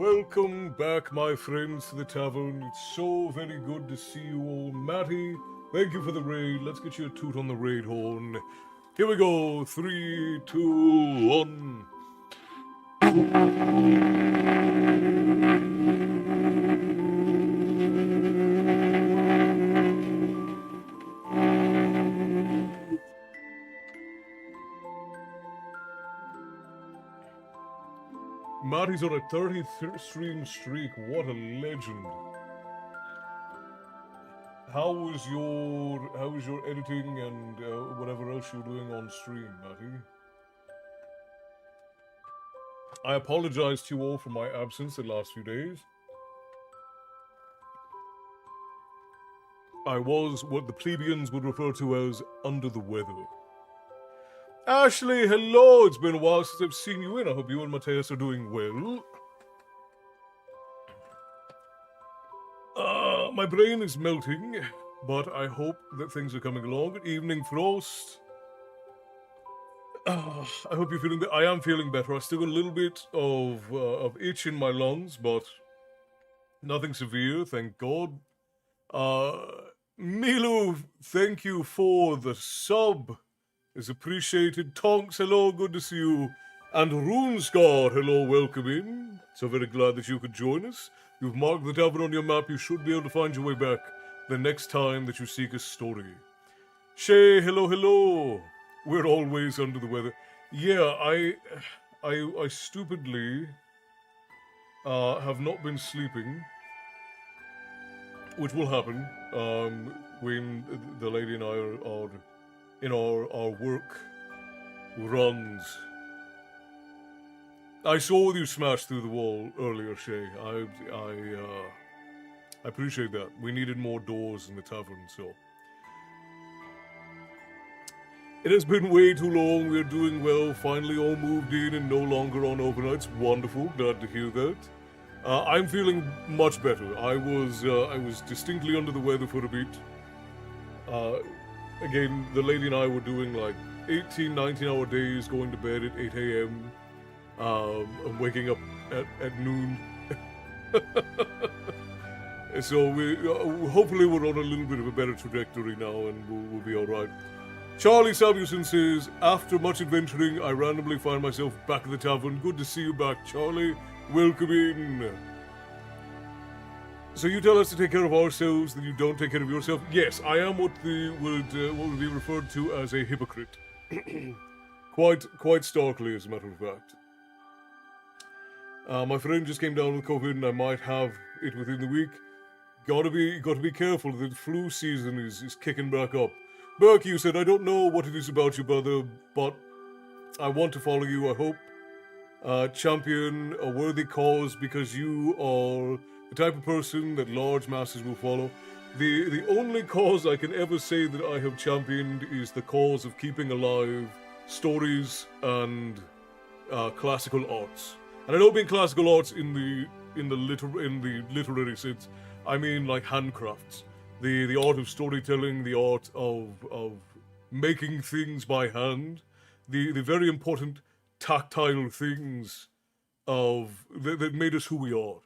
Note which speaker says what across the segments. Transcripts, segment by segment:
Speaker 1: Welcome back, my friends, to the tavern. It's so very good to see you all. Matty, thank you for the raid. Let's get you a toot on the raid horn. Here we go. 3, 2, 1. Matty's on a 30-stream streak. What a legend. How was your editing and whatever else you're doing on stream, Matty? I apologize to you all for my absence the last few days. I was what the plebeians would refer to as under the weather. Ashley, hello! It's been a while since I've seen you in. I hope you and Mateus are doing well. My brain is melting, but I hope that things are coming along. Good evening, Frost. I hope you're feeling better. I am feeling better. I still got a little bit of itch in my lungs, but nothing severe, thank God. Milu, thank you for the sub. Is appreciated. Tonks, hello, good to see you. And Runescar, hello, welcome in. So very glad that you could join us. You've marked the tavern on your map. You should be able to find your way back the next time that you seek a story. Shay, hello, hello. We're always under the weather. Yeah, I stupidly have not been sleeping, which will happen when the lady and I are in our work runs. I saw you smash through the wall earlier, Shay. I appreciate that. We needed more doors in the tavern, so. It has been way too long. We're doing well. Finally all moved in and no longer on overnights. Wonderful. Glad to hear that. I'm feeling much better. I was distinctly under the weather for a bit. Again, the lady and I were doing like 18, 19-hour days, going to bed at 8 a.m. And waking up at noon. So we hopefully we're on a little bit of a better trajectory now, and we'll be all right. Charlie Samuelson says, after much adventuring, I randomly find myself back at the tavern. Good to see you back, Charlie. Welcome in. So you tell us to take care of ourselves, that you don't take care of yourself. Yes, I am what would be referred to as a hypocrite. quite starkly, as a matter of fact. My friend just came down with COVID, and I might have it within the week. Got to be careful. The flu season is kicking back up. Berkey, you said, I don't know what it is about you, brother, but I want to follow you. I hope champion a worthy cause, because you are the type of person that large masses will follow. The only cause I can ever say that I have championed is the cause of keeping alive stories and classical arts. And I don't mean classical arts in the literary sense. I mean like handcrafts, the art of storytelling, the art of making things by hand, the very important tactile things that made us who we are.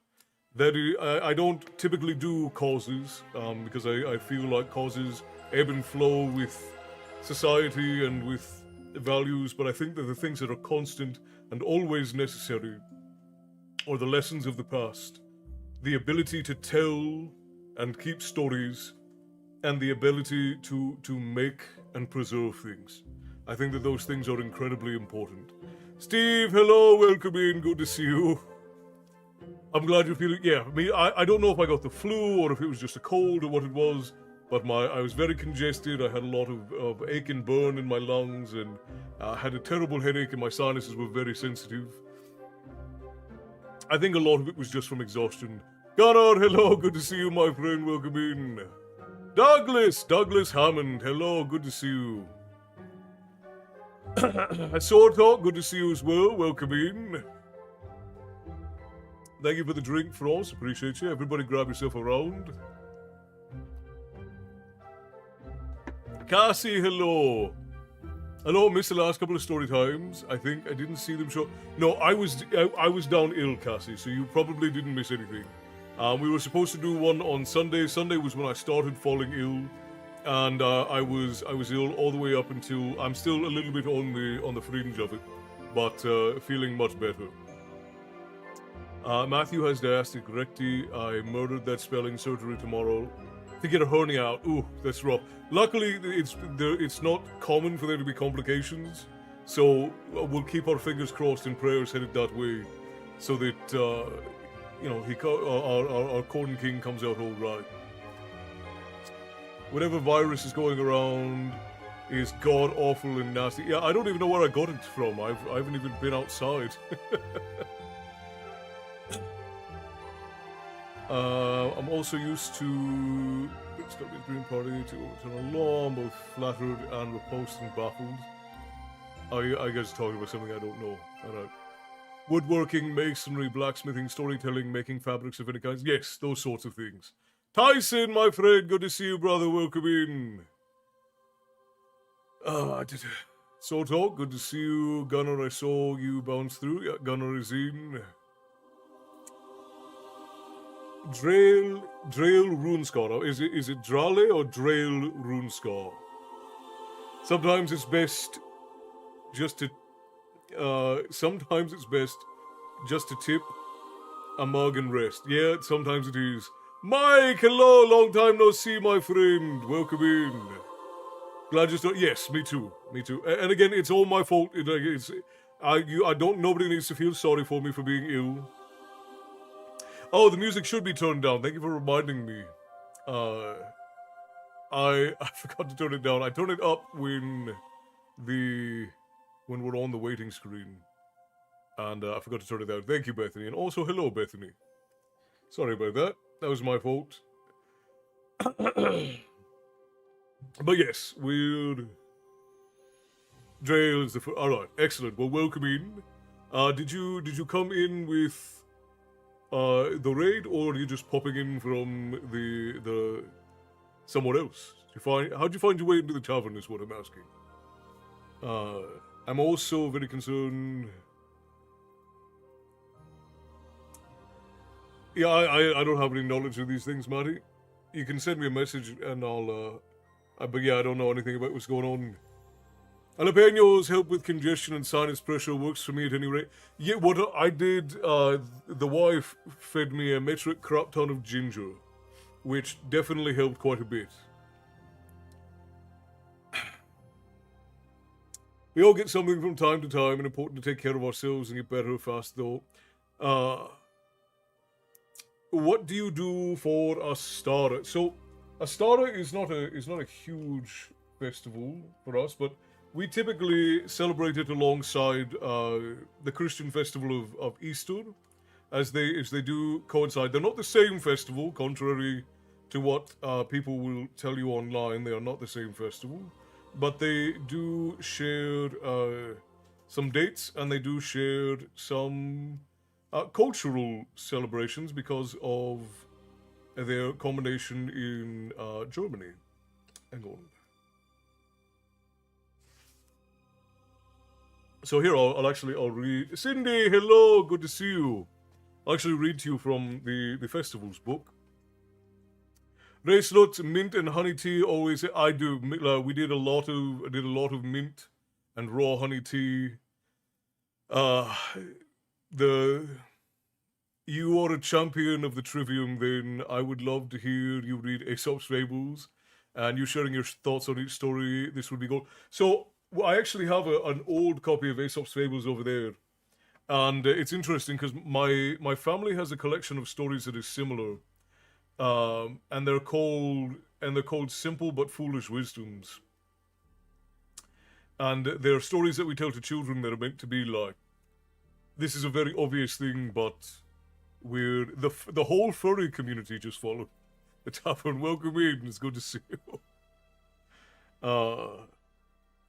Speaker 1: I don't typically do causes because I feel like causes ebb and flow with society and with values, but I think that the things that are constant and always necessary are the lessons of the past, the ability to tell and keep stories, and the ability to make and preserve things. I think that those things are incredibly important. Steve, hello, welcome in, good to see you. I'm glad you're feeling, yeah, I don't know if I got the flu or if it was just a cold or what it was, but I was very congested. I had a lot of ache and burn in my lungs, and had a terrible headache, and my sinuses were very sensitive. I think a lot of it was just from exhaustion. Gunnar, hello, good to see you, my friend, welcome in. Douglas Hammond, hello, good to see you. Sword Talk, good to see you as well, welcome in. Thank you for the drink, Frost, appreciate you. Everybody grab yourself a round. Cassie, hello. I know I missed the last couple of story times. I think I didn't see them show. No, I was down ill, Cassie, so you probably didn't miss anything. We were supposed to do one on Sunday. Sunday was when I started falling ill, and I was ill all the way up until I'm still a little bit on the fringe of it, but feeling much better. Matthew has diastatic recti. I murdered that spelling surgery tomorrow to get a hernia out. Ooh, that's rough. Luckily, it's not common for there to be complications, so we'll keep our fingers crossed and prayers headed that way, so that our corn king comes out all right. Whatever virus is going around is god awful and nasty. Yeah, I don't even know where I got it from. I haven't even been outside. I'm also used to the Green Party to overturn a law. I'm both flattered and repulsed and baffled. I guess talking about something I don't know. Alright. Woodworking, masonry, blacksmithing, storytelling, making fabrics of any kinds. Yes, those sorts of things. Tyson, my friend, good to see you, brother. Welcome in. So talk, good to see you. Gunnar, I saw you bounce through. Yeah, Gunnar is in. Drail Runescar. Is it Drale or Drail Runescar? Sometimes it's best just to tip a mug and rest. Yeah, sometimes it is. Mike, hello, long time no see, my friend. Welcome in. Glad you started. Yes, me too. And again, it's all my fault. Nobody needs to feel sorry for me for being ill. Oh, the music should be turned down. Thank you for reminding me. I forgot to turn it down. I turn it up when we're on the waiting screen. And I forgot to turn it down. Thank you, Bethany. And also, hello, Bethany. Sorry about that. That was my fault. But yes, weird. Drail is the first. Alright, excellent. Well, welcome in. Did you come in with the raid, or are you just popping in from the somewhere else? How'd you find your way into the tavern is what I'm asking. I'm also very concerned. Yeah, I don't have any knowledge of these things, Matty. You can send me a message and I'll but yeah, I don't know anything about what's going on. Jalapenos help with congestion and sinus pressure, works for me at any rate. Yeah, what I did, the wife fed me a metric crap ton of ginger, which definitely helped quite a bit. We all get something from time to time, and important to take care of ourselves and get better fast, though. What do you do for Astara? So, Astara is not a huge festival for us, but we typically celebrate it alongside the Christian festival of Easter, as they do coincide. They're not the same festival, contrary to what people will tell you online. They are not the same festival, but they do share some dates, and they do share some cultural celebrations because of their combination in Germany. Hang on. So here, I'll read. Cindy, hello, good to see you. I'll actually read to you from the festival's book. Racelut, mint and honey tea. Always, I do. We did a lot of mint and raw honey tea. You are a champion of the Trivium. Then I would love to hear you read Aesop's Fables, and you sharing your thoughts on each story. This would be gold. So. Well, I actually have an old copy of Aesop's Fables over there, and it's interesting because my family has a collection of stories that is similar, and they're called Simple but Foolish Wisdoms, and they're stories that we tell to children that are meant to be like. This is a very obvious thing, but we're the whole furry community just followed the tavern. Welcome in. It's good to see you.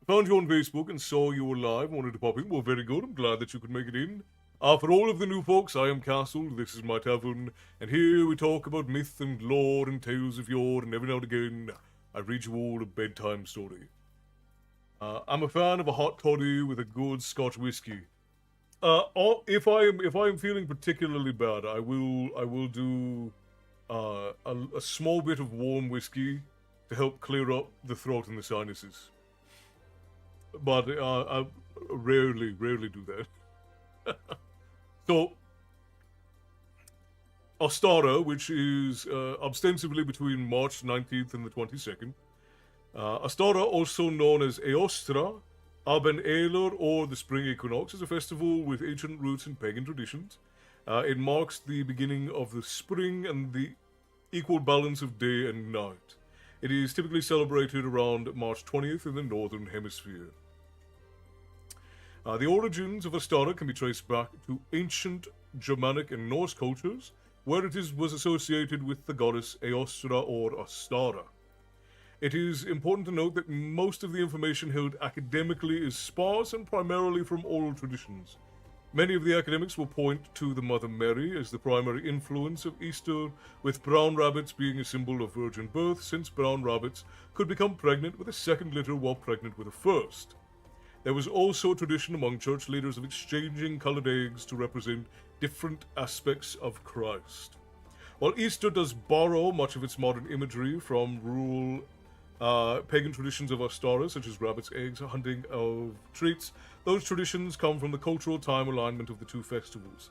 Speaker 1: Found you on Facebook and saw you were live. Wanted to pop in. Well, very good. I'm glad that you could make it in. For all of the new folks, I am Castle. This is my tavern. And here we talk about myth and lore and tales of yore. And every now and again, I read you all a bedtime story. I'm a fan of a hot toddy with a good Scotch whiskey. If I am feeling particularly bad, I will do a small bit of warm whiskey to help clear up the throat and the sinuses. But I rarely do that. So Ostara, which is ostensibly between March 19th and the 22nd. Ostara, also known as Eostra, Aben Eler, or the Spring Equinox, is a festival with ancient roots in pagan traditions. It marks the beginning of the spring and the equal balance of day and night. It is typically celebrated around March 20th in the Northern Hemisphere. The origins of Ostara can be traced back to ancient Germanic and Norse cultures, where was associated with the goddess Eostra or Ostara. It is important to note that most of the information held academically is sparse and primarily from oral traditions. Many of the academics will point to the Mother Mary as the primary influence of Easter, with brown rabbits being a symbol of virgin birth, since brown rabbits could become pregnant with a second litter while pregnant with a first. There was also a tradition among church leaders of exchanging colored eggs to represent different aspects of Christ. While Easter does borrow much of its modern imagery from rural pagan traditions of Ostara, such as rabbits' eggs, hunting of treats, those traditions come from the cultural time alignment of the two festivals.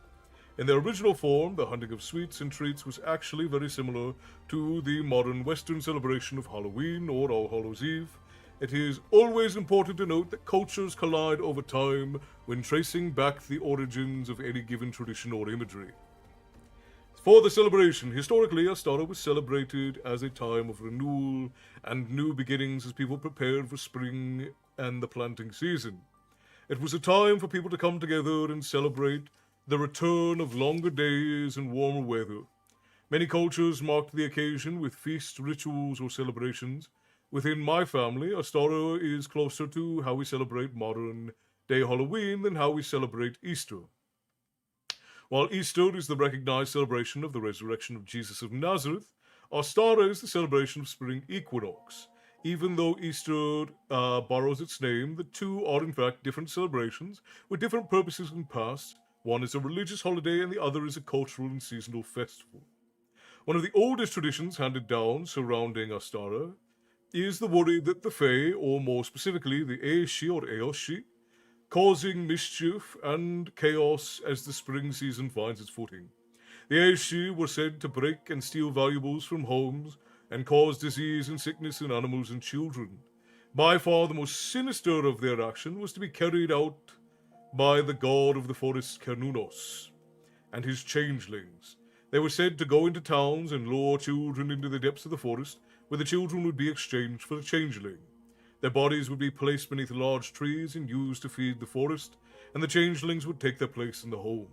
Speaker 1: In their original form, the hunting of sweets and treats was actually very similar to the modern Western celebration of Halloween or All Hallows Eve. It is always important to note that cultures collide over time when tracing back the origins of any given tradition or imagery. For the celebration, historically, Ostara was celebrated as a time of renewal and new beginnings as people prepared for spring and the planting season. It was a time for people to come together and celebrate the return of longer days and warmer weather. Many cultures marked the occasion with feast rituals or celebrations. Within my family, Ostara is closer to how we celebrate modern day Halloween than how we celebrate Easter. While Easter is the recognized celebration of the resurrection of Jesus of Nazareth, Ostara is the celebration of spring equinox. Even though Easter borrows its name, the two are in fact different celebrations with different purposes and past. One is a religious holiday and the other is a cultural and seasonal festival. One of the oldest traditions handed down surrounding Ostara is the worry that the Fae, or more specifically the Aeshi or Eoshi, causing mischief and chaos as the spring season finds its footing. The Aeshi were said to break and steal valuables from homes and cause disease and sickness in animals and children. By far the most sinister of their action was to be carried out by the god of the forest Cernunos and his changelings. They were said to go into towns and lure children into the depths of the forest, where the children would be exchanged for the changeling. Their bodies would be placed beneath large trees and used to feed the forest, and the changelings would take their place in the home.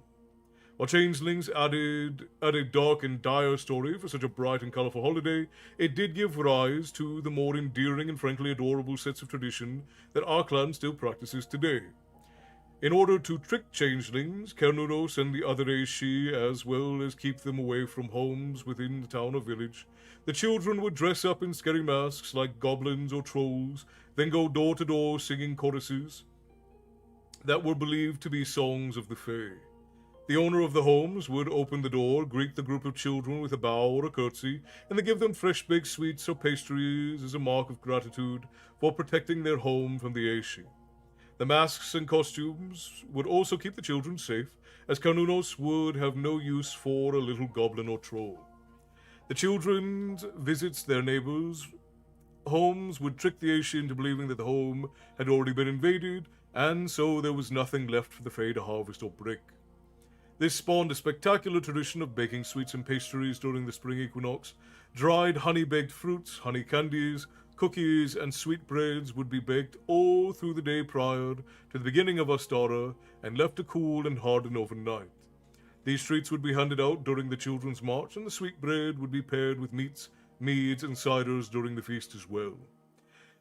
Speaker 1: While changelings added a dark and dire story for such a bright and colourful holiday, it did give rise to the more endearing and frankly adorable sets of tradition that our clan still practices today. In order to trick changelings, Cernunos and the other Aishi, as well as keep them away from homes within the town or village, the children would dress up in scary masks like goblins or trolls, then go door to door singing choruses that were believed to be songs of the Fae. The owner of the homes would open the door, greet the group of children with a bow or a curtsy, and then give them fresh baked sweets or pastries as a mark of gratitude for protecting their home from the Aishi. The masks and costumes would also keep the children safe, as Carnunos would have no use for a little goblin or troll. The children's visits their neighbors' homes would trick the Aishi into believing that the home had already been invaded, and so there was nothing left for the Fae to harvest or break. This spawned a spectacular tradition of baking sweets and pastries during the spring equinox. Dried honey-baked fruits, honey candies, cookies, and sweetbreads would be baked all through the day prior to the beginning of Ostara and left to cool and harden overnight. These treats would be handed out during the children's march, and the sweetbread would be paired with meats, meads, and ciders during the feast as well.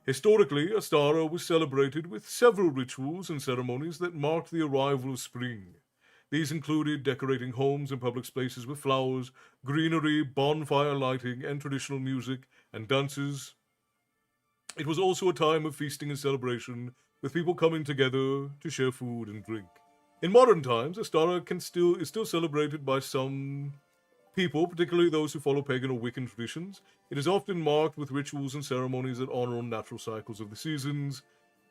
Speaker 1: Historically, Ostara was celebrated with several rituals and ceremonies that marked the arrival of spring. These included decorating homes and public spaces with flowers, greenery, bonfire lighting, and traditional music and dances. It was also a time of feasting and celebration, with people coming together to share food and drink. In modern times, Astara is still celebrated by some people, particularly those who follow pagan or Wiccan traditions. It is often marked with rituals and ceremonies that honor natural cycles of the seasons,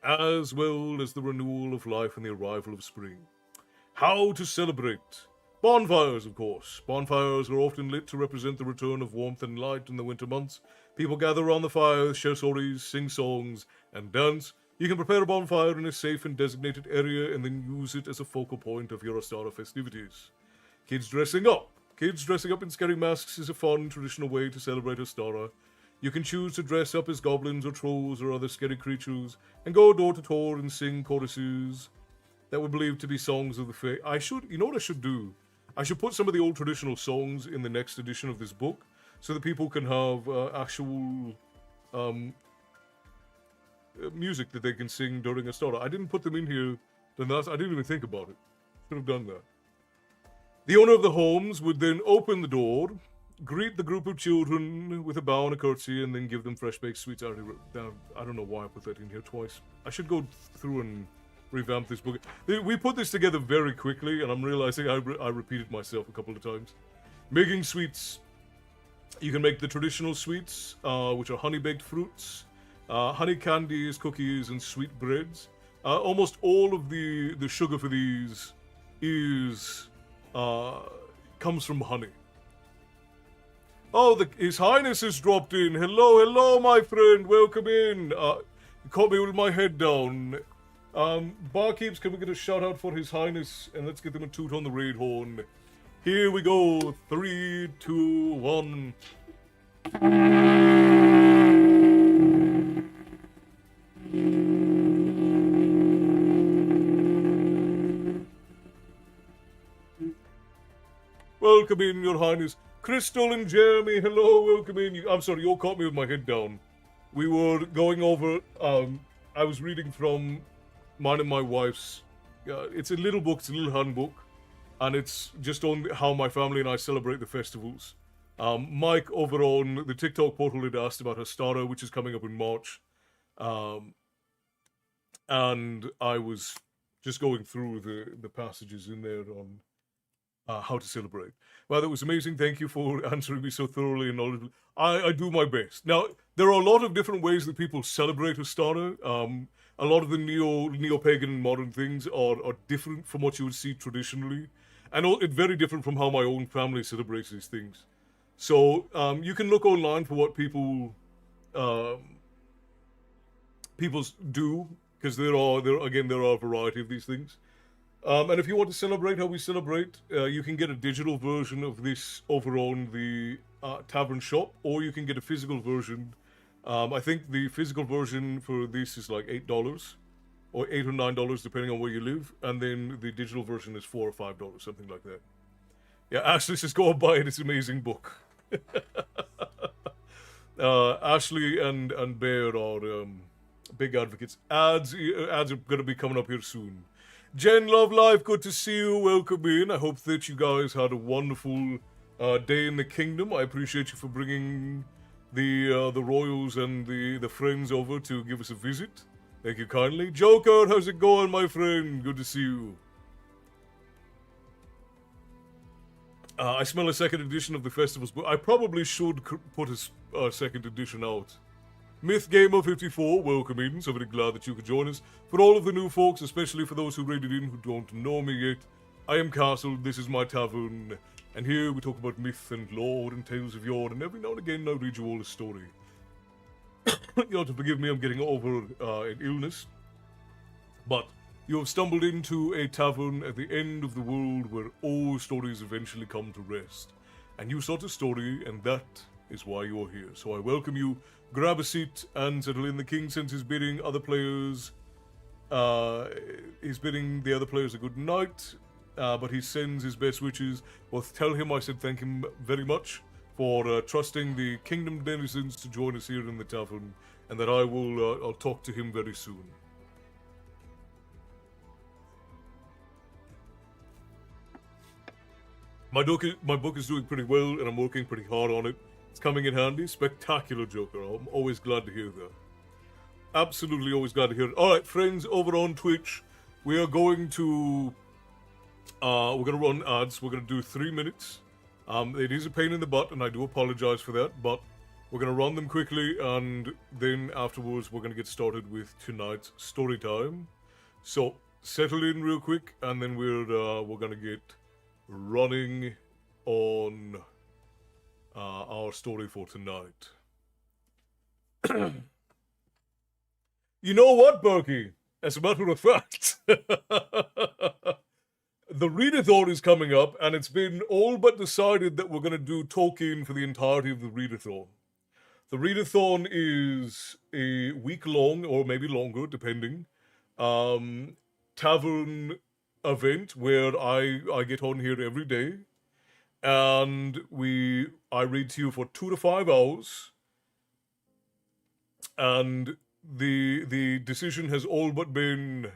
Speaker 1: as well as the renewal of life and the arrival of spring. How to celebrate? Bonfires, of course. Bonfires are often lit to represent the return of warmth and light in the winter months. People gather around the fire, share stories, sing songs, and dance. You can prepare a bonfire in a safe and designated area and then use it as a focal point of your Astara festivities. Kids dressing up. Kids dressing up in scary masks is a fun, traditional way to celebrate Astara. You can choose to dress up as goblins or trolls or other scary creatures and go door to door and sing choruses that were believed to be songs of the fae. You know what I should do? I should put some of the old traditional songs in the next edition of this book so that people can have actual music that they can sing during Astara. I didn't put them in here, I didn't even think about it. Should have done that. The owner of the homes would then open the door, greet the group of children with a bow and a curtsy, and then give them fresh baked sweets. I don't know why I put that in here twice. I should go through and revamp this book. We put this together very quickly, and I'm realizing I repeated myself a couple of times. Making sweets. You can make the traditional sweets, which are honey-baked fruits, honey candies, cookies, and sweet breads. Almost all of the sugar for these comes from honey. Oh, His Highness has dropped in. Hello, my friend. Welcome in. You caught me with my head down. Barkeeps, can we get a shout out for His Highness? And let's get them a toot on the raid horn. Here we go. 3, 2, 1. Welcome in, Your Highness. Crystal and Jeremy, hello, welcome in. I'm sorry, you caught me with my head down. We were going over, I was reading from mine and my wife's, it's a little book, it's a little handbook, and it's just on how my family and I celebrate the festivals. Mike over on the TikTok portal had asked about Astara, which is coming up in March. And I was just going through the passages in there on how to celebrate. Well, that was amazing. Thank you for answering me so thoroughly and knowledgeably. I do my best. Now, there are a lot of different ways that people celebrate Astara. A lot of the neo-pagan and modern things are different from what you would see traditionally. And it's very different from how my own family celebrates these things. So you can look online for what people do, because there are a variety of these things. And if you want to celebrate how we celebrate, you can get a digital version of this over on the tavern shop, or you can get a physical version. I think the physical version for this is like $8 or $8 or $9, depending on where you live, and then the digital version is $4 or $5, something like that. Yeah, Ashley says go and buy it. It's an amazing book. Ashley and Bear are big advocates. Ads are going to be coming up here soon. Jen, Love Life, good to see you. Welcome in. I hope that you guys had a wonderful day in the kingdom. I appreciate you for bringing the royals and the friends over to give us a visit. Thank you kindly. Joker, how's it going, my friend? Good to see you. I smell a second edition of the festivals, but I probably should put a second edition out. Myth Gamer 54, welcome in. So very glad that you could join us. For all of the new folks, especially for those who raided in who don't know me yet, I am Castle, this is my tavern, and here we talk about myth and lore and tales of yore, and every now and again I read you all a story. You have to forgive me, I'm getting over an illness. But you have stumbled into a tavern at the end of the world where all stories eventually come to rest. And you sought a story, and that is why you are here. So I welcome you. Grab a seat and settle in. The king sends his bidding. He's bidding the other players a good night, but he sends his best wishes. Well, tell him I said thank him very much for trusting the kingdom denizens to join us here in the tavern, and that I'll talk to him very soon. My book is doing pretty well, and I'm working pretty hard on it. It's coming in handy. Spectacular, Joker. I'm always glad to hear that. Absolutely, always glad to hear it. All right, friends over on Twitch, we are going to we're gonna run ads. We're gonna do 3 minutes. It is a pain in the butt, and I do apologize for that, but we're gonna run them quickly, and then afterwards we're gonna get started with tonight's story time. So settle in real quick, and then we're gonna get running on our story for tonight. You know what, Berkey? As a matter of fact, the readathon is coming up, and it's been all but decided that we're going to do Tolkien for the entirety of the readathon. The readathon is a week long, or maybe longer, depending, tavern event where I get on here every day, and I read to you for 2 to 5 hours, and the decision has all but been.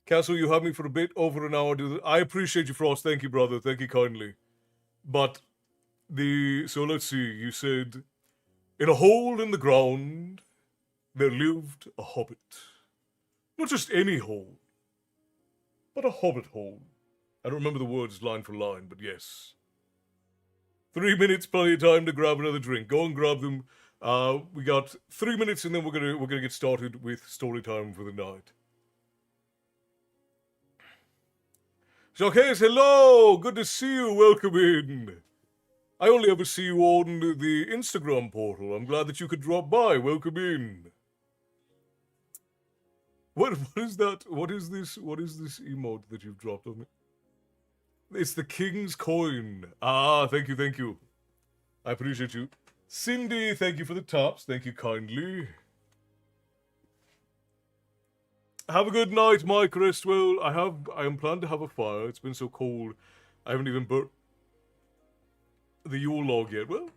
Speaker 1: Castle, you have me for a bit over an hour. I appreciate you, Frost. Thank you, brother. Thank you kindly. But so let's see. You said, in a hole in the ground, there lived a hobbit. Not just any hole, but a hobbit hole. I don't remember the words line for line, but yes. 3 minutes, plenty of time to grab another drink. Go and grab them. We got 3 minutes, and then we're gonna get started with story time for the night. Jacques, hello! Good to see you. Welcome in. I only ever see you on the Instagram portal. I'm glad that you could drop by. Welcome in. What is that? What is this? What is this emote that you've dropped on me? It's the King's Coin. Ah, thank you, thank you. I appreciate you. Cindy, thank you for the tops. Thank you kindly. Have a good night, Mike Restwell. I am planning to have a fire. It's been so cold. I haven't even burnt the Yule log yet. Well,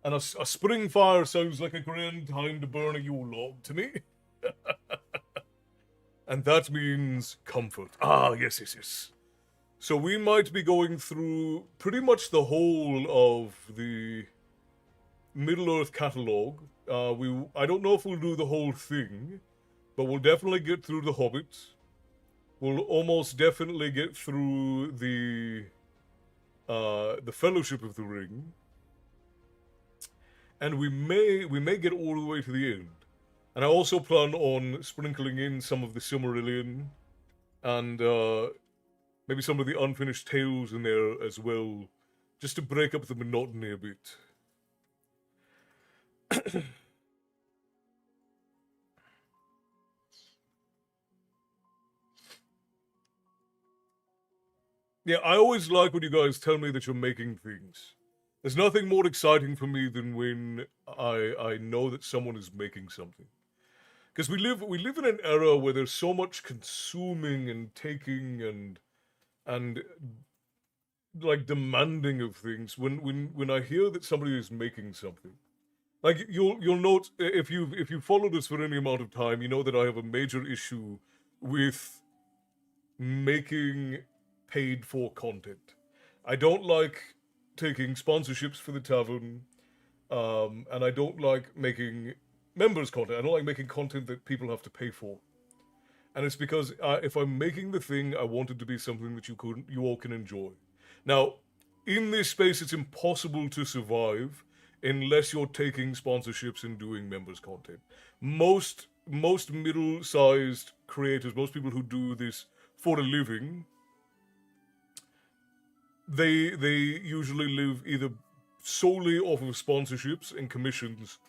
Speaker 1: and a spring fire sounds like a grand time to burn a Yule log to me. And that means comfort. Ah, yes, yes, yes. So we might be going through pretty much the whole of the Middle-earth catalogue. I don't know if we'll do the whole thing, but we'll definitely get through The Hobbit. We'll almost definitely get through the Fellowship of the Ring. And we may get all the way to the end. And I also plan on sprinkling in some of the Silmarillion and maybe some of the unfinished tales in there as well, just to break up the monotony a bit. Yeah, I always like when you guys tell me that you're making things. There's nothing more exciting for me than when I know that someone is making something. Because we live in an era where there's so much consuming and taking and like demanding of things. When I hear that somebody is making something, like you'll note if you've followed us for any amount of time, you know that I have a major issue with making paid for content. I don't like taking sponsorships for the tavern, and I don't like making members content. I don't like making content that people have to pay for. And it's because if I'm making the thing, I want it to be something that you all can enjoy. Now, in this space, it's impossible to survive unless you're taking sponsorships and doing members content. Most middle-sized creators, most people who do this for a living, they usually live either solely off of sponsorships and commissions,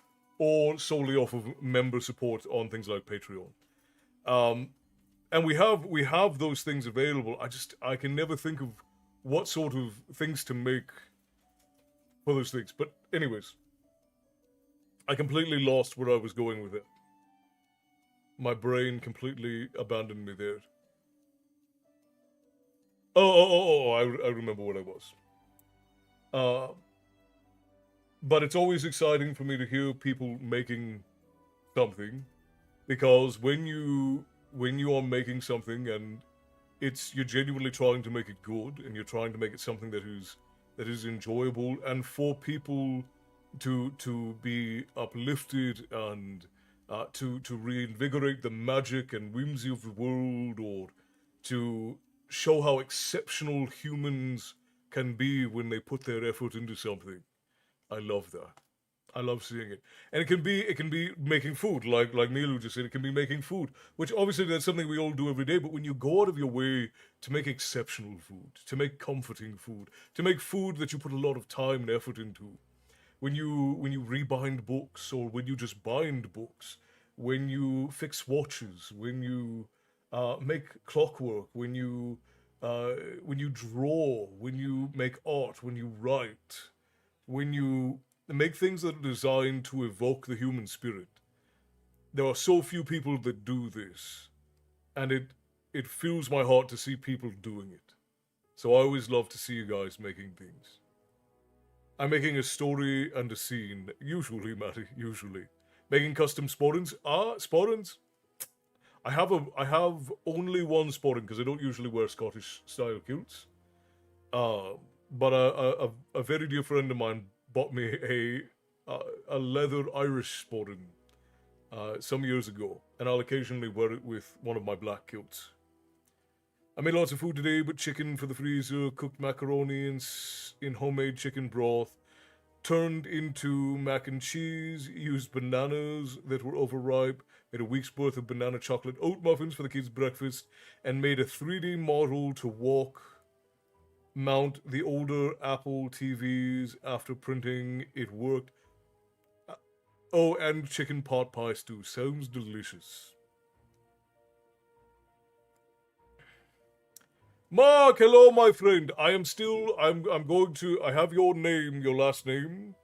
Speaker 1: or solely off of member support on things like Patreon. And we have those things available. I can never think of what sort of things to make for those things. But anyways, I completely lost where I was going with it. My brain completely abandoned me there. I remember what I was. But it's always exciting for me to hear people making something, because when you are making something and you're genuinely trying to make it good, and you're trying to make it something that is that is enjoyable, and for people to be uplifted and to reinvigorate the magic and whimsy of the world, or to show how exceptional humans can be when they put their effort into something. I love that. I love seeing it, and it can be making food, like Nilu just said. It can be making food, which obviously that's something we all do every day. But when you go out of your way to make exceptional food, to make comforting food, to make food that you put a lot of time and effort into, when you rebind books, or when you just bind books, when you fix watches, when you make clockwork, uh, when you draw, when you make art, when you write, when you make things that are designed to evoke the human spirit. There are so few people that do this, and it fills my heart to see people doing it. So I always love to see you guys making things. I'm making a story and a scene, usually, Matty, usually. Making custom sporrans. Sporrans. I have only one sporran because I don't usually wear Scottish style kilts. Uh, but a very dear friend of mine bought me a leather Irish sporran some years ago, and I'll occasionally wear it with one of my black kilts. I made lots of food today, but chicken for the freezer, cooked macaroni in homemade chicken broth, turned into mac and cheese, used bananas that were overripe, made a week's worth of banana chocolate oat muffins for the kids' breakfast, and made a 3D model to mount the older Apple TVs after printing. It worked. Oh, and chicken pot pie stew. Sounds delicious. Mark, hello, my friend. I'm going to. I have your name, your last name,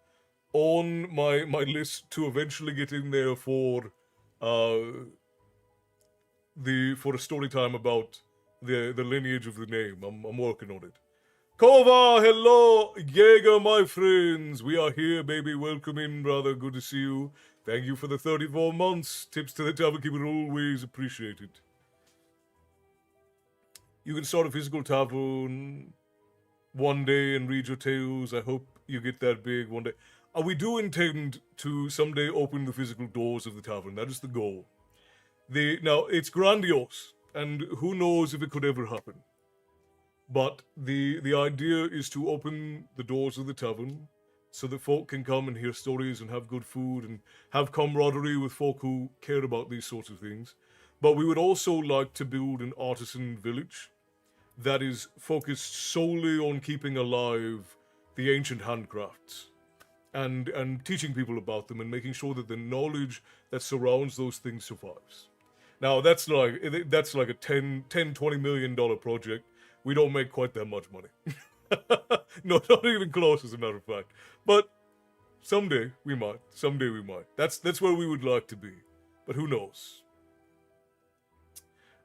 Speaker 1: on my list to eventually get in there uh for a story time about the lineage of the name. I'm working on it. Kova, hello, Jaeger, my friends. We are here, baby. Welcome in, brother. Good to see you. Thank you for the 34 months. Tips to the tavern keeper, always appreciated. You can start a physical tavern one day and read your tales. I hope you get that big one day. We do intend to someday open the physical doors of the tavern. That is the goal. Now, it's grandiose, and who knows if it could ever happen. But the idea is to open the doors of the tavern so that folk can come and hear stories and have good food and have camaraderie with folk who care about these sorts of things. But we would also like to build an artisan village that is focused solely on keeping alive the ancient handcrafts and teaching people about them and making sure that the knowledge that surrounds those things survives. Now that's like a 20 million dollar project. We don't make quite that much money. No, not even close, as a matter of fact. But someday we might. Someday we might. That's where we would like to be. But who knows?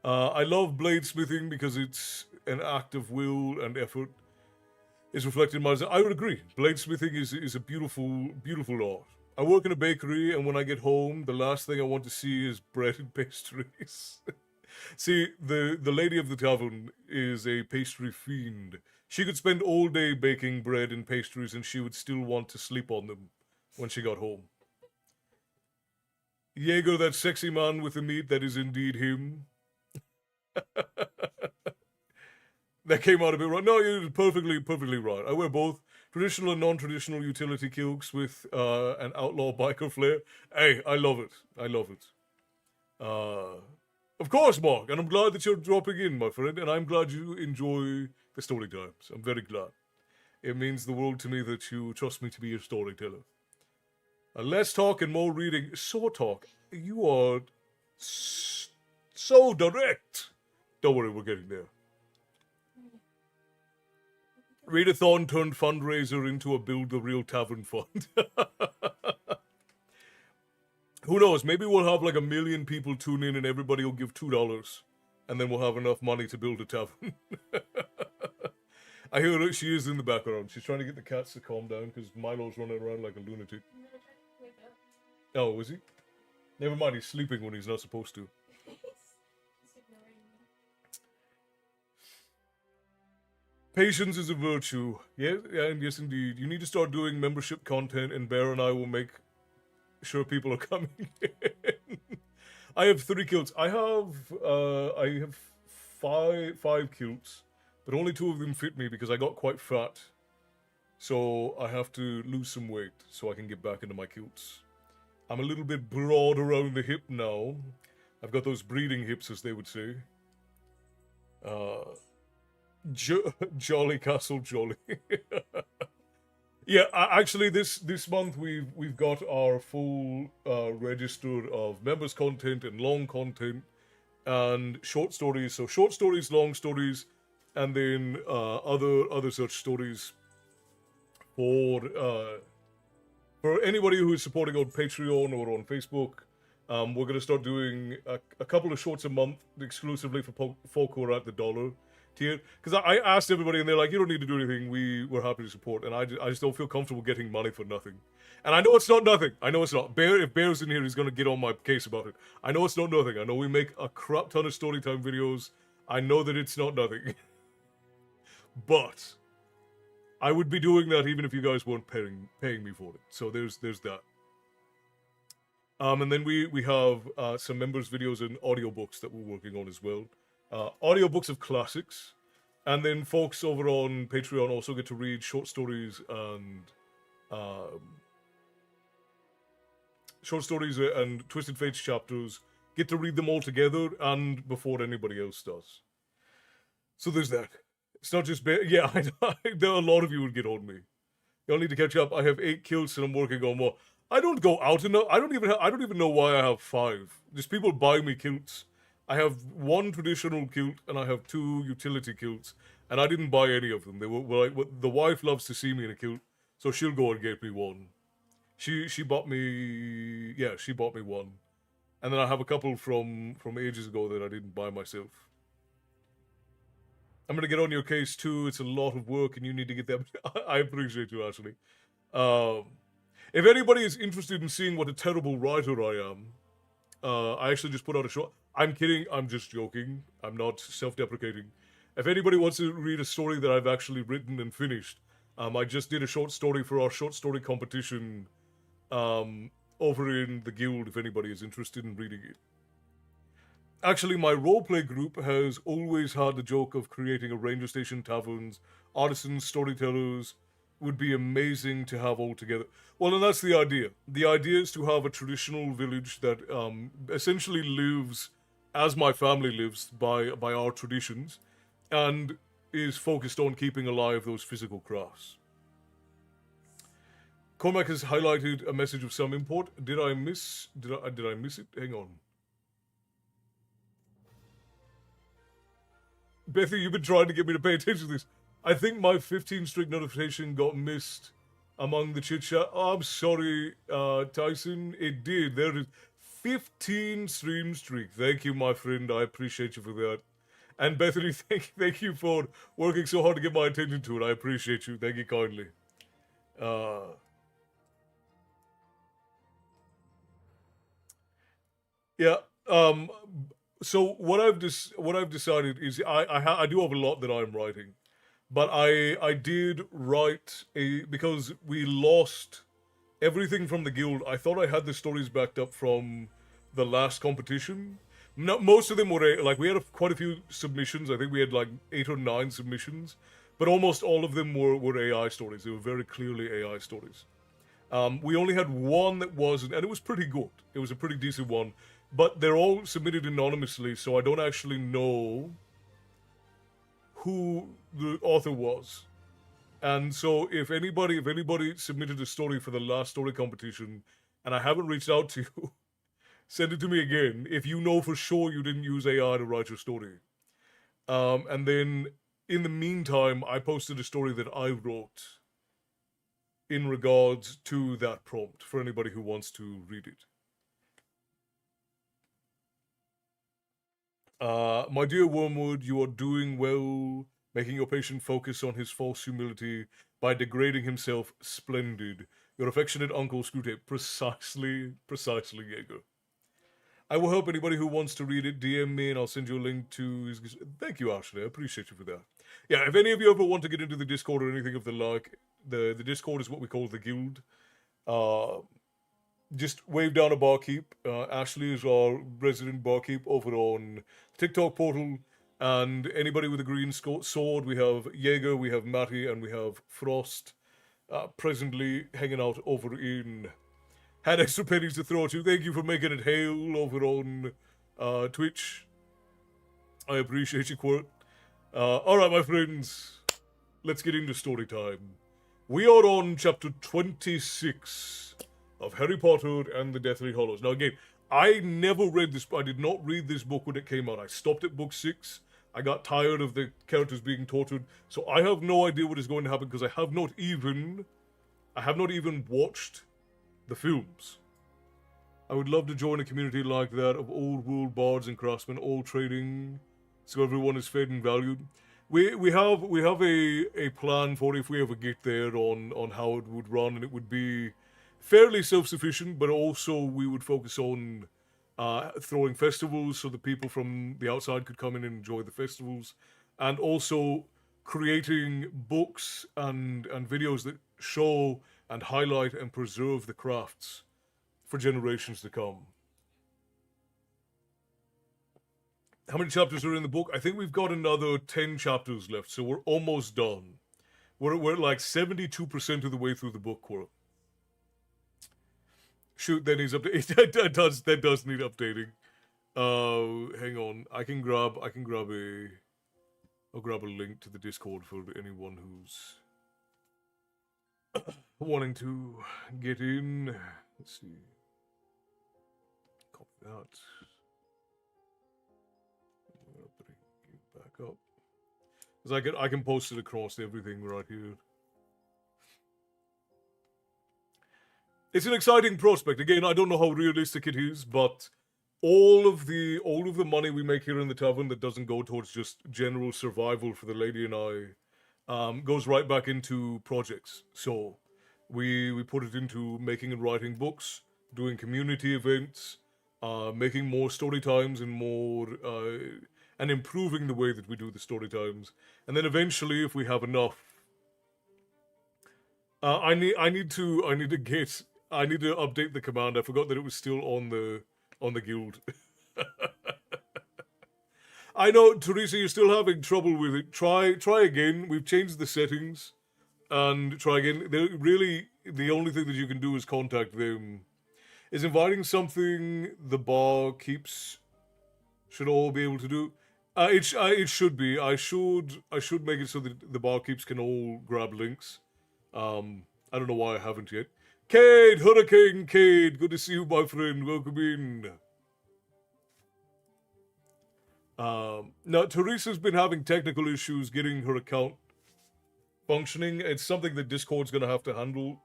Speaker 1: I love bladesmithing because it's an act of will and effort. Is reflected in my design. I would agree. Bladesmithing is a beautiful art. I work in a bakery, and when I get home, the last thing I want to see is bread and pastries. See, the lady of the tavern is a pastry fiend. She could spend all day baking bread and pastries, and she would still want to sleep on them when she got home. Jaeger, that sexy man with the meat, that is indeed him. That came out a bit right. No, you're perfectly right. I wear both traditional and non-traditional utility kilts with an outlaw biker flair. Hey, I love it. I love it. Of course, Mark, and I'm glad that you're dropping in, my friend, and I'm glad you enjoy the story times. I'm very glad. It means the world to me that you trust me to be your storyteller. Less talk and more reading. So talk. You are so direct. Don't worry, we're getting there. Readathon turned fundraiser into a build the real tavern fund. Who knows? Maybe we'll have like 1 million people tune in and everybody will give $2. And then we'll have enough money to build a tavern. I hear her, she is in the background. She's trying to get the cats to calm down because Milo's running around like a lunatic. Oh, is he? Never mind, he's sleeping when he's not supposed to. Patience is a virtue. Yes, and yes, indeed. You need to start doing membership content, and Bear and I will make sure people are coming in. I have 3 kilts. I have five kilts, but only 2 of them fit me because I got quite fat. So I have to lose some weight so I can get back into my kilts. I'm a little bit broad around the hip now. I've got those breeding hips, as they would say. Uh, Jolly Castle Jolly. Yeah, actually, this month we've got our full register of members content and long content and short stories. So short stories, long stories, and then other such stories for anybody who is supporting on Patreon or on Facebook. We're going to start doing a couple of shorts a month exclusively for folk who are at the dollar tier. Because I asked everybody, and they're like, "You don't need to do anything. We're happy to support." And I just don't feel comfortable getting money for nothing. And I know it's not nothing. I know it's not. If Bear's in here, he's going to get on my case about it. I know it's not nothing. I know we make a crap ton of Storytime videos. I know that it's not nothing. But I would be doing that even if you guys weren't paying me for it. So there's that. And then we have some members' videos and audiobooks that we're working on as well. Audiobooks of classics. And then folks over on Patreon also get to read short stories and Twisted Fates chapters. Get to read them all together and before anybody else does. So there's that. It's not just yeah, there are a lot of you would get on me. Y'all need to catch up. I have 8 kills and I'm working on more. I don't go out enough. I don't even know why I have 5. Just people buy me kilts. I have 1 traditional kilt and I have 2 utility kilts, and I didn't buy any of them. They were the wife loves to see me in a kilt, so she'll go and get me one. She bought me she bought me one, and then I have a couple from ages ago that I didn't buy myself. I'm gonna get on your case too. It's a lot of work, and you need to get them. I appreciate you, Ashley. If anybody is interested in seeing what a terrible writer I am, I actually just put out a short. I'm kidding. I'm just joking. I'm not self-deprecating. If anybody wants to read a story that I've actually written and finished, I just did a short story for our short story competition over in the guild. If anybody is interested in reading it. Actually, my roleplay group has always had the joke of creating a ranger station taverns, artisans, storytellers. Would be amazing to have all together. Well, and that's the idea. The idea is to have a traditional village that essentially lives as my family lives by our traditions, and is focused on keeping alive those physical crafts. Cormac has highlighted a message of some import. Did I miss it? Hang on. Bethy, you've been trying to get me to pay attention to this. I think my 15 streak notification got missed among the chit chat. Oh, I'm sorry, Tyson. It did. There is 15 stream streak. Thank you, my friend. I appreciate you for that. And Bethany, thank you for working so hard to get my attention to it. I appreciate you. Thank you kindly. Yeah. So what I've decided is I do have a lot that I'm writing, but I did write because we lost everything from the guild. I thought I had the stories backed up from the last competition. No, most of them were like we had quite a few submissions. I think we had like 8 or 9 submissions, but almost all of them were AI stories. They were very clearly AI stories. We only had one that wasn't, and it was pretty good. It was a pretty decent one, but they're all submitted anonymously, so I don't actually know who the author was. And so if anybody submitted a story for the last story competition and I haven't reached out to you, send it to me again if you know for sure you didn't use AI to write your story. And then in the meantime, I posted a story that I wrote in regards to that prompt for anybody who wants to read it. My dear Wormwood, you are doing well, making your patient focus on his false humility by degrading himself. Splendid. Your affectionate uncle Screwtape. Precisely, Jaeger. I will help anybody who wants to read it. DM me and I'll send you a link to his. Thank you, Ashley. I appreciate you for that. Yeah, if any of you ever want to get into the Discord or anything of the like, the Discord is what we call the Guild. Uh, just wave down a barkeep. Ashley is our resident barkeep over on TikTok portal. And anybody with a green sword, we have Jaeger, we have Matty, and we have Frost presently hanging out over in Had Extra Pennies to Throw at You. Thank you for making it hail over on Twitch. I appreciate you, Quirt. Alright, my friends, let's get into story time. We are on chapter 26 of Harry Potter and the Deathly Hallows. Now, again, I never read this. I did not read this book when it came out. I stopped at book 6. I got tired of the characters being tortured, so I have no idea what is going to happen because I have not even watched the films. I would love to join a community like that of old world bards and craftsmen, all trading, so everyone is fed and valued. We have a plan for if we ever get there on how it would run, and it would be fairly self-sufficient, but also we would focus on throwing festivals so that people from the outside could come in and enjoy the festivals, and also creating books and videos that show and highlight and preserve the crafts for generations to come. How many chapters are in the book? I think we've got another 10 chapters left, so we're almost done. We're like 72% of the way through the book, Quirrell. Shoot, that needs updating. that does need updating. Hang on. I'll grab a link to the Discord for anyone who's wanting to get in. Let's see. Copy that. I'm gonna bring you back up. Because I can post it across everything right here. It's an exciting prospect. Again, I don't know how realistic it is, but all of the money we make here in the tavern that doesn't go towards just general survival for the lady and I goes right back into projects. So we put it into making and writing books, doing community events, making more story times and more and improving the way that we do the story times. And then eventually, if we have enough, I need to update the command. I forgot that it was still on the guild. I know, Teresa, you're still having trouble with it. Try again. We've changed the settings, and try again. Really, the only thing that you can do is contact them. Is inviting something the bar keeps should all be able to do? It should be. I should make it so that the bar keeps can all grab links. I don't know why I haven't yet. Cade, Hurricane Cade, good to see you, my friend. Welcome in. Now, Teresa's been having technical issues getting her account functioning. It's something that Discord's going to have to handle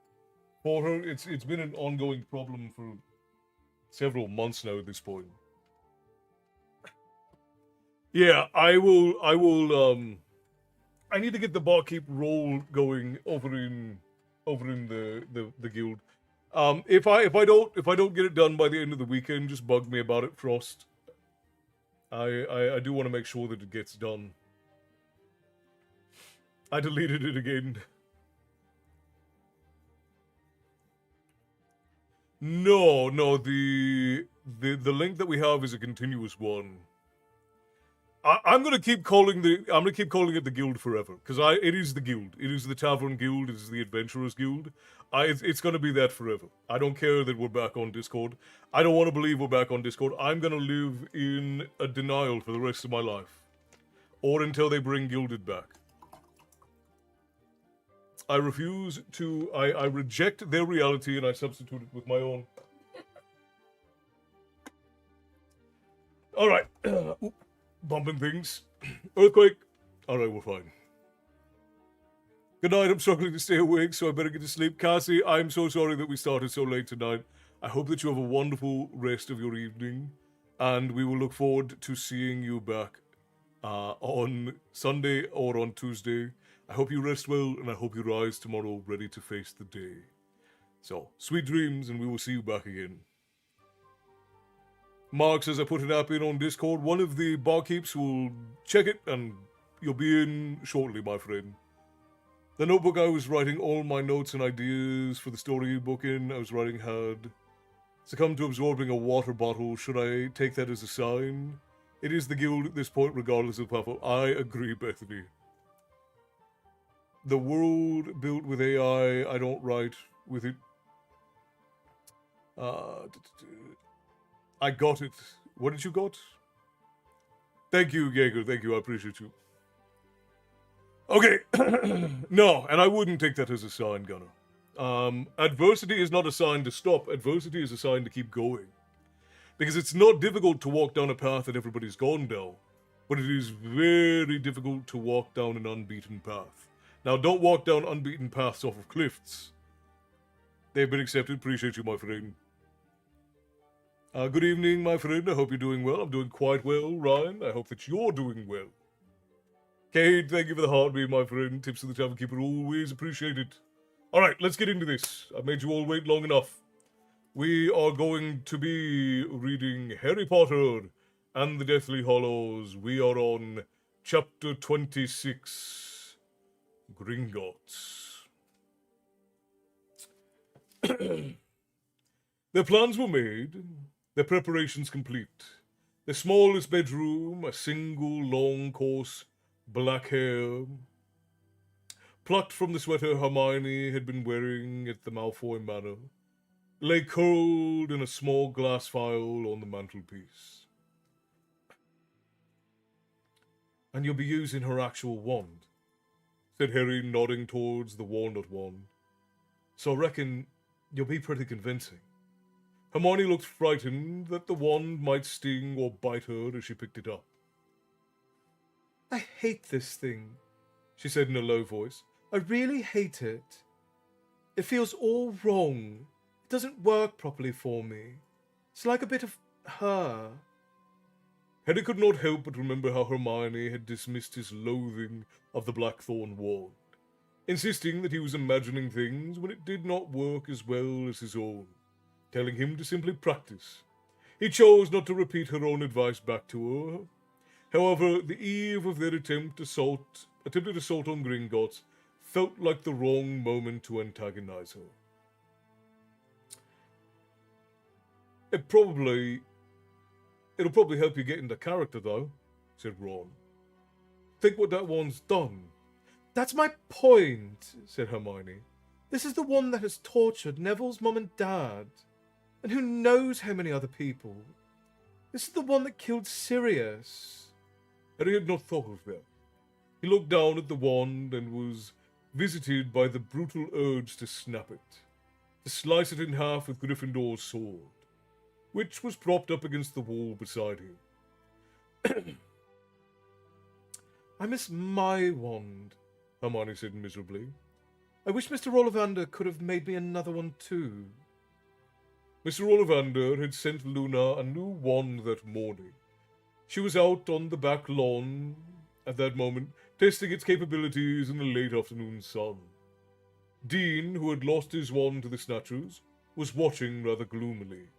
Speaker 1: for her. It's been an ongoing problem for several months now at this point. Yeah, I need to get the barkeep role going over in the guild. If I don't get it done by the end of the weekend, just bug me about it, Frost. I do want to make sure that it gets done. I deleted it again. No, the link that we have is a continuous one. I'm gonna keep calling it the guild forever, because it is the guild. It is the tavern guild. It is the adventurers guild. It's gonna be that forever. I don't care that we're back on Discord. I don't want to believe we're back on Discord. I'm gonna live in a denial for the rest of my life, or until they bring Gilded back. I refuse to. I reject their reality and I substitute it with my own. All right. Bumping things. Earthquake. Alright, we're fine. Good night, I'm struggling to stay awake, so I better get to sleep. Cassie, I'm so sorry that we started so late tonight. I hope that you have a wonderful rest of your evening, and we will look forward to seeing you back on Sunday or on Tuesday. I hope you rest well, and I hope you rise tomorrow ready to face the day. So, sweet dreams, and we will see you back again. Mark says I put an app in on Discord. One of the barkeeps will check it, and you'll be in shortly, my friend. The notebook I was writing all my notes and ideas for the storybook in, I was writing had succumbed to absorbing a water bottle. Should I take that as a sign? It is the guild at this point, regardless of platform. I agree, Bethany. The world built with AI, I don't write with it. I got it. What did you got? Thank you, Jaeger. Thank you. I appreciate you. Okay. No, and I wouldn't take that as a sign, Gunner. Adversity is not a sign to stop. Adversity is a sign to keep going. Because it's not difficult to walk down a path that everybody's gone down, but it is very difficult to walk down an unbeaten path. Now, don't walk down unbeaten paths off of cliffs. They've been accepted. Appreciate you, my friend. Good evening, my friend. I hope you're doing well. I'm doing quite well, Ryan. I hope that you're doing well. Kate, thank you for the heartbeat, my friend. Tips of the Tavern Keeper always appreciated. All right, let's get into this. I've made you all wait long enough. We are going to be reading Harry Potter and the Deathly Hallows. We are on chapter 26, Gringotts. Their plans were made, their preparations complete. The smallest bedroom, a single long, coarse, black hair, plucked from the sweater Hermione had been wearing at the Malfoy Manor, lay curled in a small glass vial on the mantelpiece. And you'll be using her actual wand, said Harry, nodding towards the walnut wand. So I reckon you'll be pretty convincing. Hermione looked frightened that the wand might sting or bite her as she picked it up. I hate this thing, she said in a low voice. I really hate it. It feels all wrong. It doesn't work properly for me. It's like a bit of her. Harry could not help but remember how Hermione had dismissed his loathing of the Blackthorn wand, insisting that he was imagining things when it did not work as well as his own, telling him to simply practice. He chose not to repeat her own advice back to her. However, the eve of their attempted assault on Gringotts felt like the wrong moment to antagonize her. It'll probably help you get into character, though, said Ron. Think what that one's done. That's my point, said Hermione. This is the one that has tortured Neville's mum and dad. And who knows how many other people. This is the one that killed Sirius. Harry had not thought of that. He looked down at the wand and was visited by the brutal urge to snap it, to slice it in half with Gryffindor's sword, which was propped up against the wall beside him. I miss my wand, Hermione said miserably. I wish Mr. Ollivander could have made me another one too. Mr. Ollivander had sent Luna a new wand that morning. She was out on the back lawn at that moment, testing its capabilities in the late afternoon sun. Dean, who had lost his wand to the Snatchers, was watching rather gloomily.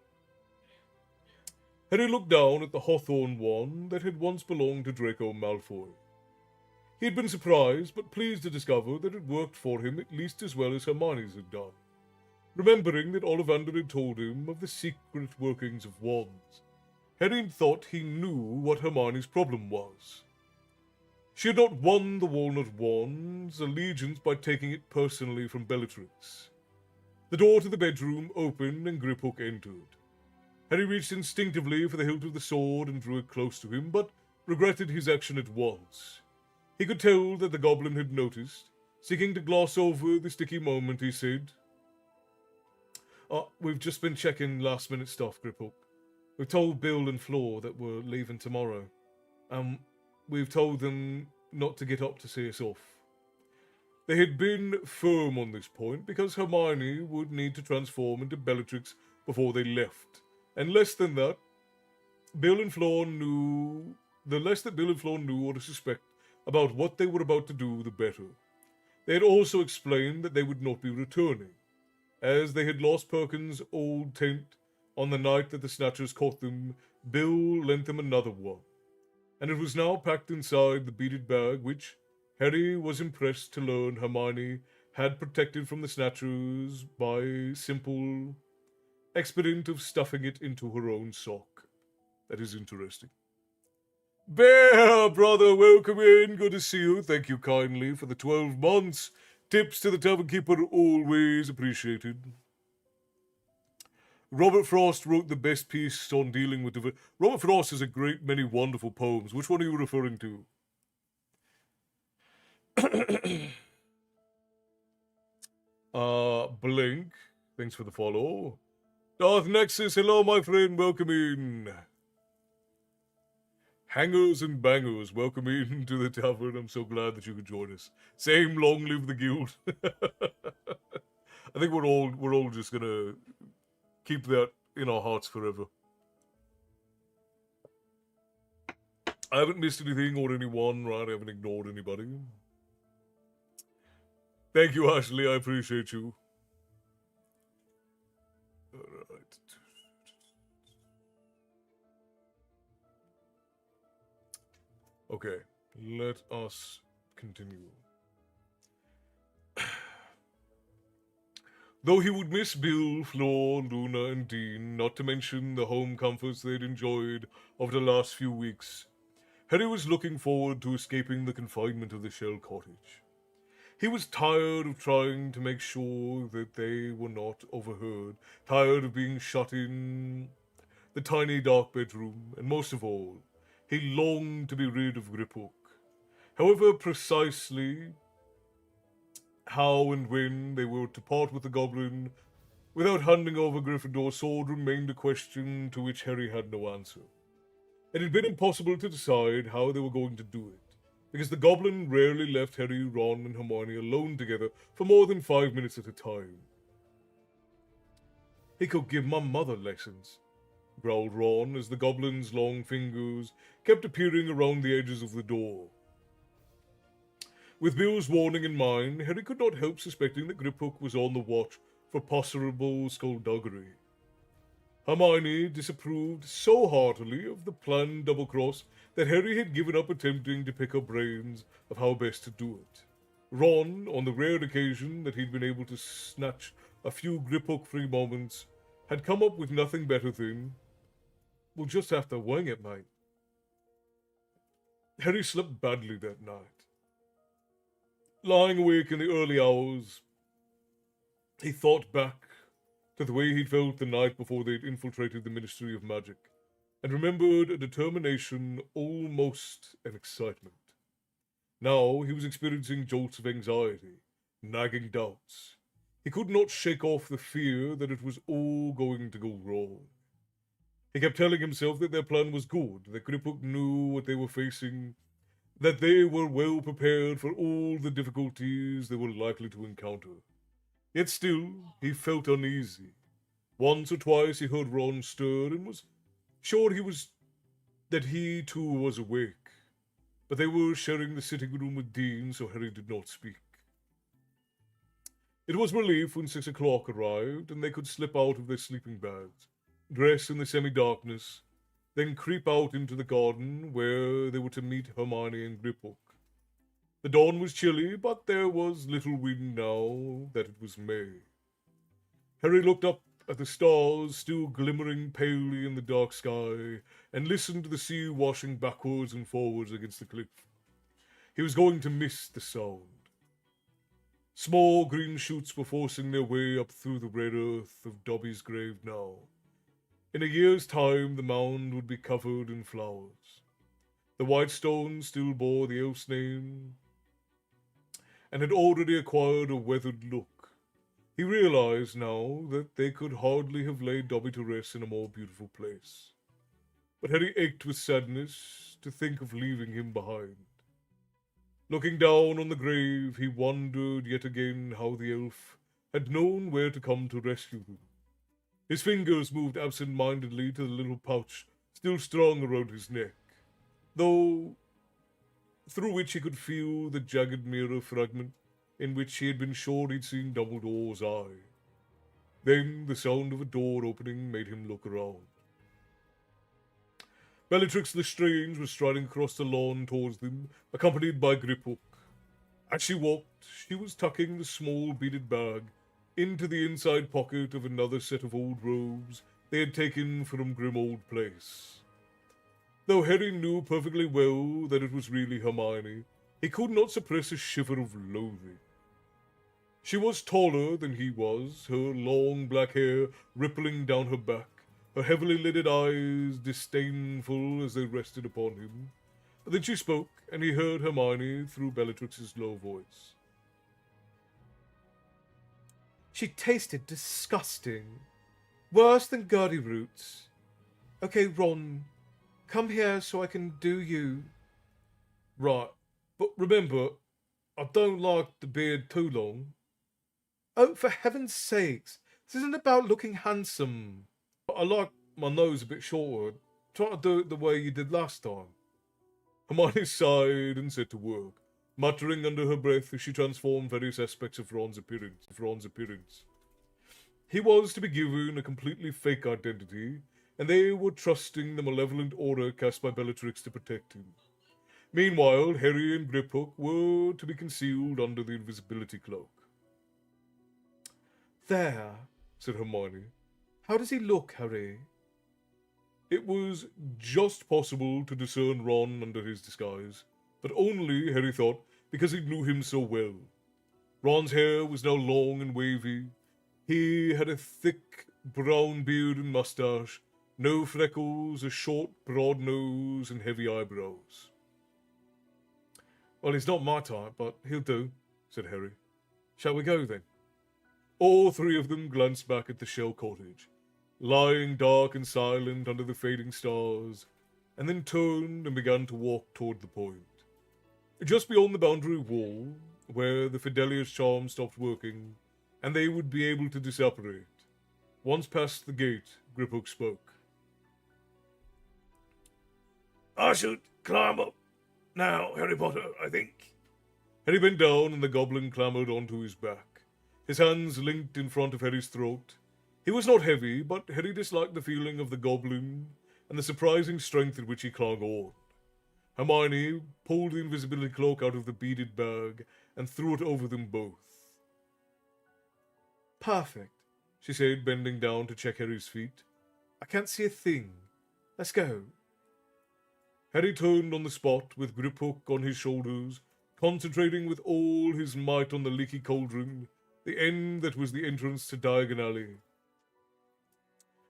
Speaker 1: Harry looked down at the hawthorn wand that had once belonged to Draco Malfoy. He had been surprised, but pleased to discover that it worked for him at least as well as Hermione's had done, remembering that Ollivander had told him of the secret workings of wands. Harry thought he knew what Hermione's problem was. She had not won the Walnut Wand's allegiance by taking it personally from Bellatrix. The door to the bedroom opened and Griphook entered. Harry reached instinctively for the hilt of the sword and drew it close to him, but regretted his action at once. He could tell that the goblin had noticed. Seeking to gloss over the sticky moment, he said, we've just been checking last-minute stuff, Griphook. We've told Bill and Fleur that we're leaving tomorrow. We've told them not to get up to see us off. They had been firm on this point because Hermione would need to transform into Bellatrix before they left. And less than that, Bill and Fleur knew... The less that Bill and Fleur knew or to suspect about what they were about to do, the better. They had also explained that they would not be returning, as they had lost Perkins' old tent On the night that the Snatchers caught them, Bill lent them another one, and it was now packed inside the beaded bag which Harry was impressed to learn Hermione had protected from the Snatchers by simple expedient of stuffing it into her own sock. That is interesting. Bear, brother, welcome in. Good to see you. Thank you kindly for the 12 months. Tips to the tavern keeper always appreciated. Robert Frost wrote the best piece on dealing with Robert Frost has a great many wonderful poems. Which one are you referring to? Blink. Thanks for the follow. Darth Nexus, hello, my friend. Welcome in. Hangers and bangers, welcome in to the tavern. I'm so glad that you could join us. Same, long live the guild. I think we're all just gonna keep that in our hearts forever. I haven't missed anything or anyone, right? I haven't ignored anybody. Thank you, Ashley. I appreciate you. Alright. Okay, let us continue. Though he would miss Bill, Flor, Luna, and Dean, not to mention the home comforts they'd enjoyed over the last few weeks, Harry was looking forward to escaping the confinement of the Shell Cottage. He was tired of trying to make sure that they were not overheard, tired of being shut in the tiny dark bedroom, and most of all, he longed to be rid of Griphook. However, precisely how and when they were to part with the goblin without handing over Gryffindor's sword remained a question to which Harry had no answer. It had been impossible to decide how they were going to do it, because the goblin rarely left Harry, Ron, and Hermione alone together for more than 5 minutes at a time. He could give my mother lessons, growled Ron as the goblin's long fingers kept appearing around the edges of the door. With Bill's warning in mind, Harry could not help suspecting that Griphook was on the watch for possible skullduggery. Hermione disapproved so heartily of the planned double-cross that Harry had given up attempting to pick her brains of how best to do it. Ron, on the rare occasion that he'd been able to snatch a few Griphook-free moments, had come up with nothing better than, "We'll just have to wing it, mate." Harry slept badly that night. Lying awake in the early hours, he thought back to the way he'd felt the night before they'd infiltrated the Ministry of Magic, and remembered a determination, almost an excitement. Now he was experiencing jolts of anxiety, nagging doubts. He could not shake off the fear that it was all going to go wrong. He kept telling himself that their plan was good, that Griphook knew what they were facing, that they were well prepared for all the difficulties they were likely to encounter. Yet still, he felt uneasy. Once or twice he heard Ron stir and was sure that he too was awake. But they were sharing the sitting room with Dean, so Harry did not speak. It was relief when 6 o'clock arrived and they could slip out of their sleeping bags, dress in the semi-darkness, then creep out into the garden where they were to meet Hermione and Griphook. The dawn was chilly, but there was little wind now that it was May. Harry looked up at the stars still glimmering palely in the dark sky and listened to the sea washing backwards and forwards against the cliff. He was going to miss the sound. Small green shoots were forcing their way up through the red earth of Dobby's grave now. In a year's time, the mound would be covered in flowers. The white stone still bore the elf's name and had already acquired a weathered look. He realized now that they could hardly have laid Dobby to rest in a more beautiful place. But Harry ached with sadness to think of leaving him behind. Looking down on the grave, he wondered yet again how the elf had known where to come to rescue them. His fingers moved absent-mindedly to the little pouch still strung around his neck, through which he could feel the jagged mirror fragment in which he had been sure he'd seen Dumbledore's eye. Then the sound of a door opening made him look around. Bellatrix Lestrange was striding across the lawn towards them, accompanied by Griphook. As she walked, she was tucking the small beaded bag into the inside pocket of another set of old robes they had taken from Grimold Place. Though Harry knew perfectly well that it was really Hermione, he could not suppress a shiver of loathing. She was taller than he was, her long black hair rippling down her back, her heavily lidded eyes disdainful as they rested upon him. Then she spoke, and he heard Hermione through Bellatrix's low voice.
Speaker 2: She tasted disgusting. Worse than Gertie Roots. Okay, Ron, come here so I can do you.
Speaker 1: Right, but remember, I don't like the beard too long.
Speaker 2: Oh, for heaven's sakes, this isn't about looking handsome.
Speaker 1: I like my nose a bit shorter. Try to do it the way you did last time. Hermione sighed and set to work, muttering under her breath as she transformed various aspects of Ron's appearance. He was to be given a completely fake identity, and they were trusting the malevolent aura cast by Bellatrix to protect him. Meanwhile, Harry and Griphook were to be concealed under the invisibility cloak.
Speaker 2: There,
Speaker 1: said Hermione.
Speaker 2: How does he look, Harry?
Speaker 1: It was just possible to discern Ron under his disguise, but only, Harry thought, because he knew him so well. Ron's hair was now long and wavy. He had a thick brown beard and mustache, no freckles, a short, broad nose, and heavy eyebrows.
Speaker 2: Well, he's not my type, but he'll do, said Harry. Shall we go, then?
Speaker 1: All three of them glanced back at the shell cottage, lying dark and silent under the fading stars, and then turned and began to walk toward the point. Just beyond the boundary wall, where the Fidelius charm stopped working, and they would be able to disapparate. Once past the gate, Griphook spoke.
Speaker 3: I should climb up now, Harry Potter, I think.
Speaker 1: Harry bent down and the goblin clambered onto his back, his hands linked in front of Harry's throat. He was not heavy, but Harry disliked the feeling of the goblin and the surprising strength at which he clung on. Hermione pulled the invisibility cloak out of the beaded bag and threw it over them both.
Speaker 2: Perfect, she said, bending down to check Harry's feet. I can't see a thing. Let's go.
Speaker 1: Harry turned on the spot with Griphook on his shoulders, concentrating with all his might on the leaky cauldron, the end that was the entrance to Diagon Alley.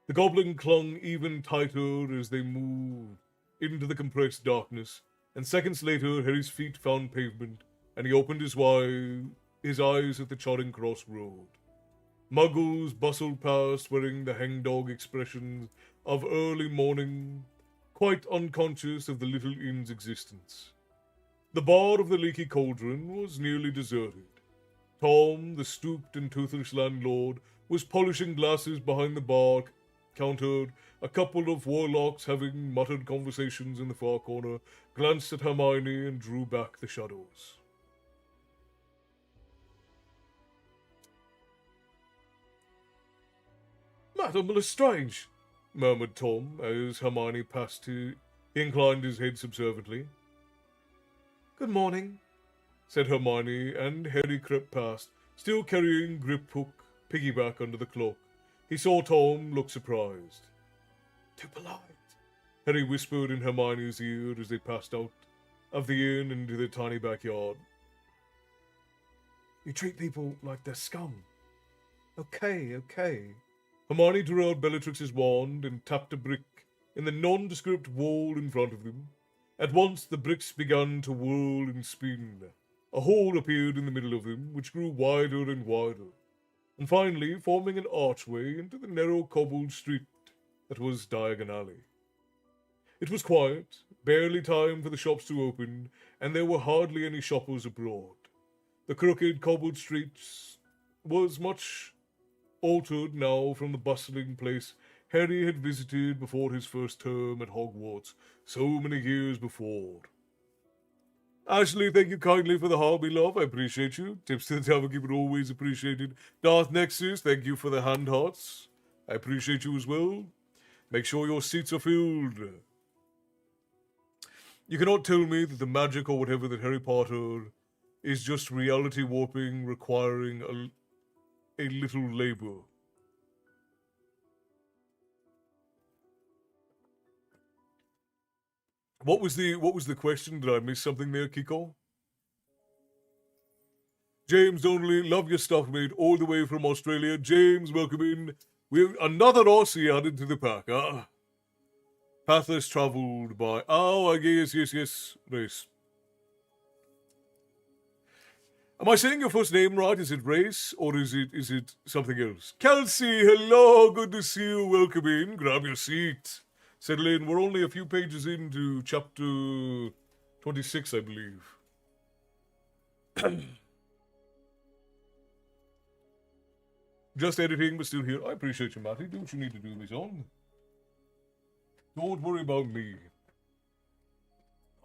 Speaker 1: The goblin clung even tighter as they moved into the compressed darkness, and seconds later Harry's feet found pavement, and he opened his eyes at the Charing Cross Road. Muggles bustled past wearing the hangdog expressions of early morning, quite unconscious of the little inn's existence. The bar of the Leaky Cauldron was nearly deserted. Tom, the stooped and toothless landlord, was polishing glasses behind the bar counter. A couple of warlocks, having muttered conversations in the far corner, glanced at Hermione and drew back the shadows.
Speaker 2: Madame Lestrange,
Speaker 1: murmured Tom as Hermione passed. He inclined his head subserviently.
Speaker 2: Good morning,
Speaker 1: said Hermione, and Harry crept past, still carrying Griphook piggyback under the cloak. He saw Tom look surprised.
Speaker 2: Too polite,
Speaker 1: Harry whispered in Hermione's ear as they passed out of the inn into their tiny backyard.
Speaker 2: You treat people like they're scum. Okay.
Speaker 1: Hermione drew out Bellatrix's wand and tapped a brick in the nondescript wall in front of them. At once the bricks began to whirl and spin. A hole appeared in the middle of them, which grew wider and wider, and finally forming an archway into the narrow cobbled street that was Diagon Alley. It was quiet, barely time for the shops to open, and there were hardly any shoppers abroad. The crooked cobbled streets was much altered now from the bustling place Harry had visited before his first term at Hogwarts so many years before. Ashley, thank you kindly for the hobby love. I appreciate you. Tips to the Tavern Keeper always appreciated. Darth Nexus, thank you for the hand hearts. I appreciate you as well. Make sure your seats are filled. You cannot tell me that the magic or whatever that Harry Potter is just reality warping requiring a little labor. What was the question? Did I miss something there, Kiko? James Donnelly, love your stuff, mate, all the way from Australia. James, welcome in. We're another Aussie added to the pack. Path less travelled by. Oh, yes. Race. Am I saying your first name right? Is it Race or is it something else? Kelsey, hello, good to see you. Welcome in. Grab your seat. Settle in. We're only a few pages into chapter 26, I believe. Just editing, but still here. I appreciate you, Matty. Don't you need to do this on? Don't worry about me.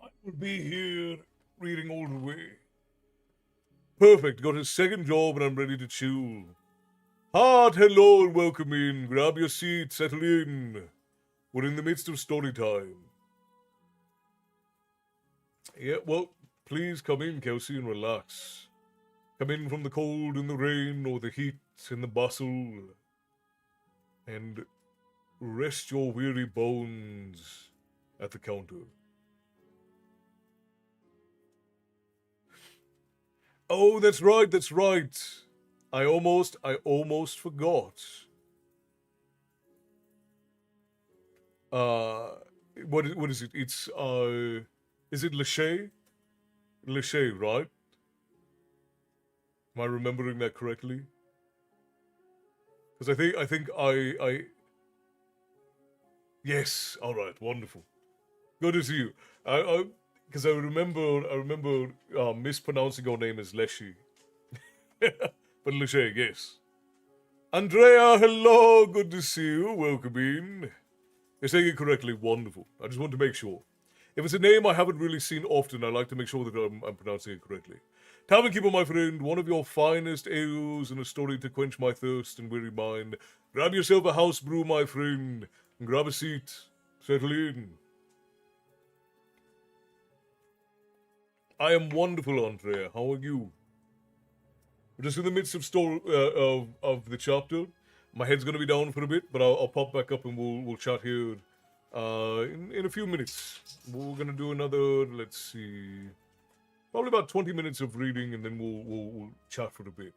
Speaker 1: I will be here reading all the way. Perfect. Got a second job and I'm ready to chill. Heart, hello and welcome in. Grab your seat. Settle in. We're in the midst of story time. Yeah, well, please come in, Kelsey, and relax. Come in from the cold and the rain or the heat and the bustle. And rest your weary bones at the counter. Oh, that's right. I almost forgot. What is it? It's is it Lachey? Lachey, right? Am I remembering that correctly? Because I think I yes, all right, wonderful. Good to see you. Because I remember mispronouncing your name as Leshy. But Lachey, yes. Andrea, hello, good to see you. Welcome in. You're saying it correctly, wonderful. I just want to make sure. If it's a name I haven't really seen often, I like to make sure that I'm pronouncing it correctly. Tavern Keeper, my friend, one of your finest ales and a story to quench my thirst and weary mind. Grab yourself a house brew, my friend, and grab a seat. Settle in. I am wonderful, Andrea. How are you? We're just in the midst of of the chapter. My head's gonna be down for a bit, but I'll pop back up and we'll chat here in a few minutes. We're gonna do another, let's see, probably about 20 minutes of reading, and then we'll chat for a bit.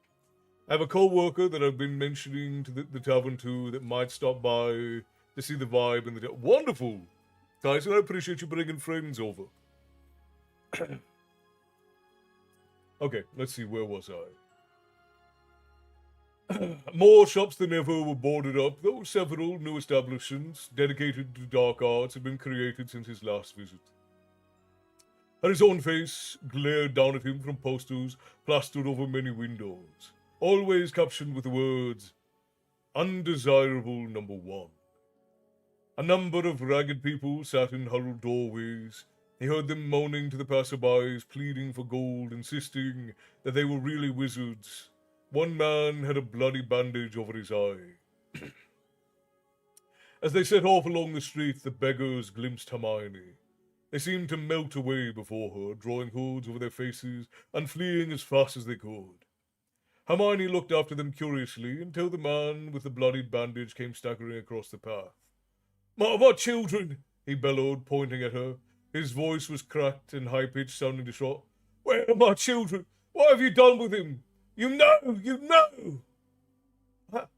Speaker 1: I have a co-worker that I've been mentioning to the tavern to that might stop by to see the vibe and the wonderful. Tyson, I appreciate you bringing friends over. Okay, let's see, where was I? More shops than ever were boarded up, though several new establishments dedicated to dark arts had been created since his last visit. And his own face glared down at him from posters plastered over many windows, always captioned with the words, "Undesirable Number 1." A number of ragged people sat in huddled doorways. He heard them moaning to the passerbys, pleading for gold, insisting that they were really wizards. One man had a bloody bandage over his eye. As they set off along the street, the beggars glimpsed Hermione. They seemed to melt away before her, drawing hoods over their faces and fleeing as fast as they could. Hermione looked after them curiously until the man with the bloodied bandage came staggering across the path. My children!" he bellowed, pointing at her. His voice was cracked and high-pitched, sounding distraught. "Where are my children? What have you done with him? You know!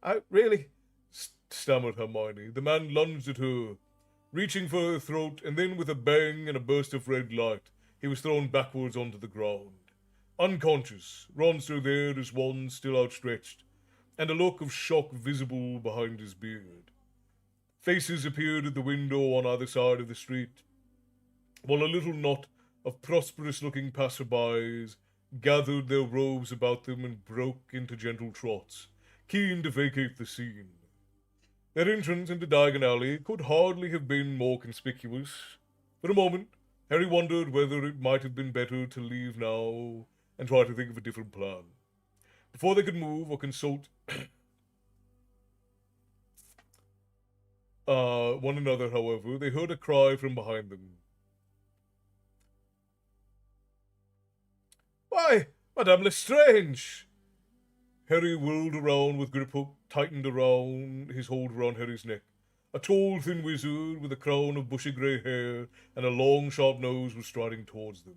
Speaker 2: I really...
Speaker 1: stammered Hermione. The man lunged at her, reaching for her throat, and then with a bang and a burst of red light, he was thrown backwards onto the ground. Unconscious, Ron stood there, his wand still outstretched, and a look of shock visible behind his beard. Faces appeared at the window on either side of the street, while a little knot of prosperous-looking passerbys gathered their robes about them and broke into gentle trots, keen to vacate the scene. Their entrance into Diagon Alley could hardly have been more conspicuous. For a moment, Harry wondered whether it might have been better to leave now and try to think of a different plan. Before they could move or consult one another, however, they heard a cry from behind them.
Speaker 2: Why, Madame Lestrange!
Speaker 1: Harry whirled around with Griphook tightened around his hold around Harry's neck. A tall, thin wizard with a crown of bushy grey hair and a long, sharp nose was striding towards them.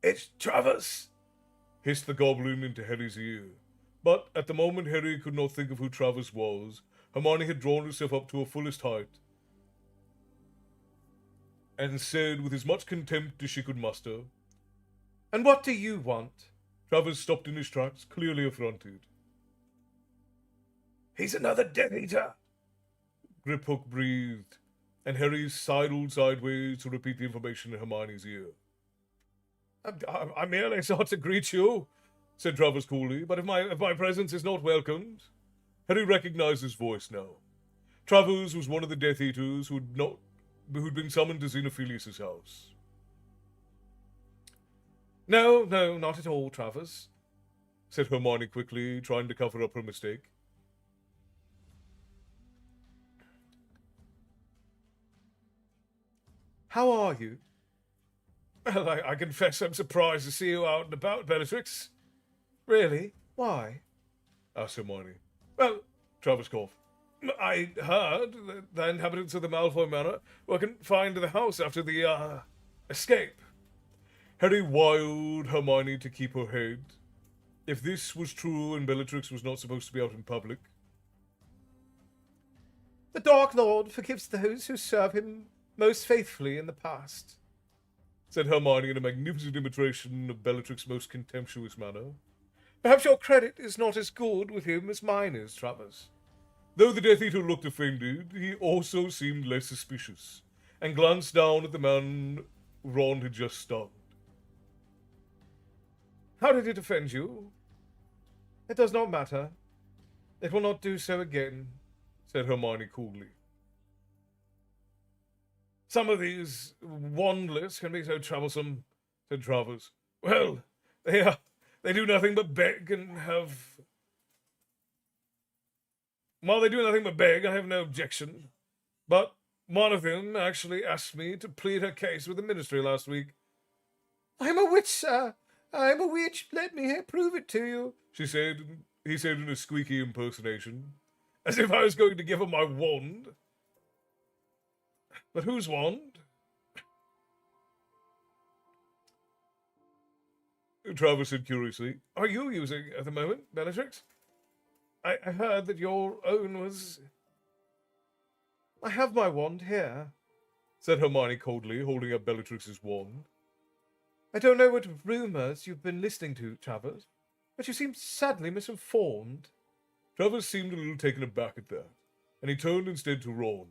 Speaker 3: It's Travers!
Speaker 1: Hissed the goblin into Harry's ear. But at the moment Harry could not think of who Travers was. Hermione had drawn herself up to her fullest height and said with as much contempt as she could muster,
Speaker 2: And what do you want?
Speaker 1: Travers stopped in his tracks, clearly affronted.
Speaker 3: He's another Death Eater!
Speaker 1: Griphook breathed, and Harry sidled sideways to repeat the information in Hermione's ear.
Speaker 2: I merely sought to greet you,
Speaker 1: said Travers coolly, but if my presence is not welcomed. Harry recognized his voice now. Travers was one of the Death Eaters who'd been summoned to Xenophilius's house.
Speaker 2: No, not at all, Travers,
Speaker 1: said Hermione quickly, trying to cover up her mistake.
Speaker 2: How are you?
Speaker 3: Well, I confess I'm surprised to see you out and about, Bellatrix.
Speaker 2: Really? Why?
Speaker 1: Asked Hermione.
Speaker 3: Well,
Speaker 1: Travers coughed.
Speaker 3: I heard that the inhabitants of the Malfoy Manor were confined to the house after the, escape.
Speaker 1: Harry wiled Hermione to keep her head. If this was true and Bellatrix was not supposed to be out in public.
Speaker 2: The Dark Lord forgives those who serve him most faithfully in the past,
Speaker 1: said Hermione in a magnificent imitation of Bellatrix's most contemptuous manner.
Speaker 2: Perhaps your credit is not as good with him as mine is, Travers.
Speaker 1: Though the Death Eater looked offended, he also seemed less suspicious, and glanced down at the man Ron had just stunned.
Speaker 2: How did it offend you? It does not matter. It will not do so again,
Speaker 1: said Hermione coolly.
Speaker 3: Some of these wand lists can be so troublesome,
Speaker 1: said Travers.
Speaker 3: Well, they do nothing but beg and have... While they do nothing but beg, I have no objection. But one of them actually asked me to plead her case with the ministry last week.
Speaker 2: I am a witch, sir. I am a witch. Let me prove it to you,
Speaker 1: he said in a squeaky impersonation.
Speaker 3: As if I was going to give her my wand. But whose wand?
Speaker 1: Travers said curiously.
Speaker 3: Are you using at the moment, Bellatrix? I heard that your own was...
Speaker 2: I have my wand here,
Speaker 1: said Hermione coldly, holding up Bellatrix's wand.
Speaker 2: I don't know what rumours you've been listening to, Travers, but you seem sadly misinformed.
Speaker 1: Travers seemed a little taken aback at that, and he turned instead to Ron.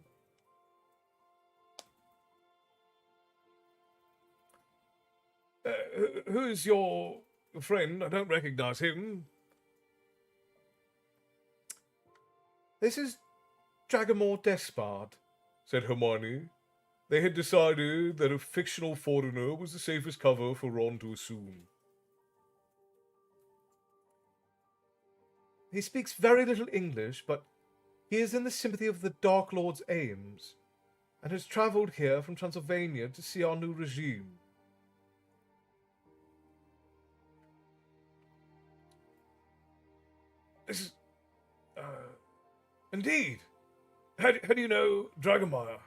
Speaker 3: Who's your friend? I don't recognize him.
Speaker 2: This is Dragomore Despard,
Speaker 1: said Hermione. They had decided that a fictional foreigner was the safest cover for Ron to assume.
Speaker 2: He speaks very little English, but he is in the sympathy of the Dark Lord's aims, and has travelled here from Transylvania to see our new regime.
Speaker 3: This is... Indeed. How do you know Dragomire?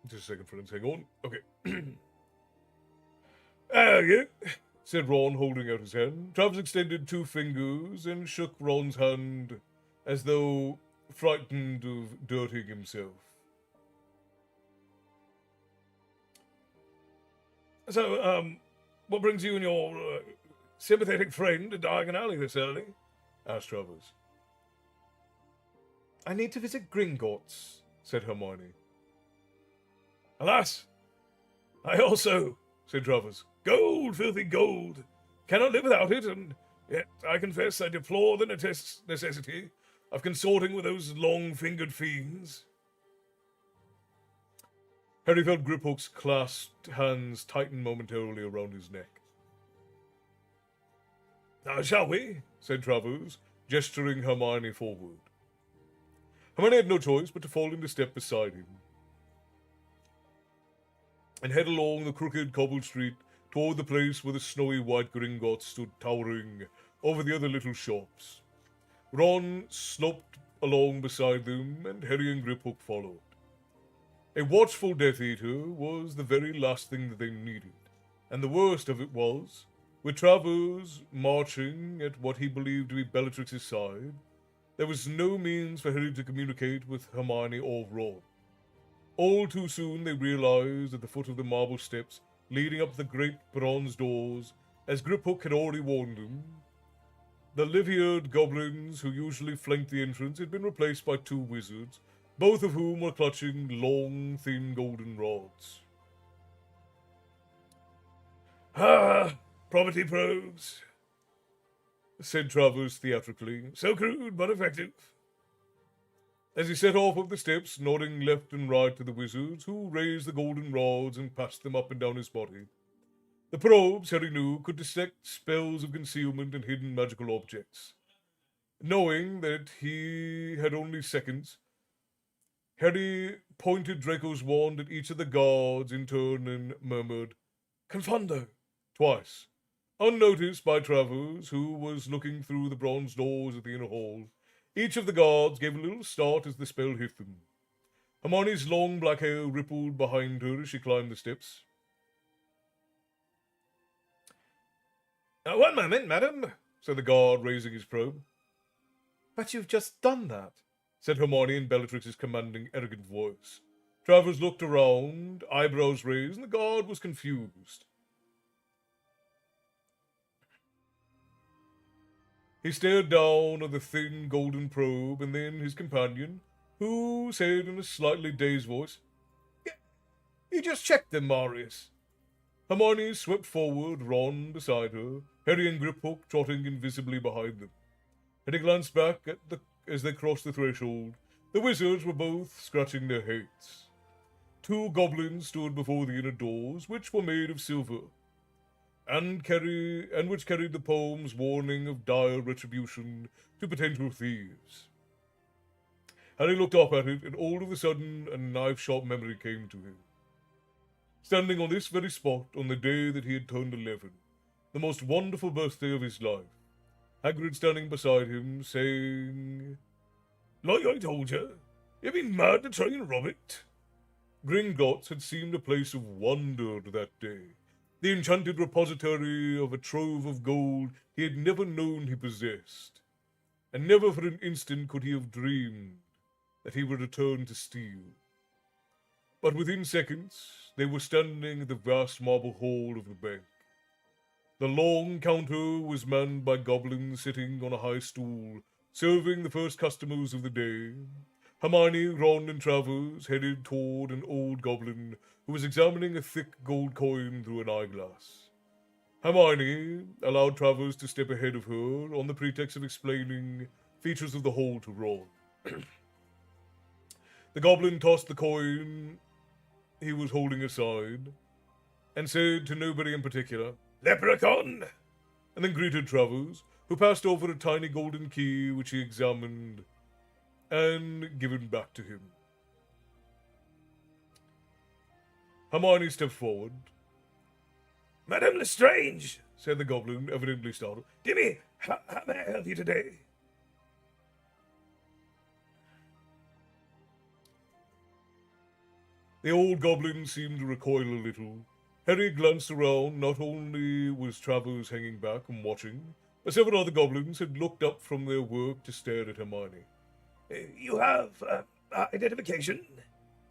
Speaker 1: Just a second, friends. Hang on. Okay.
Speaker 3: Yeah,
Speaker 1: said Ron, holding out his hand. Travers extended 2 fingers and shook Ron's hand as though frightened of dirtying himself.
Speaker 3: So, what brings you and your sympathetic friend to Diagon Alley this early?
Speaker 1: Asked Travers.
Speaker 2: I need to visit Gringotts,
Speaker 1: said Hermione.
Speaker 3: Alas, I also, said Travers. Gold, filthy gold. Cannot live without it, and yet I confess I deplore the necessity of consorting with those long-fingered fiends.
Speaker 1: Harry felt Griphook's clasped hands tighten momentarily around his neck.
Speaker 3: Now, shall we?
Speaker 1: Said Travers, gesturing Hermione forward. Hermione had no choice but to fall into step beside him and head along the crooked cobbled street toward the place where the snowy white Gringotts stood towering over the other little shops. Ron sloped along beside them, and Harry and Griphook followed. A watchful Death Eater was the very last thing that they needed, and the worst of it was, with Travers marching at what he believed to be Bellatrix's side, there was no means for Harry to communicate with Hermione or Ron. All too soon they realized at the foot of the marble steps leading up to the great bronze doors, as Griphook had already warned them, the livered goblins who usually flanked the entrance had been replaced by two wizards, both of whom were clutching long, thin golden rods.
Speaker 3: Ah, property probes,
Speaker 1: said Travers theatrically,
Speaker 3: so crude but effective.
Speaker 1: As he set off up the steps, nodding left and right to the wizards, who raised the golden rods and passed them up and down his body. The probes, Harry knew, could detect spells of concealment and hidden magical objects. Knowing that he had only seconds, Harry pointed Draco's wand at each of the guards in turn and murmured, "Confundo," twice, unnoticed by Travers, who was looking through the bronze doors at the inner hall. Each of the guards gave a little start as the spell hit them. Hermione's long black hair rippled behind her as she climbed the steps.
Speaker 3: One moment, madam,
Speaker 1: said the guard, raising his probe.
Speaker 2: But you've just done that,
Speaker 1: said Hermione in Bellatrix's commanding, arrogant voice. Travers looked around, eyebrows raised, and the guard was confused. He stared down at the thin golden probe, and then his companion, who said in a slightly dazed voice, "You just checked them, Marius." Hermione swept forward, Ron beside her, Harry and Griphook trotting invisibly behind them. Harry glanced back as they crossed the threshold. The wizards were both scratching their heads. Two goblins stood before the inner doors, which were made of silver, and which carried the poem's warning of dire retribution to potential thieves. Harry looked up at it, and all of a sudden a knife-sharp memory came to him. Standing on this very spot on the day that he had turned 11, the most wonderful birthday of his life, Hagrid standing beside him, saying,
Speaker 3: "Like I told you, you'd be mad to try and rob it."
Speaker 1: Gringotts had seemed a place of wonder that day, the enchanted repository of a trove of gold he had never known he possessed, and never for an instant could he have dreamed that he would return to steal. But within seconds, they were standing in the vast marble hall of the bank. The long counter was manned by goblins sitting on a high stool, serving the first customers of the day. Hermione, Ron, and Travers headed toward an old goblin who was examining a thick gold coin through an eyeglass. Hermione allowed Travers to step ahead of her on the pretext of explaining features of the hall to Ron. The goblin tossed the coin he was holding aside and said to nobody in particular,
Speaker 3: "Leprechaun!"
Speaker 1: and then greeted Travers, who passed over a tiny golden key which he examined and given back to him. Hermione stepped forward.
Speaker 3: "Madame Lestrange,"
Speaker 1: said the goblin, evidently startled.
Speaker 3: "Dear me, how may I help you today?"
Speaker 1: The old goblin seemed to recoil a little. Harry glanced around. Not only was Travers hanging back and watching, but several other goblins had looked up from their work to stare at Hermione.
Speaker 3: "You have identification?"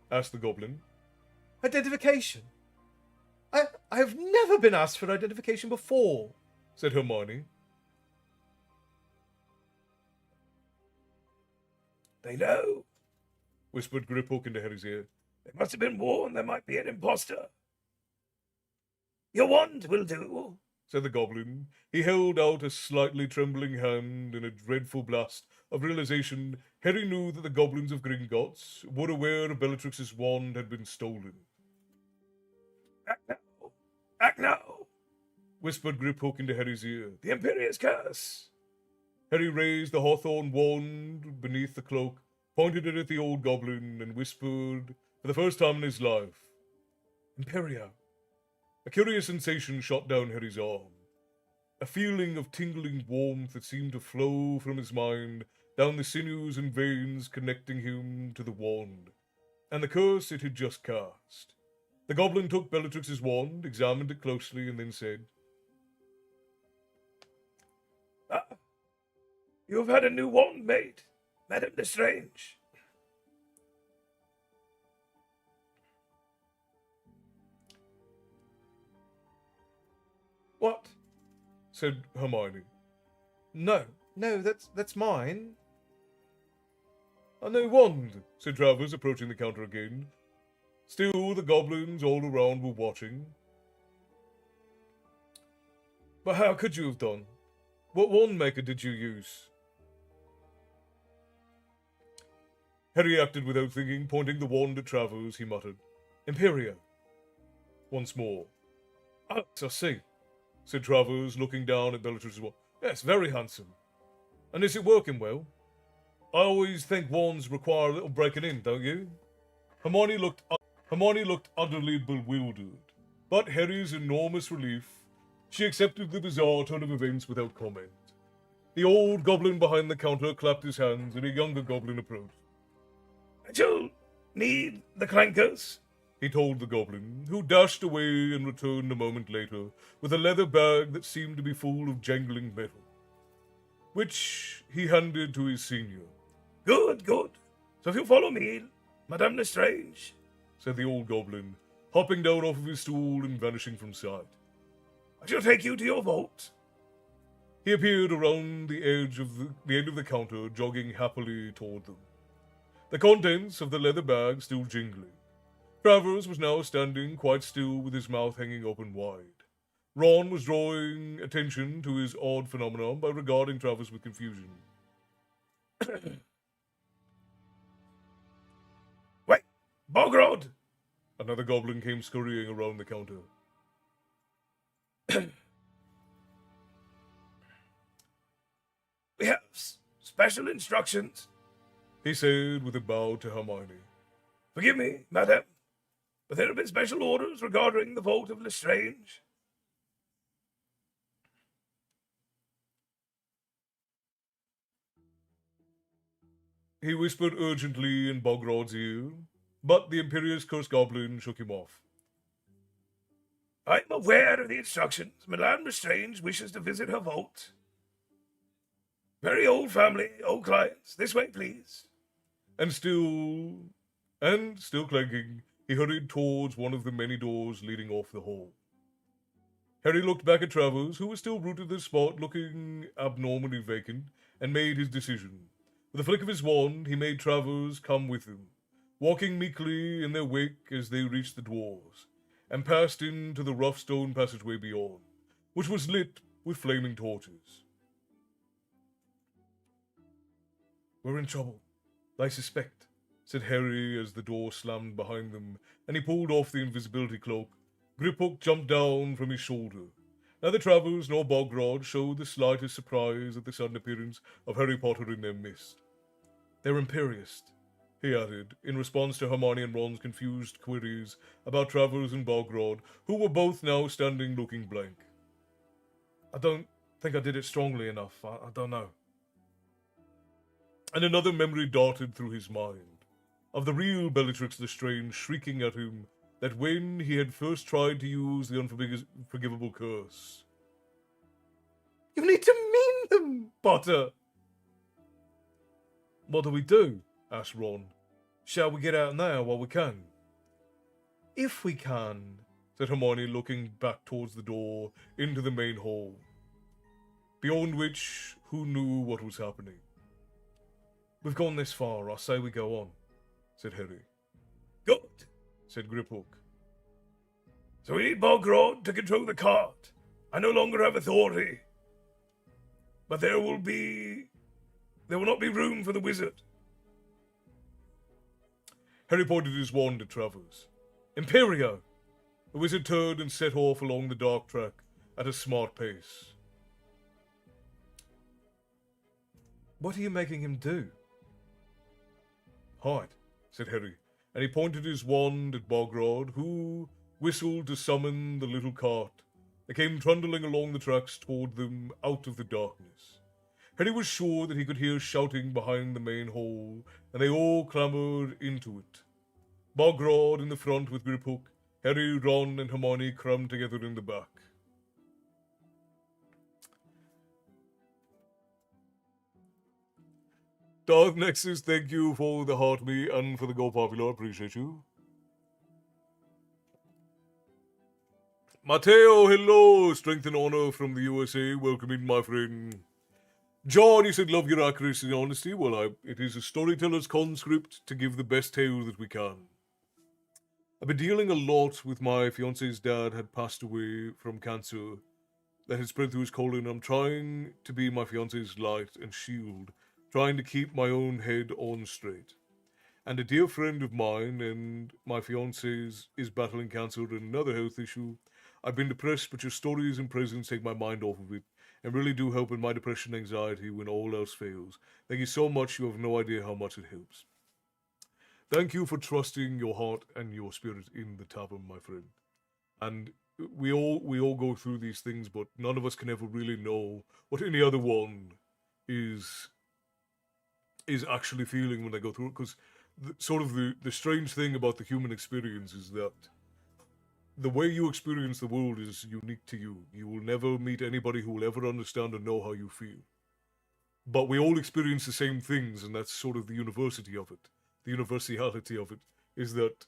Speaker 1: asked the goblin.
Speaker 2: Identification? I have never been asked for identification before,
Speaker 1: said Hermione.
Speaker 3: "They know,"
Speaker 1: whispered Griphook into Harry's ear.
Speaker 3: "They must have been warned there might be an imposter." "Your wand will do,"
Speaker 1: said the goblin. He held out a slightly trembling hand, and a dreadful blast of realization, Harry knew that the goblins of Gringotts were aware Bellatrix's wand had been stolen.
Speaker 3: Act now! Act now!
Speaker 1: Whispered Griphook into Harry's ear.
Speaker 3: The Imperious Curse!
Speaker 1: Harry raised the hawthorn wand beneath the cloak, pointed it at the old goblin, and whispered, for the first time in his life, Imperia. A curious sensation shot down Harry's arm. A feeling of tingling warmth that seemed to flow from his mind down the sinews and veins connecting him to the wand, and the curse it had just cast. The goblin took Bellatrix's wand, examined it closely, and then said,
Speaker 3: You have had a new wand made, Madame Lestrange.
Speaker 2: What?
Speaker 1: said Hermione.
Speaker 2: No, that's mine.
Speaker 1: A new wand, said Travers, approaching the counter again. Still, the goblins all around were watching. But how could you have done? What wand maker did you use? Harry acted without thinking, pointing the wand at Travers, he muttered, Imperia. Once more. Oh, I see, said Travers, looking down at Bellatrix's wand. Yes, very handsome. And is it working well? I always think wands require a little breaking in, don't you? Hermione looked utterly bewildered, but Harry's enormous relief, she accepted the bizarre turn of events without comment. The old goblin behind the counter clapped his hands, and a younger goblin approached.
Speaker 3: I shall need the clankers,
Speaker 1: he told the goblin, who dashed away and returned a moment later with a leather bag that seemed to be full of jangling metal, which he handed to his senior.
Speaker 3: Good. So if you follow me, Madame Lestrange,
Speaker 1: said the old goblin, hopping down off of his stool and vanishing from sight.
Speaker 3: I shall take you to your vault.
Speaker 1: He appeared around the edge of the end of the counter, jogging happily toward them. The contents of the leather bag still jingling. Travers was now standing quite still with his mouth hanging open wide. Ron was drawing attention to his odd phenomenon by regarding Travers with confusion.
Speaker 3: Wait, Bogrod!
Speaker 1: Another goblin came scurrying around the counter.
Speaker 3: We have special instructions,
Speaker 1: he said with a bow to Hermione.
Speaker 3: Forgive me, madame, but there have been special orders regarding the vault of Lestrange.
Speaker 1: He whispered urgently in Bogrod's ear, but the Imperious Cursed Goblin shook him off.
Speaker 3: I am aware of the instructions. Madame Lestrange wishes to visit her vault. Very old family, old clients. This way, please.
Speaker 1: And still clanking, he hurried towards one of the many doors leading off the hall. Harry looked back at Travers, who was still rooted to the spot, looking abnormally vacant, and made his decision. With a flick of his wand, he made Travers come with him, walking meekly in their wake as they reached the dwarves, and passed into the rough stone passageway beyond, which was lit with flaming torches. We're in trouble, I suspect, said Harry as the door slammed behind them, and he pulled off the invisibility cloak. Griphook jumped down from his shoulder. Neither Travers nor Bogrod showed the slightest surprise at the sudden appearance of Harry Potter in their midst. They're Imperious, he added, in response to Hermione and Ron's confused queries about Travers and Bogrod, who were both now standing looking blank. I don't think I did it strongly enough. I don't know. And another memory darted through his mind, of the real Bellatrix Lestrange shrieking at him that when he had first tried to use the unforgivable curse.
Speaker 2: You need to mean them,
Speaker 1: Potter! What do we do? Asked Ron. Shall we get out now while we can?
Speaker 2: If we can,
Speaker 1: said Hermione, looking back towards the door into the main hall, beyond which who knew what was happening. We've gone this far, I say we go on, said Harry.
Speaker 3: Good,
Speaker 1: said Griphook.
Speaker 3: So we need Bogrod to control the cart. I no longer have authority. But there will be There will not be room for the wizard.
Speaker 1: Harry pointed his wand at Travers. Imperio! The wizard turned and set off along the dark track at a smart pace.
Speaker 2: What are you making him do?
Speaker 1: Hide, said Harry, and he pointed his wand at Bogrod, who whistled to summon the little cart that came trundling along the tracks toward them out of the darkness. Harry was sure that he could hear shouting behind the main hall, and they all clambered into it. Bogrod in the front with Griphook, Harry, Ron, and Hermione crammed together in the back. Darth Nexus, thank you for the heart me and for the Go Popular. Appreciate you. Mateo, hello. Strength and honor from the USA. Welcome in, my friend. John, you said love your accuracy and honesty. Well, it is a storyteller's conscript to give the best tale that we can. I've been dealing a lot with my fiance's dad had passed away from cancer that had spread through his colon. I'm trying to be my fiance's light and shield, trying to keep my own head on straight. And a dear friend of mine and my fiance's is battling cancer and another health issue. I've been depressed, but your stories and presence take my mind off of it and really do help in my depression and anxiety when all else fails. Thank you so much. You have no idea how much it helps. Thank you for trusting your heart and your spirit in the tavern, my friend. And we all go through these things, but none of us can ever really know what any other one is actually feeling when they go through it. Because the strange thing about the human experience is that the way you experience the world is unique to you. You will never meet anybody who will ever understand or know how you feel. But we all experience the same things, and that's sort of the university of it. The universality of it is that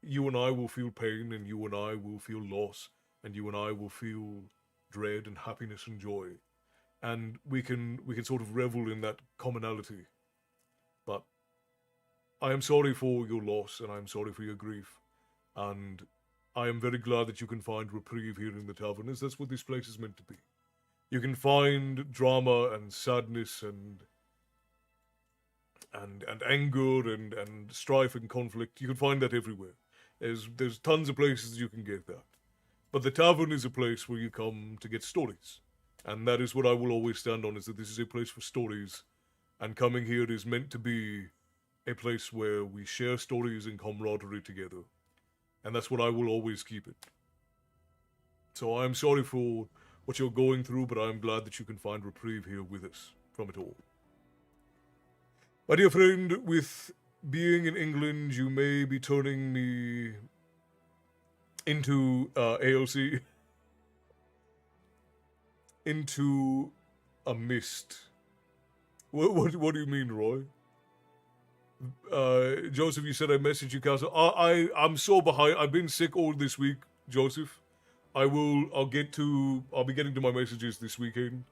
Speaker 1: you and I will feel pain, and you and I will feel loss, and you and I will feel dread and happiness and joy. And we can sort of revel in that commonality. But I am sorry for your loss, and I am sorry for your grief. And I am very glad that you can find reprieve here in the tavern, as that's what this place is meant to be. You can find drama and sadness and anger and strife and conflict. You can find that everywhere. There's tons of places you can get that. But the tavern is a place where you come to get stories. And that is what I will always stand on, is that this is a place for stories. And coming here is meant to be a place where we share stories and camaraderie together. And that's what I will always keep it. So I'm sorry for what you're going through, but I'm glad that you can find reprieve here with us from it all. My dear friend, with being in England, you may be turning me into AOC, into a mist. What do you mean, Roy? Joseph, you said I messaged you, Castle. I'm so behind. I've been sick all this week, Joseph. I'll be getting to my messages this weekend.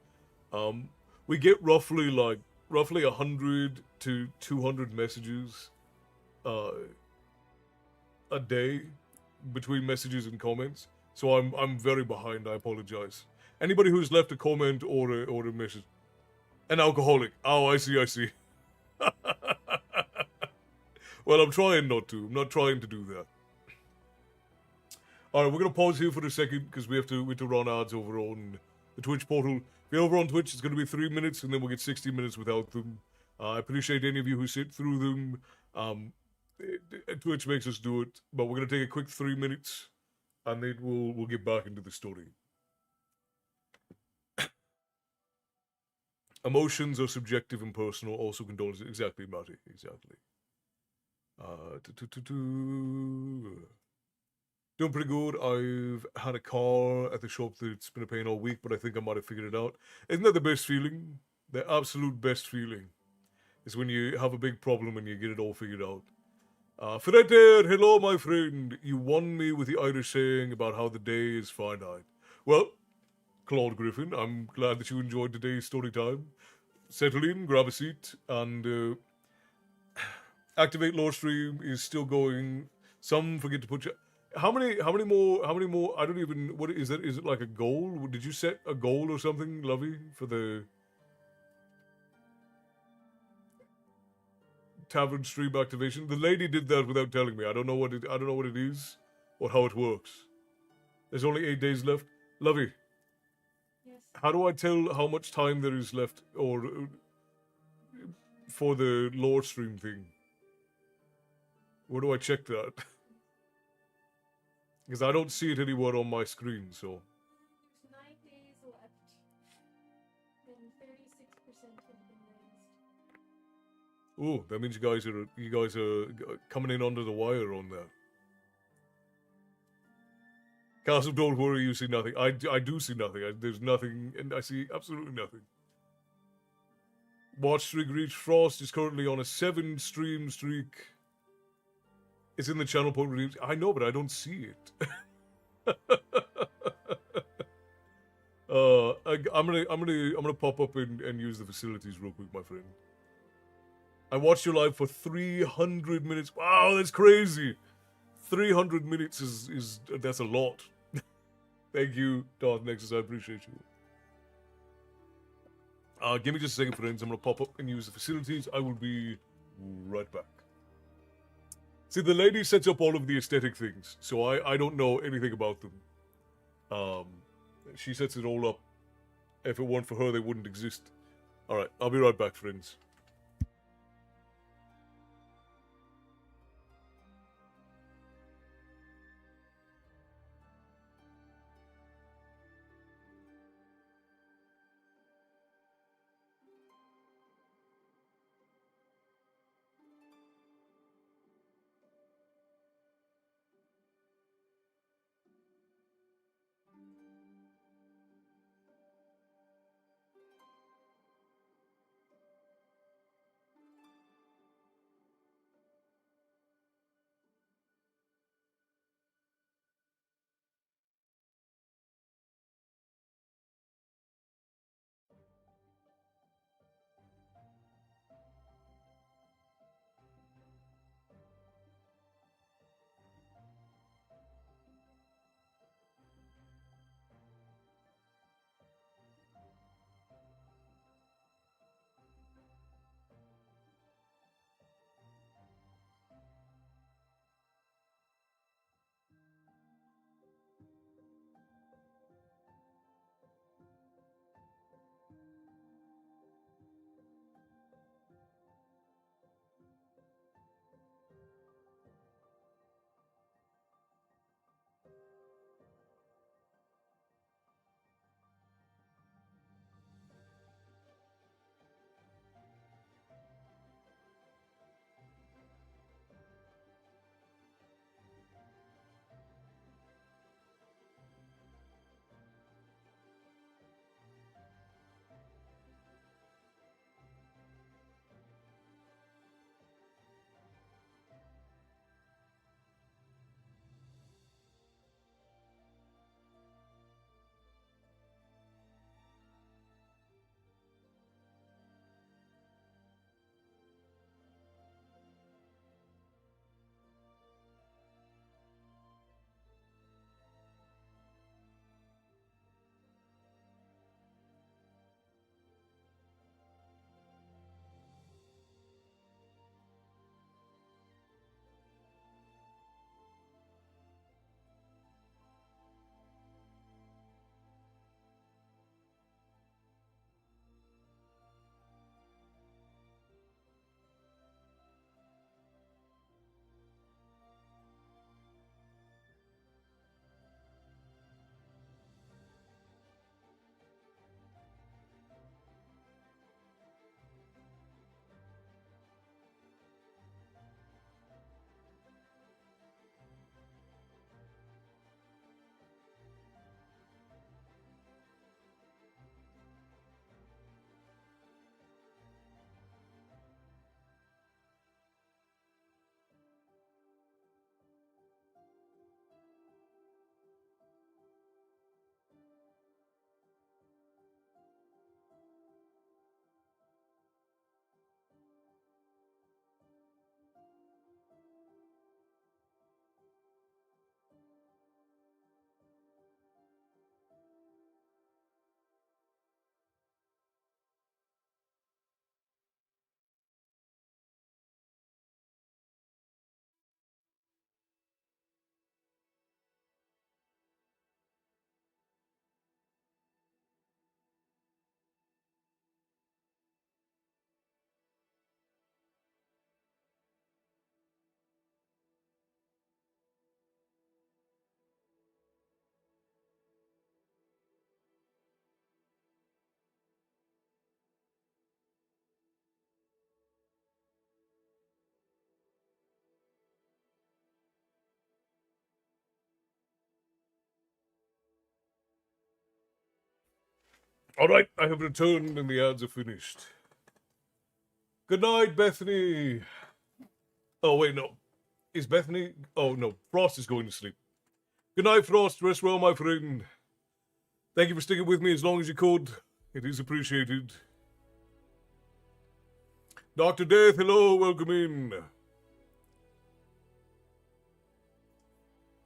Speaker 1: We get roughly 100 to 200 messages a day between messages and comments. So I'm very behind. I apologize. Anybody who's left a comment or a message, an alcoholic. Oh, I see. Well, I'm trying not to. I'm not trying to do that. All right, we're gonna pause here for a second because we have to run ads over on the Twitch portal. If you're over on Twitch, it's gonna be 3 minutes, and then we'll get 60 minutes without them. I appreciate any of you who sit through them. Twitch makes us do it, but we're gonna take a quick 3 minutes, and then we'll get back into the story. Emotions are subjective and personal. Also, condolences. Exactly, Marty. Exactly. Doing pretty good. I've had a car at the shop that's been a pain all week, but I think I might have figured it out. Isn't that the best feeling? The absolute best feeling is when you have a big problem and you get it all figured out. Fred there, hello, my friend. You won me with the Irish saying about how the day is finite. Well, Claude Griffin, I'm glad that you enjoyed today's story time. Settle in, grab a seat, and Activate Lore Stream is still going. Some forget to put you. How many more? I don't even. What is that? Is it like a goal? Did you set a goal or something, Lovey, for the? tavern stream activation. The lady did that without telling me. I don't know what it is or how it works. There's only 8 days left. Lovey,
Speaker 4: Yes.
Speaker 1: how do I tell how much time there is left or for the lore stream thing? Where do I check that? Because I don't see it anywhere on my screen, so.
Speaker 4: There's 9 days left. And 36% have been raised.
Speaker 1: Ooh, that means you guys are coming in under the wire on that. Castle, don't worry, you see nothing. I do see nothing. There's nothing, and I see absolutely nothing. Watch streak reach. Frost is currently on a 7 stream streak. It's in the channel point reviews. I know, but I don't see it. I'm gonna pop up and use the facilities real quick, my friend. I watched your live for 300 minutes. Wow, that's crazy. 300 minutes is that's a lot. Thank you, Darth Nexus. I appreciate you. Give me just a second, friends. I'm gonna pop up and use the facilities. I will be right back. See, the lady sets up all of the aesthetic things, so I don't know anything about them. She sets it all up. If it weren't for her, they wouldn't exist. Alright, I'll be right back, friends. Alright, I have returned and the ads are finished. Good night, Bethany. Oh, wait, no. Is Bethany? Oh, no. Frost is going to sleep. Good night, Frost. Rest well, my friend. Thank you for sticking with me as long as you could. It is appreciated. Dr. Death, hello. Welcome in.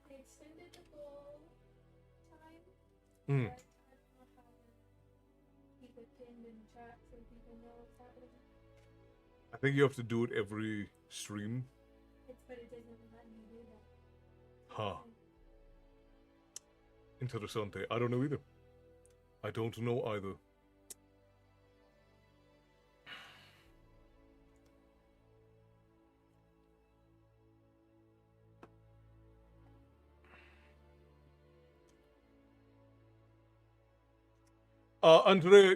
Speaker 4: I extended the goal time.
Speaker 1: Hmm.
Speaker 4: But I don't know how to keep it pinned in chat so people know what's happening.
Speaker 1: I think you have to do it every stream.
Speaker 4: But it doesn't let me do that.
Speaker 1: Huh. Interessante. I don't know either. I don't know either. Andre,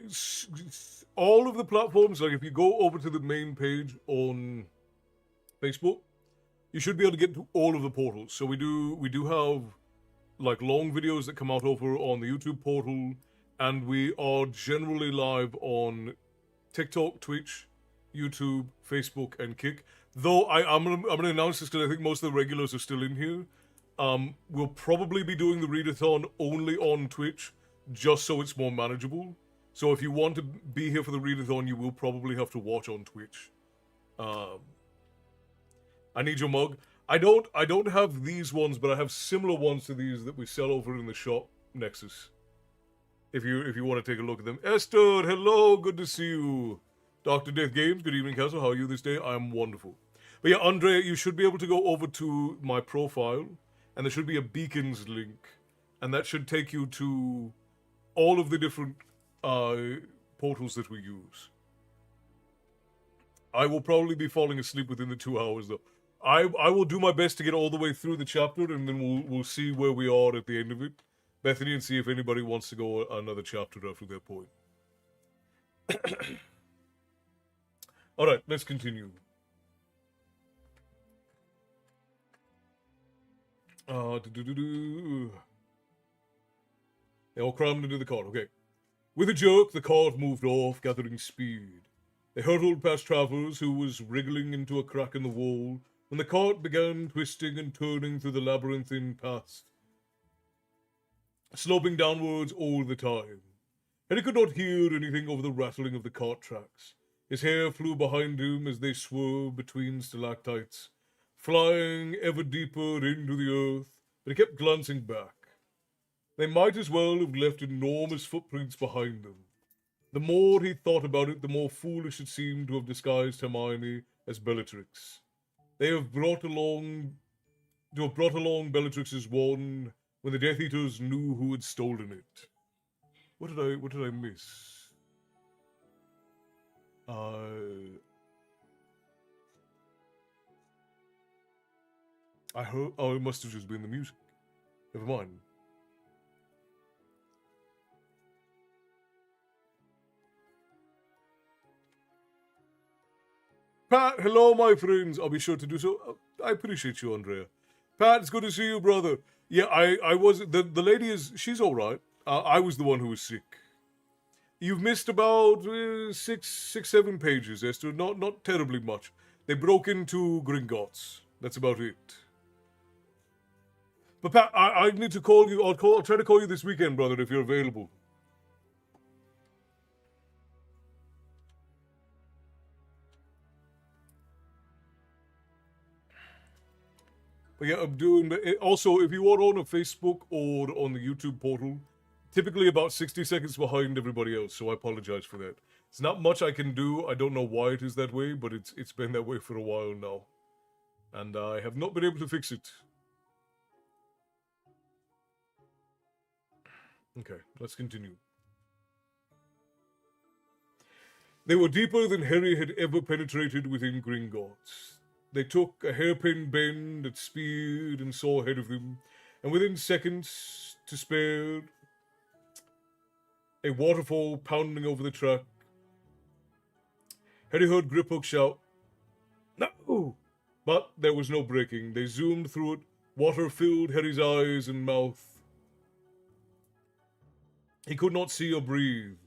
Speaker 1: all of the platforms, like if you go over to the main page on Facebook, you should be able to get to all of the portals. So we do have like long videos that come out over on the YouTube portal, and we are generally live on TikTok, Twitch, YouTube, Facebook, and Kick. Though I'm gonna announce this because I think most of the regulars are still in here. We'll probably be doing the readathon only on Twitch, just so it's more manageable. So if you want to be here for the readathon, you will probably have to watch on Twitch. I need your mug. I don't have these ones, but I have similar ones to these that we sell over in the shop Nexus. If you want to take a look at them. Esther, hello, good to see you. Dr. Death Games, good evening, Castle. How are you this day? I am wonderful. But yeah, Andre, you should be able to go over to my profile, and there should be a beacons link, and that should take you to all of the different portals that we use. I will probably be falling asleep within the 2 hours, though. I will do my best to get all the way through the chapter, and then we'll see where we are at the end of it, Bethany, and see if anybody wants to go another chapter after that point. All right, let's continue. They all crammed into the cart. Okay. With a jerk, the cart moved off, gathering speed. They hurtled past Travers, who was wriggling into a crack in the wall, when the cart began twisting and turning through the labyrinthine paths, sloping downwards all the time. And he could not hear anything over the rattling of the cart tracks. His hair flew behind him as they swerved between stalactites, flying ever deeper into the earth, but he kept glancing back. They might as well have left enormous footprints behind them. The more he thought about it, the more foolish it seemed to have disguised Hermione as Bellatrix. They have brought along Bellatrix's wand when the Death Eaters knew who had stolen it. What did I miss? I heard. Oh, it must have just been the music. Never mind. Pat, hello, my friends. I'll be sure to do so. I appreciate you, Andrea. Pat, it's good to see you, brother. Yeah, I was. The lady is. She's all right. I was the one who was sick. You've missed about 7 pages, Esther. Not terribly much. They broke into Gringotts. That's about it. But Pat, I need to call you. I'll try to call you this weekend, brother, if you're available. But yeah, I'm doing. Also, if you are on a Facebook or on the YouTube portal, typically about 60 seconds behind everybody else. So I apologize for that. It's not much I can do. I don't know why it is that way, but it's been that way for a while now, and I have not been able to fix it. Okay, let's continue. They were deeper than Harry had ever penetrated within Gringotts. They took a hairpin bend at speed and saw ahead of them, and within seconds to spare, a waterfall pounding over the track. Harry heard Griphook shout, "No!" But there was no breaking. They zoomed through it. Water filled Harry's eyes and mouth. He could not see or breathe.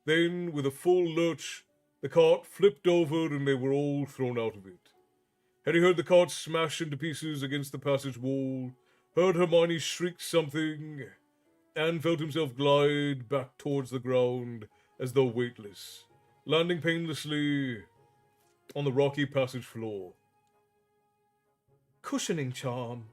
Speaker 1: Then, with a full lurch, the cart flipped over and they were all thrown out of it. Harry heard the cart smash into pieces against the passage wall, heard Hermione shriek something, and felt himself glide back towards the ground as though weightless, landing painlessly on the rocky passage floor.
Speaker 2: Cushioning charm.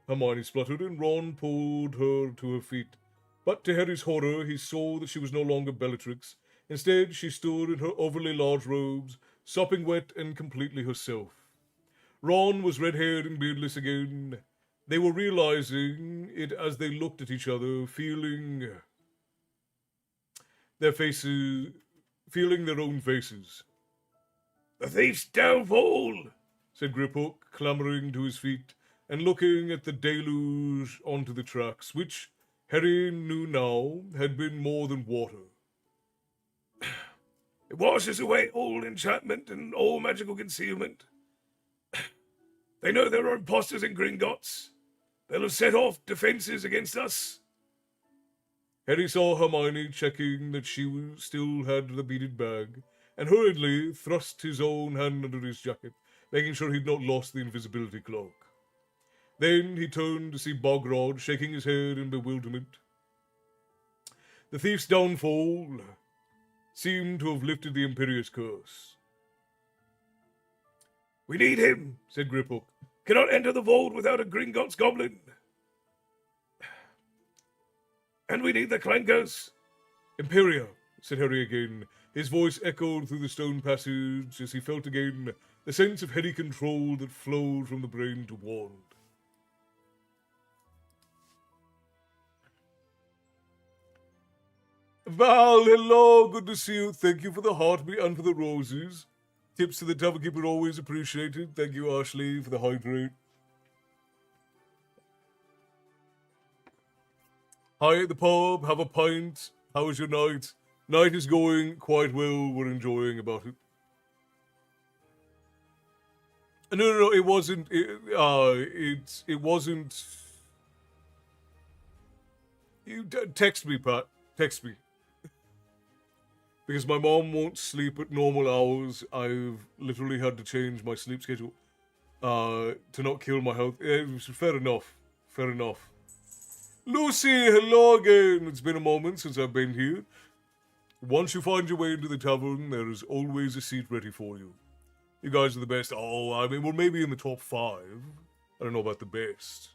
Speaker 1: Hermione spluttered, and Ron pulled her to her feet. But to Harry's horror, he saw that she was no longer Bellatrix. Instead, she stood in her overly large robes, sopping wet and completely herself. Ron was red-haired and beardless again. They were realizing it as they looked at each other, feeling their own faces.
Speaker 3: The thief's downfall,
Speaker 1: said Griphook, clambering to his feet and looking at the deluge onto the tracks, which Harry knew now had been more than water.
Speaker 3: It washes away all enchantment and all magical concealment. They know there are impostors in Gringotts. They'll have set off defenses against us.
Speaker 1: Harry saw Hermione checking that she still had the beaded bag, and hurriedly thrust his own hand under his jacket, making sure he'd not lost the invisibility cloak. Then he turned to see Bogrod shaking his head in bewilderment. The thief's downfall seemed to have lifted the Imperious curse.
Speaker 3: We need him, said Griphook. Cannot enter the vault without a Gringotts goblin. And we need the clankers.
Speaker 1: Imperia, said Harry again. His voice echoed through the stone passage as he felt again the sense of heady control that flowed from the brain to wand. Val, hello, good to see you. Thank you for the heartbeat and for the roses. Tips to the tavern keeper always appreciated. Thank you, Ashley, for the hydrate. Hi at the pub, have a pint. How was your night? Night is going quite well. We're enjoying about it. No, it wasn't. It wasn't. You text me, Pat. Text me. Because my mom won't sleep at normal hours, I've literally had to change my sleep schedule to not kill my health. Fair enough. Fair enough. Lucy, hello again. It's been a moment since I've been here. Once you find your way into the tavern, there is always a seat ready for you. You guys are the best. Oh, I mean, we're maybe in the top 5. I don't know about the best.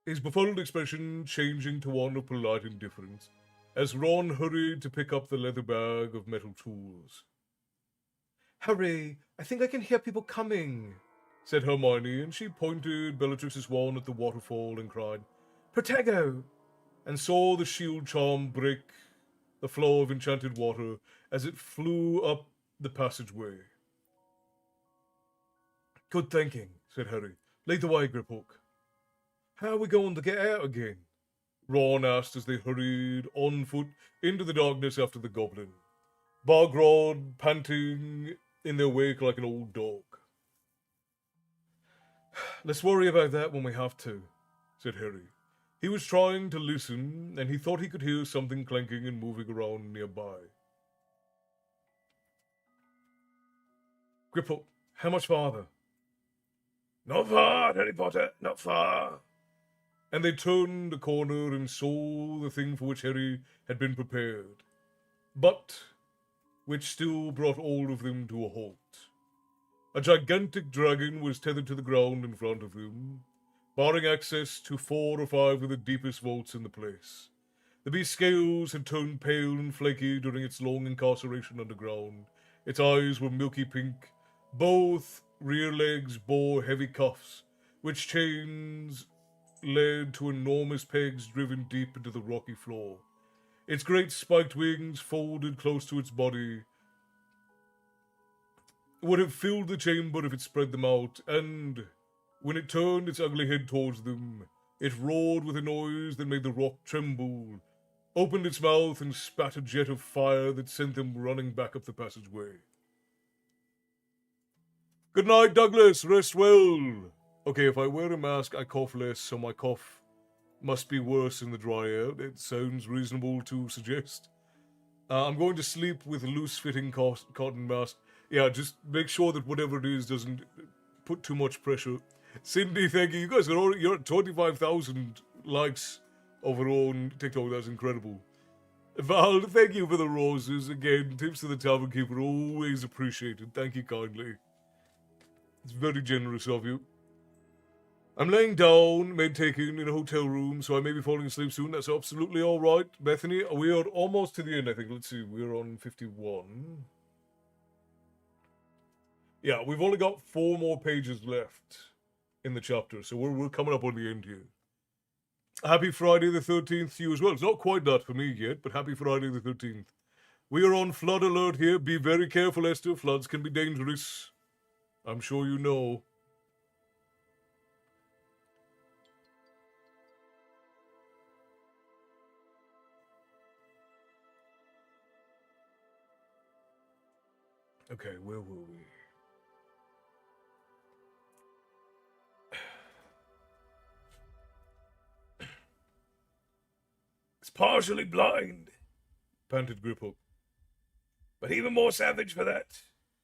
Speaker 1: His befuddled expression changing to one of polite indifference, as Ron hurried to pick up the leather bag of metal tools.
Speaker 2: Harry, I think I can hear people coming,
Speaker 1: said Hermione, and she pointed Bellatrix's wand at the waterfall and cried,
Speaker 2: Protego!
Speaker 1: And saw the shield charm break the flow of enchanted water as it flew up the passageway. Good thinking, said Harry. Lead the way, Griphook. How are we going to get out again? Ron asked as they hurried on foot into the darkness after the goblin, Bogrod panting in their wake like an old dog. Let's worry about that when we have to, said Harry. He was trying to listen, and he thought he could hear something clanking and moving around nearby. Griphook, how much farther?
Speaker 3: Not far, Harry Potter, not far.
Speaker 1: And they turned a corner and saw the thing for which Harry had been prepared, but which still brought all of them to a halt. A gigantic dragon was tethered to the ground in front of them, barring access to 4 or 5 of the deepest vaults in the place. The beast's scales had turned pale and flaky during its long incarceration underground. Its eyes were milky pink. Both rear legs bore heavy cuffs, which chains led to enormous pegs driven deep into the rocky floor. Its great spiked wings, folded close to its body, would have filled the chamber if it spread them out, and when it turned its ugly head towards them, It roared with a noise that made the rock tremble, opened its mouth, and spat a jet of fire that sent them running back up the passageway. Good night, Douglas. Rest well. Okay, if I wear a mask, I cough less, so my cough must be worse in the dry air. It sounds reasonable to suggest. I'm going to sleep with a loose-fitting cotton mask. Yeah, just make sure that whatever it is doesn't put too much pressure. Cindy, thank you. You guys you're at 25,000 likes overall on TikTok. That's incredible. Val, thank you for the roses. Again, tips to the tavern keeper, always appreciated. Thank you kindly. It's very generous of you. I'm laying down, taken in a hotel room, so I may be falling asleep soon. That's absolutely all right. Bethany, we are almost to the end, I think. Let's see, we're on 51. Yeah, we've only got 4 more pages left in the chapter, so we're coming up on the end here. Happy Friday the 13th to you as well. It's not quite that for me yet, but happy Friday the 13th. We are on flood alert here. Be very careful, Esther. Floods can be dangerous. I'm sure you know. Okay, where were we?
Speaker 3: It's partially blind,
Speaker 1: Panted Griphook.
Speaker 3: but even more savage for that.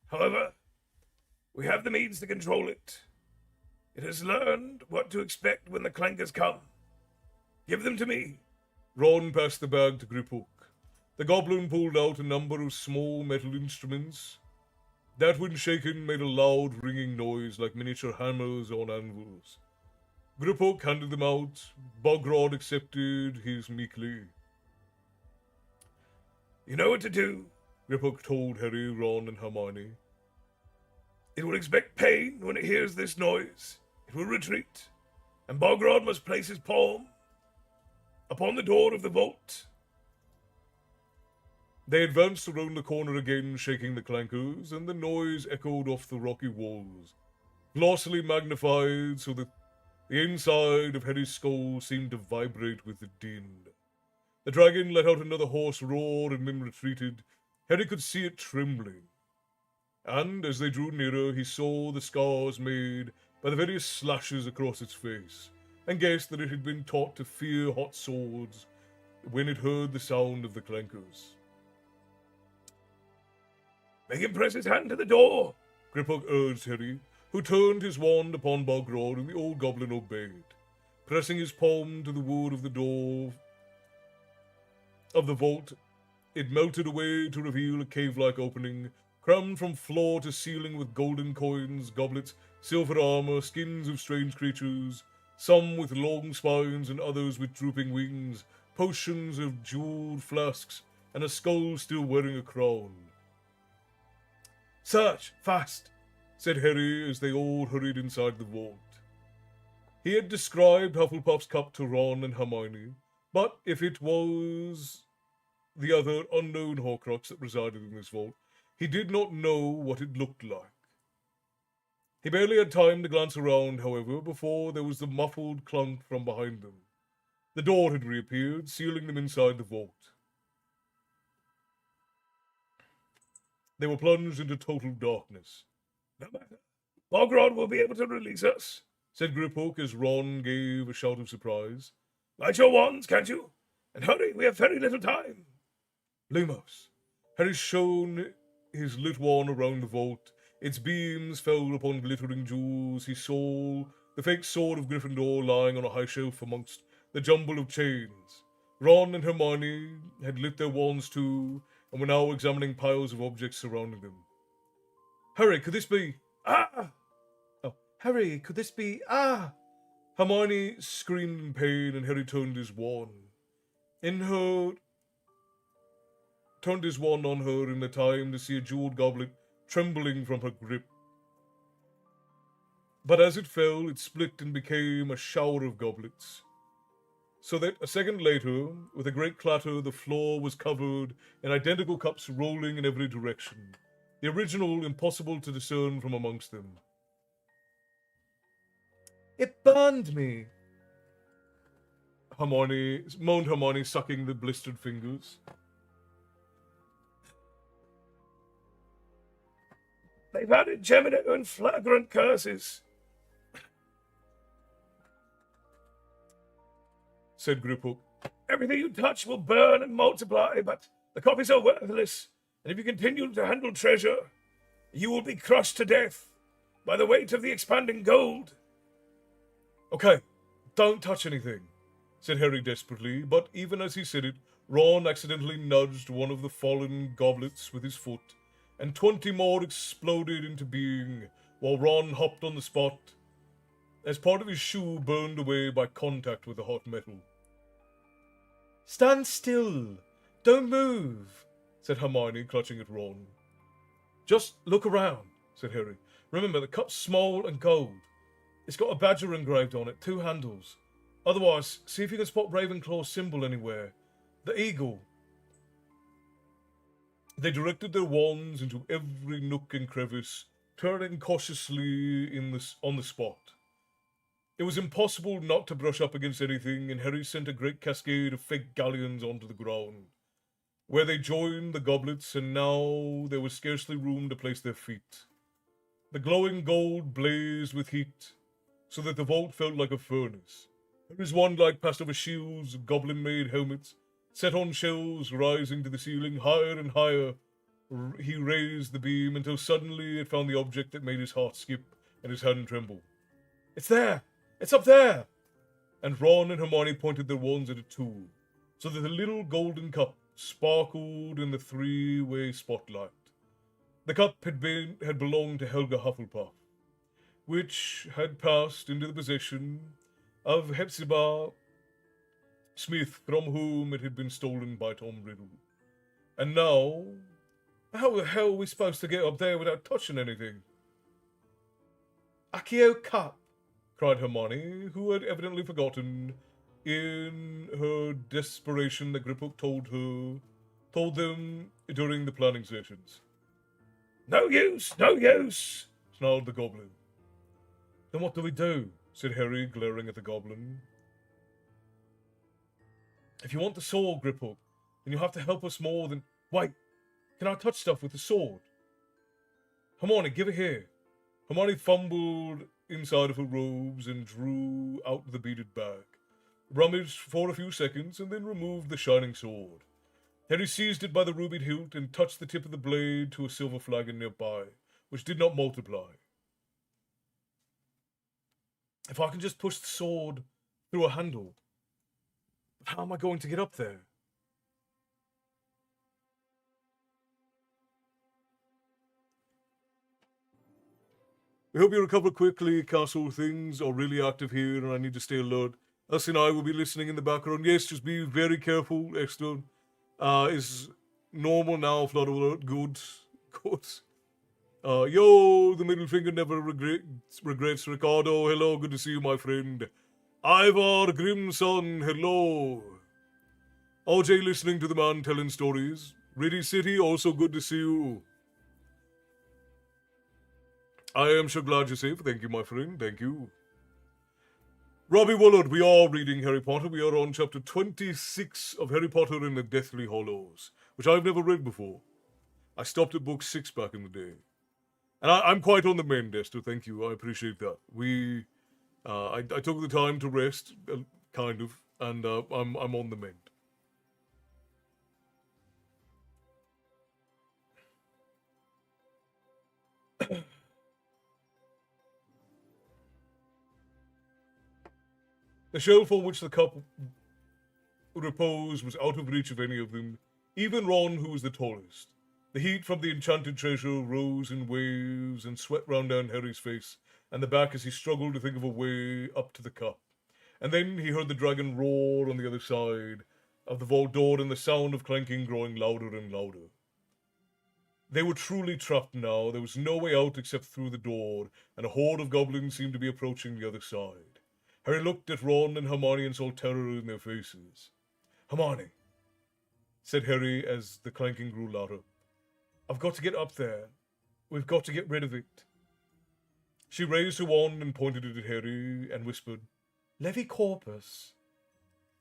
Speaker 3: However, we have the means to control it. It has learned what to expect when the clankers come. Give them to me.
Speaker 1: Ron passed the bag to Griphook. The goblin pulled out a number of small metal instruments that, when shaken, made a loud ringing noise like miniature hammers on anvils. Griphook handed them out. Bogrod accepted his meekly.
Speaker 3: You know what to do.
Speaker 1: Griphook told Harry, Ron, and Hermione.
Speaker 3: It will expect pain when it hears this noise. It will retreat, and Bogrod must place his palm upon the door of the vault.
Speaker 1: They advanced around the corner again, shaking the clankers, and the noise echoed off the rocky walls, glossily magnified so that the inside of Harry's skull seemed to vibrate with the din. The dragon let out another hoarse roar, and Mim retreated. Harry could see it trembling. And as they drew nearer, he saw the scars made by the various slashes across its face, and guessed that it had been taught to fear hot swords when it heard the sound of the clankers.
Speaker 3: Make him press his hand to the door.
Speaker 1: Griphook urged Harry, who turned his wand upon Bogrod, and the old goblin obeyed. Pressing his palm to the wood of the door of the vault, it melted away to reveal a cave-like opening, crammed from floor to ceiling with golden coins, goblets, silver armor, skins of strange creatures, some with long spines and others with drooping wings, potions of jeweled flasks, and a skull still wearing a crown. "Search, fast," said Harry as they all hurried inside the vault. He had described Hufflepuff's cup to Ron and Hermione, but if it was the other unknown Horcrux that resided in this vault, he did not know what it looked like. He barely had time to glance around, however, before there was the muffled clunk from behind them. The door had reappeared, sealing them inside the vault. They were plunged into total darkness.
Speaker 3: No matter. Bogrod will be able to release us,
Speaker 1: Said Griphook as Ron gave a shout of surprise.
Speaker 3: Light your wands, can't you? And hurry, we have very little time.
Speaker 1: Lumos. Harry shone his lit wand around the vault. Its beams fell upon glittering jewels. He saw the fake sword of Gryffindor lying on a high shelf amongst the jumble of chains. Ron and Hermione had lit their wands too, and were now examining piles of objects surrounding them. Harry, could this be...
Speaker 3: Ah!
Speaker 2: Oh, Harry, could this be... Ah!
Speaker 1: Hermione screamed in pain, and Harry turned his wand on her in the time to see a jeweled goblet trembling from her grip. But as it fell, it split and became a shower of goblets, so that a second later, with a great clatter, the floor was covered in identical cups rolling in every direction, the original impossible to discern from amongst them.
Speaker 2: It burned me.
Speaker 1: moaned Hermione, sucking the blistered fingers.
Speaker 3: They've added Gemino and flagrant curses,
Speaker 1: said Griphook.
Speaker 3: everything you touch will burn and multiply, but the copies are worthless, and if you continue to handle treasure, you will be crushed to death by the weight of the expanding gold.
Speaker 1: Okay, don't touch anything, said Harry desperately, but even as he said it, Ron accidentally nudged one of the fallen goblets with his foot, and 20 more exploded into being, while Ron hopped on the spot as part of his shoe burned away by contact with the hot metal.
Speaker 2: Stand still! Don't move!
Speaker 1: Said Hermione, clutching at Ron.
Speaker 2: Just look around,
Speaker 1: Said Harry.
Speaker 2: Remember, the cup's small and gold. It's got a badger engraved on it, 2 handles. Otherwise, see if you can spot Ravenclaw's symbol anywhere. The eagle.
Speaker 1: They directed their wands into every nook and crevice, turning cautiously on the spot. It was impossible not to brush up against anything, and Harry sent a great cascade of fake galleons onto the ground, where they joined the goblets, and now there was scarcely room to place their feet. The glowing gold blazed with heat, so that the vault felt like a furnace. Harry's wand light passed over shields of goblin-made helmets, set on shelves rising to the ceiling. Higher and higher he raised the beam until suddenly it found the object that made his heart skip and his hand tremble.
Speaker 2: It's there! It's up there!
Speaker 1: And Ron and Hermione pointed their wands at it too, so that the little golden cup sparkled in the 3-way spotlight. The cup had belonged to Helga Hufflepuff, which had passed into the possession of Hepzibah Smith, from whom it had been stolen by Tom Riddle. And now, how the hell are we supposed to get up there without touching anything?
Speaker 2: Accio cup!
Speaker 1: Cried Hermione, who had evidently forgotten, in her desperation, that Griphook told them during the planning sessions.
Speaker 3: No use, no use,
Speaker 1: snarled the goblin. Then what do we do? Said Harry, glaring at the goblin. If you want the sword, Griphook, then you'll have to help us more than... Wait, can I touch stuff with the sword? Hermione, give it here. Hermione fumbled inside of her robes and drew out the beaded bag, rummaged for a few seconds, and then removed the shining sword. Harry seized it by the rubied hilt and touched the tip of the blade to a silver flagon nearby, which did not multiply. If I can just push the sword through a handle, how am I going to get up there? We hope you recover quickly. Castle things are really active here, and I need to stay alert. Us and I will be listening in the background. Yes, just be very careful, Exton. Is normal now, flood alert. Good. Good. Yo, the middle finger never regrets. Ricardo, hello, good to see you, my friend. Ivar Grimson, hello. RJ listening to the man telling stories. Riddy City, also good to see you. I am so glad you're safe. Thank you, my friend. Thank you. Robbie Woolard, we are reading Harry Potter. We are on chapter 26 of Harry Potter and the Deathly Hallows, which I've never read before. I stopped at book 6 back in the day. And I'm quite on the mend, Esther. Thank you. I appreciate that. I took the time to rest, kind of, and I'm on the mend. The shelf on which the cup would repose was out of reach of any of them, even Ron, who was the tallest. The heat from the enchanted treasure rose in waves and swept round down Harry's face and the back as he struggled to think of a way up to the cup. And then he heard the dragon roar on the other side of the vault door, and the sound of clanking growing louder and louder. They were truly trapped now. There was no way out except through the door, and a horde of goblins seemed to be approaching the other side. Harry looked at Ron and Hermione and saw terror in their faces. Hermione, said Harry as the clanking grew louder, I've got to get up there. We've got to get rid of it. She raised her wand and pointed it at Harry and whispered, Levi Corpus.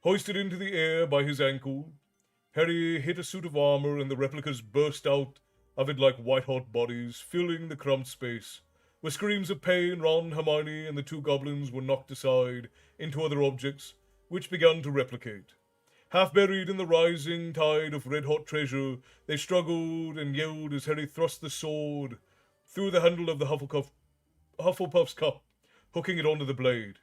Speaker 1: Hoisted into the air by his ankle, Harry hit a suit of armor and the replicas burst out of it like white-hot bodies, filling the cramped space. With screams of pain, Ron, Hermione, and the two goblins were knocked aside into other objects, which began to replicate. Half buried in the rising tide of red-hot treasure, they struggled and yelled as Harry thrust the sword through the handle of the Hufflepuff's cup, hooking it onto the blade.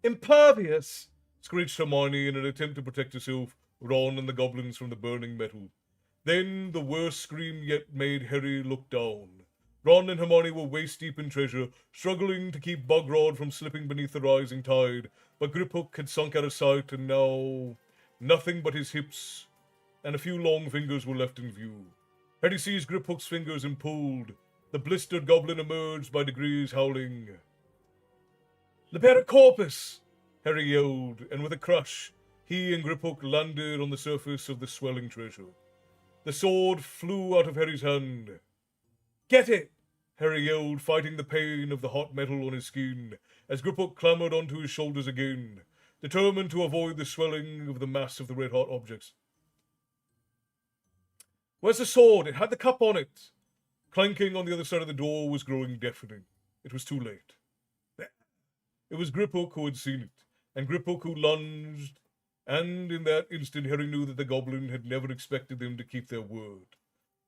Speaker 2: Impervious!
Speaker 1: Screeched Hermione in an attempt to protect herself, Ron, and the goblins from the burning metal. Then the worst scream yet made Harry look down. Ron and Hermione were waist-deep in treasure, struggling to keep Bogrod from slipping beneath the rising tide, but Griphook had sunk out of sight, and now nothing but his hips and a few long fingers were left in view. Harry seized Griphook's fingers and pulled. The blistered goblin emerged by degrees, howling. "Libera Corpus!" Harry yelled, and with a crash, he and Griphook landed on the surface of the swelling treasure. The sword flew out of Harry's hand. "Get it!" Harry yelled, fighting the pain of the hot metal on his skin, as Griphook clambered onto his shoulders again, determined to avoid the swelling of the mass of the red-hot objects. "Where's the sword? It had the cup on it!" Clanking on the other side of the door was growing deafening. It was too late. It was Griphook who had seen it, and Griphook who lunged, and in that instant Harry knew that the goblin had never expected them to keep their word.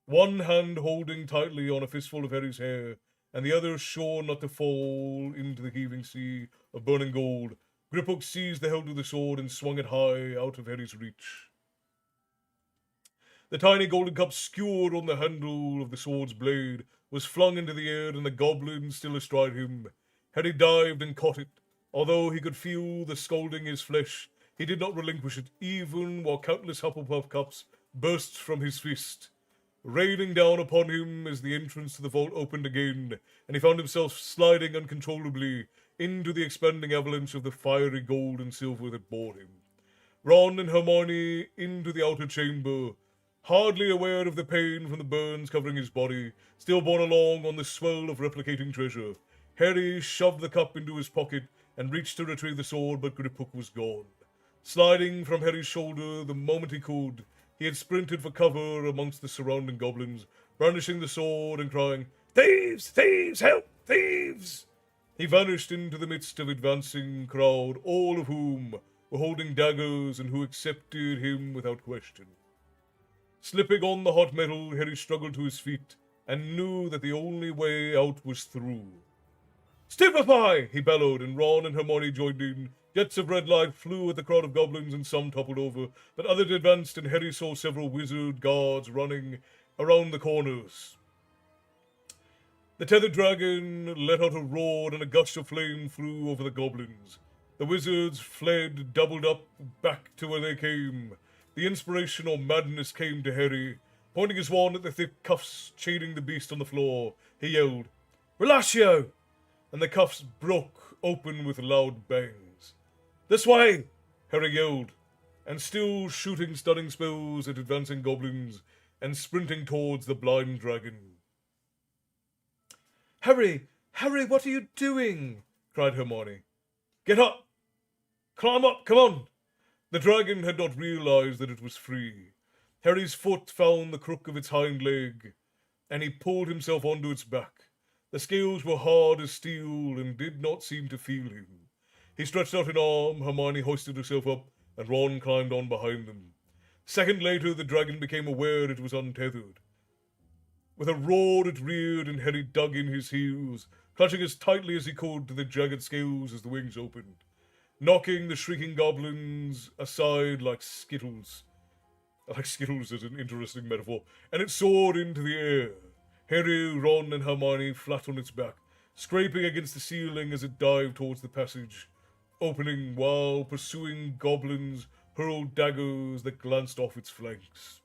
Speaker 1: One hand holding tightly on a fistful of Harry's hair, and the other sure not to fall into the heaving sea of burning gold, Griphook seized the hilt of the sword and swung it high out of Harry's reach. The tiny golden cup skewered on the handle of the sword's blade, was flung into the air, and the goblin still astride him. Harry dived and caught it. Although he could feel the scalding his flesh, he did not relinquish it, even while countless Hufflepuff cups burst from his fist, raining down upon him as the entrance to the vault opened again, and he found himself sliding uncontrollably into the expanding avalanche of the fiery gold and silver that bore him. Ron and Hermione into the outer chamber, hardly aware of the pain from the burns covering his body, still borne along on the swell of replicating treasure. Harry shoved the cup into his pocket and reached to retrieve the sword, but Griphook was gone. Sliding from Harry's shoulder the moment he could, he had sprinted for cover amongst the surrounding goblins, brandishing the sword and crying, "Thieves! Thieves! Help! Thieves!" He vanished into the midst of advancing crowd, all of whom were holding daggers and who accepted him without question. Slipping on the hot metal, Harry struggled to his feet and knew that the only way out was through. "Stupefy!" he bellowed, and Ron and Hermione joined in. Jets of red light flew at the crowd of goblins, and some toppled over, but others advanced, and Harry saw several wizard guards running around the corners. The tethered dragon let out a roar, and a gush of flame flew over the goblins. The wizards fled, doubled up, back to where they came. The inspiration or madness came to Harry. Pointing his wand at the thick cuffs chaining the beast on the floor, he yelled, "Relatio!" and the cuffs broke open with loud bangs. "This way!" Harry yelled, and still shooting stunning spells at advancing goblins and sprinting towards the blind dragon.
Speaker 2: "Harry! Harry, what are you doing?"
Speaker 1: cried Hermione. "Get up! Climb up, come on!" The dragon had not realized that it was free. Harry's foot found the crook of its hind leg, and he pulled himself onto its back. The scales were hard as steel and did not seem to feel him. He stretched out an arm, Hermione hoisted herself up, and Ron climbed on behind them. A second later, the dragon became aware it was untethered. With a roar, it reared, and Harry dug in his heels, clutching as tightly as he could to the jagged scales as the wings opened, knocking the shrieking goblins aside like skittles. Like skittles is an interesting metaphor, and it soared into the air. Harry, Ron, and Hermione flat on its back, scraping against the ceiling as it dived towards the passage, opening while pursuing goblins hurled daggers that glanced off its flanks.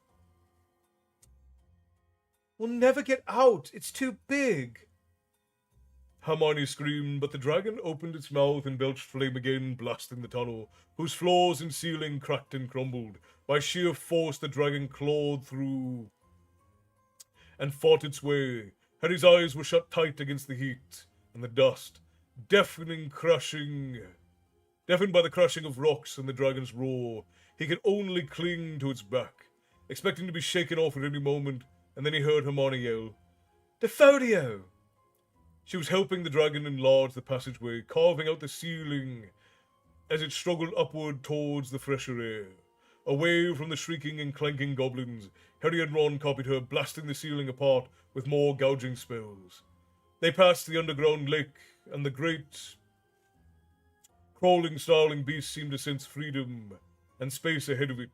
Speaker 2: "We'll never get out. It's too big."
Speaker 1: Hermione screamed, but the dragon opened its mouth and belched flame again, blasting the tunnel, whose floors and ceiling cracked and crumbled. By sheer force, the dragon clawed through and fought its way. Harry's eyes were shut tight against the heat and the dust, deafening, crashing. Deafened by the crashing of rocks and the dragon's roar, he could only cling to its back, expecting to be shaken off at any moment, and then he heard Hermione yell, "Defodio!" She was helping the dragon enlarge the passageway, carving out the ceiling as it struggled upward towards the fresher air. Away from the shrieking and clanking goblins, Harry and Ron copied her, blasting the ceiling apart with more gouging spells. They passed the underground lake, and the great crawling, snarling beast seemed to sense freedom and space ahead of it,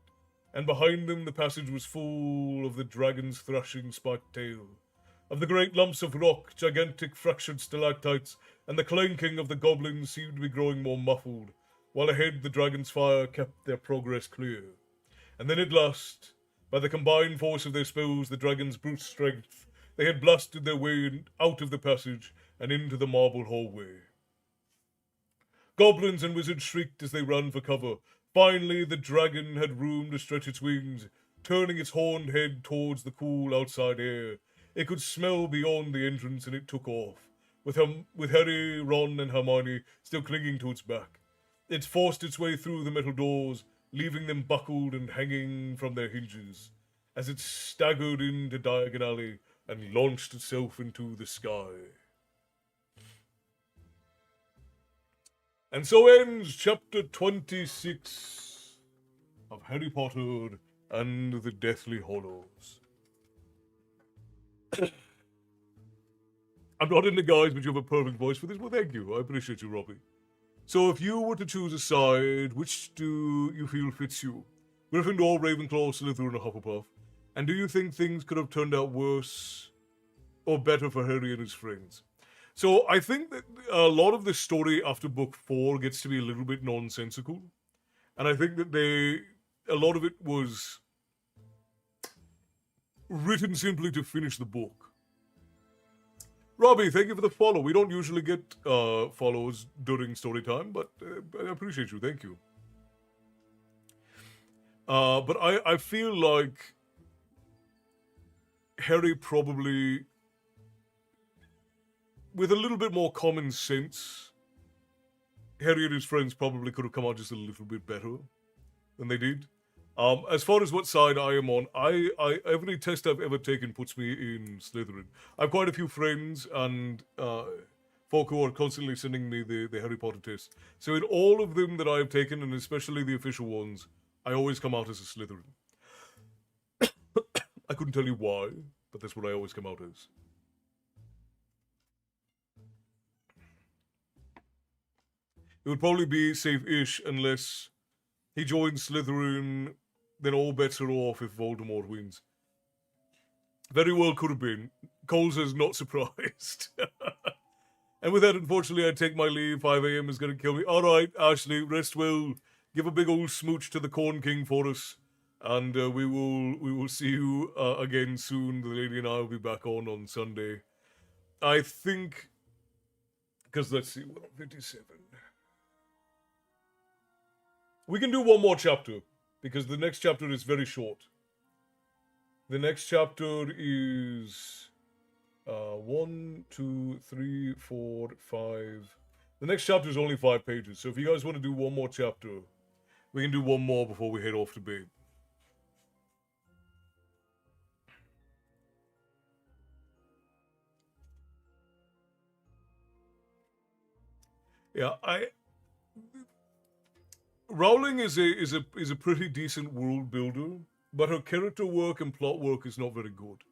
Speaker 1: and behind them the passage was full of the dragon's thrashing spiked tail, of the great lumps of rock, gigantic fractured stalactites, and the clanking of the goblins seemed to be growing more muffled, while ahead the dragon's fire kept their progress clear. And then at last, by the combined force of their spells, the dragon's brute strength, they had blasted their way out of the passage and into the marble hallway. Goblins and wizards shrieked as they ran for cover. Finally, the dragon had room to stretch its wings, turning its horned head towards the cool outside air. It could smell beyond the entrance, and it took off, with Harry, Ron, and Hermione still clinging to its back. It forced its way through the metal doors, leaving them buckled and hanging from their hinges, as it staggered into Diagon Alley and launched itself into the sky. And so ends chapter 26 of Harry Potter and the Deathly Hallows. I'm not in the guise, but you have a perfect voice for this. Well, thank you. I appreciate you, Robbie. So if you were to choose a side, which do you feel fits you? Gryffindor, Ravenclaw, Slytherin, or Hufflepuff? And do you think things could have turned out worse or better for Harry and his friends? So I think that a lot of the story after book 4 gets to be a little bit nonsensical. And I think that a lot of it was written simply to finish the book. Robbie, thank you for the follow. We don't usually get follows during story time, but I appreciate you. Thank you. But I feel like Harry probably, with a little bit more common sense, Harry and his friends probably could have come out just a little bit better than they did. As far as what side I am on, I every test I've ever taken puts me in Slytherin. I have quite a few friends and folk who are constantly sending me the Harry Potter tests. So in all of them that I have taken, and especially the official ones, I always come out as a Slytherin. I couldn't tell you why, but that's what I always come out as. It would probably be safe-ish unless he joins Slytherin, then all bets are off if Voldemort wins. Very well could have been. Cole says not surprised. And with that, unfortunately, I take my leave. 5 a.m. is going to kill me. All right, Ashley, rest well. Give a big old smooch to the Corn King for us. And we will see you again soon. The lady and I will be back on Sunday. I think, because let's see, we're on 57. We can do one more chapter, because the next chapter is very short. The next chapter is 1, 2, 3, 4, 5. The next chapter is only 5 pages, so if you guys want to do one more chapter, we can do one more before we head off to bed. Yeah, Rowling is a pretty decent world builder, but her character work and plot work is not very good.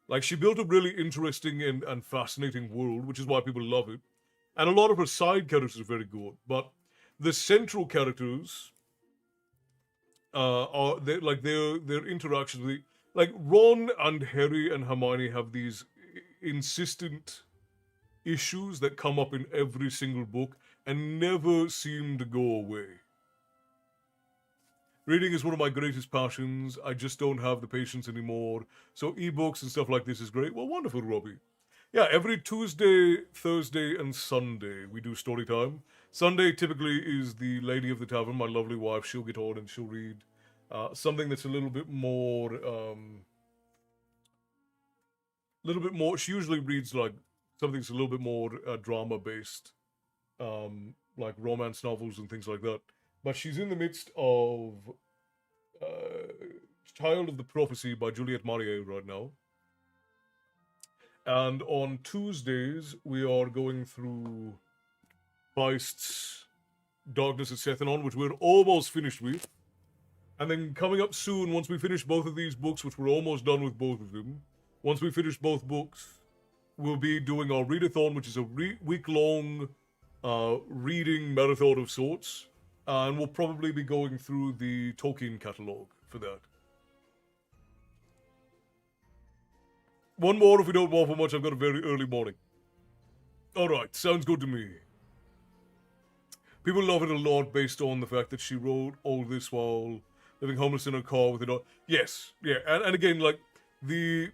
Speaker 1: Like, she built a really interesting and fascinating world, which is why people love it. And a lot of her side characters are very good, but the central characters are their interactions. Like Ron and Harry and Hermione have these insistent issues that come up in every single book and never seem to go away. Reading is one of my greatest passions. I just don't have the patience anymore. So ebooks and stuff like this is great. Well, wonderful, Robbie. Yeah, every Tuesday, Thursday, and Sunday we do story time. Sunday typically is the lady of the tavern, my lovely wife. She'll get on and she'll read something that's a little bit more. She usually reads like something that's a little bit more drama based, like romance novels and things like that. But she's in the midst of Child of the Prophecy by Juliette Marie right now. And on Tuesdays, we are going through Feist's Darkness at Sethenon, which we're almost finished with. And then coming up soon, once we finish both of these books, which we're almost done with both of them, once we finish both books, we'll be doing our readathon, which is a week-long reading marathon of sorts. And we'll probably be going through the Tolkien catalogue for that. One more if we don't waffle much. I've got a very early morning. Alright, sounds good to me. People love it a lot based on the fact that she wrote all this while living homeless in her car with a dog. Yes, yeah, and again, like, the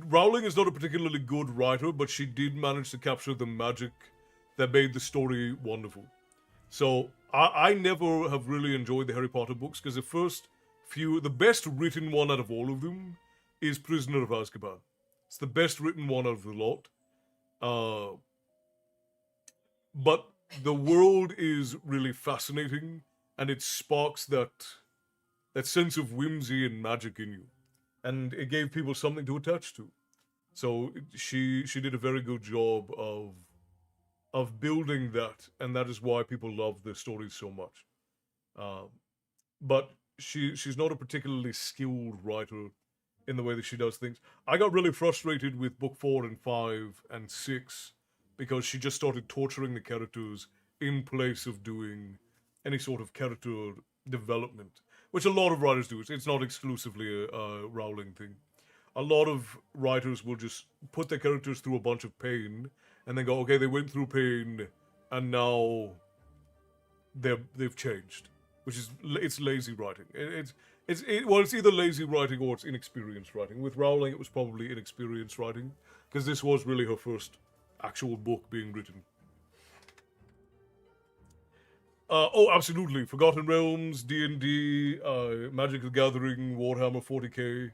Speaker 1: Rowling is not a particularly good writer, but she did manage to capture the magic that made the story wonderful. So, I never have really enjoyed the Harry Potter books, because the best written one out of all of them is Prisoner of Azkaban. It's the best written one out of the lot. But the world is really fascinating, and it sparks that sense of whimsy and magic in you. And it gave people something to attach to. So she did a very good job of building that, and that is why people love the stories so much. But she's not a particularly skilled writer in the way that she does things. I got really frustrated with book 4 and 5 and 6 because she just started torturing the characters in place of doing any sort of character development, which a lot of writers do. It's not exclusively a Rowling thing. A lot of writers will just put their characters through a bunch of pain and then go, okay, they went through pain and now they've changed, which is it's lazy writing. It's either lazy writing or it's inexperienced writing. With Rowling, it was probably inexperienced writing because this was really her first actual book being written. Oh, absolutely. Forgotten Realms, D&D, Magic the Gathering, Warhammer 40k.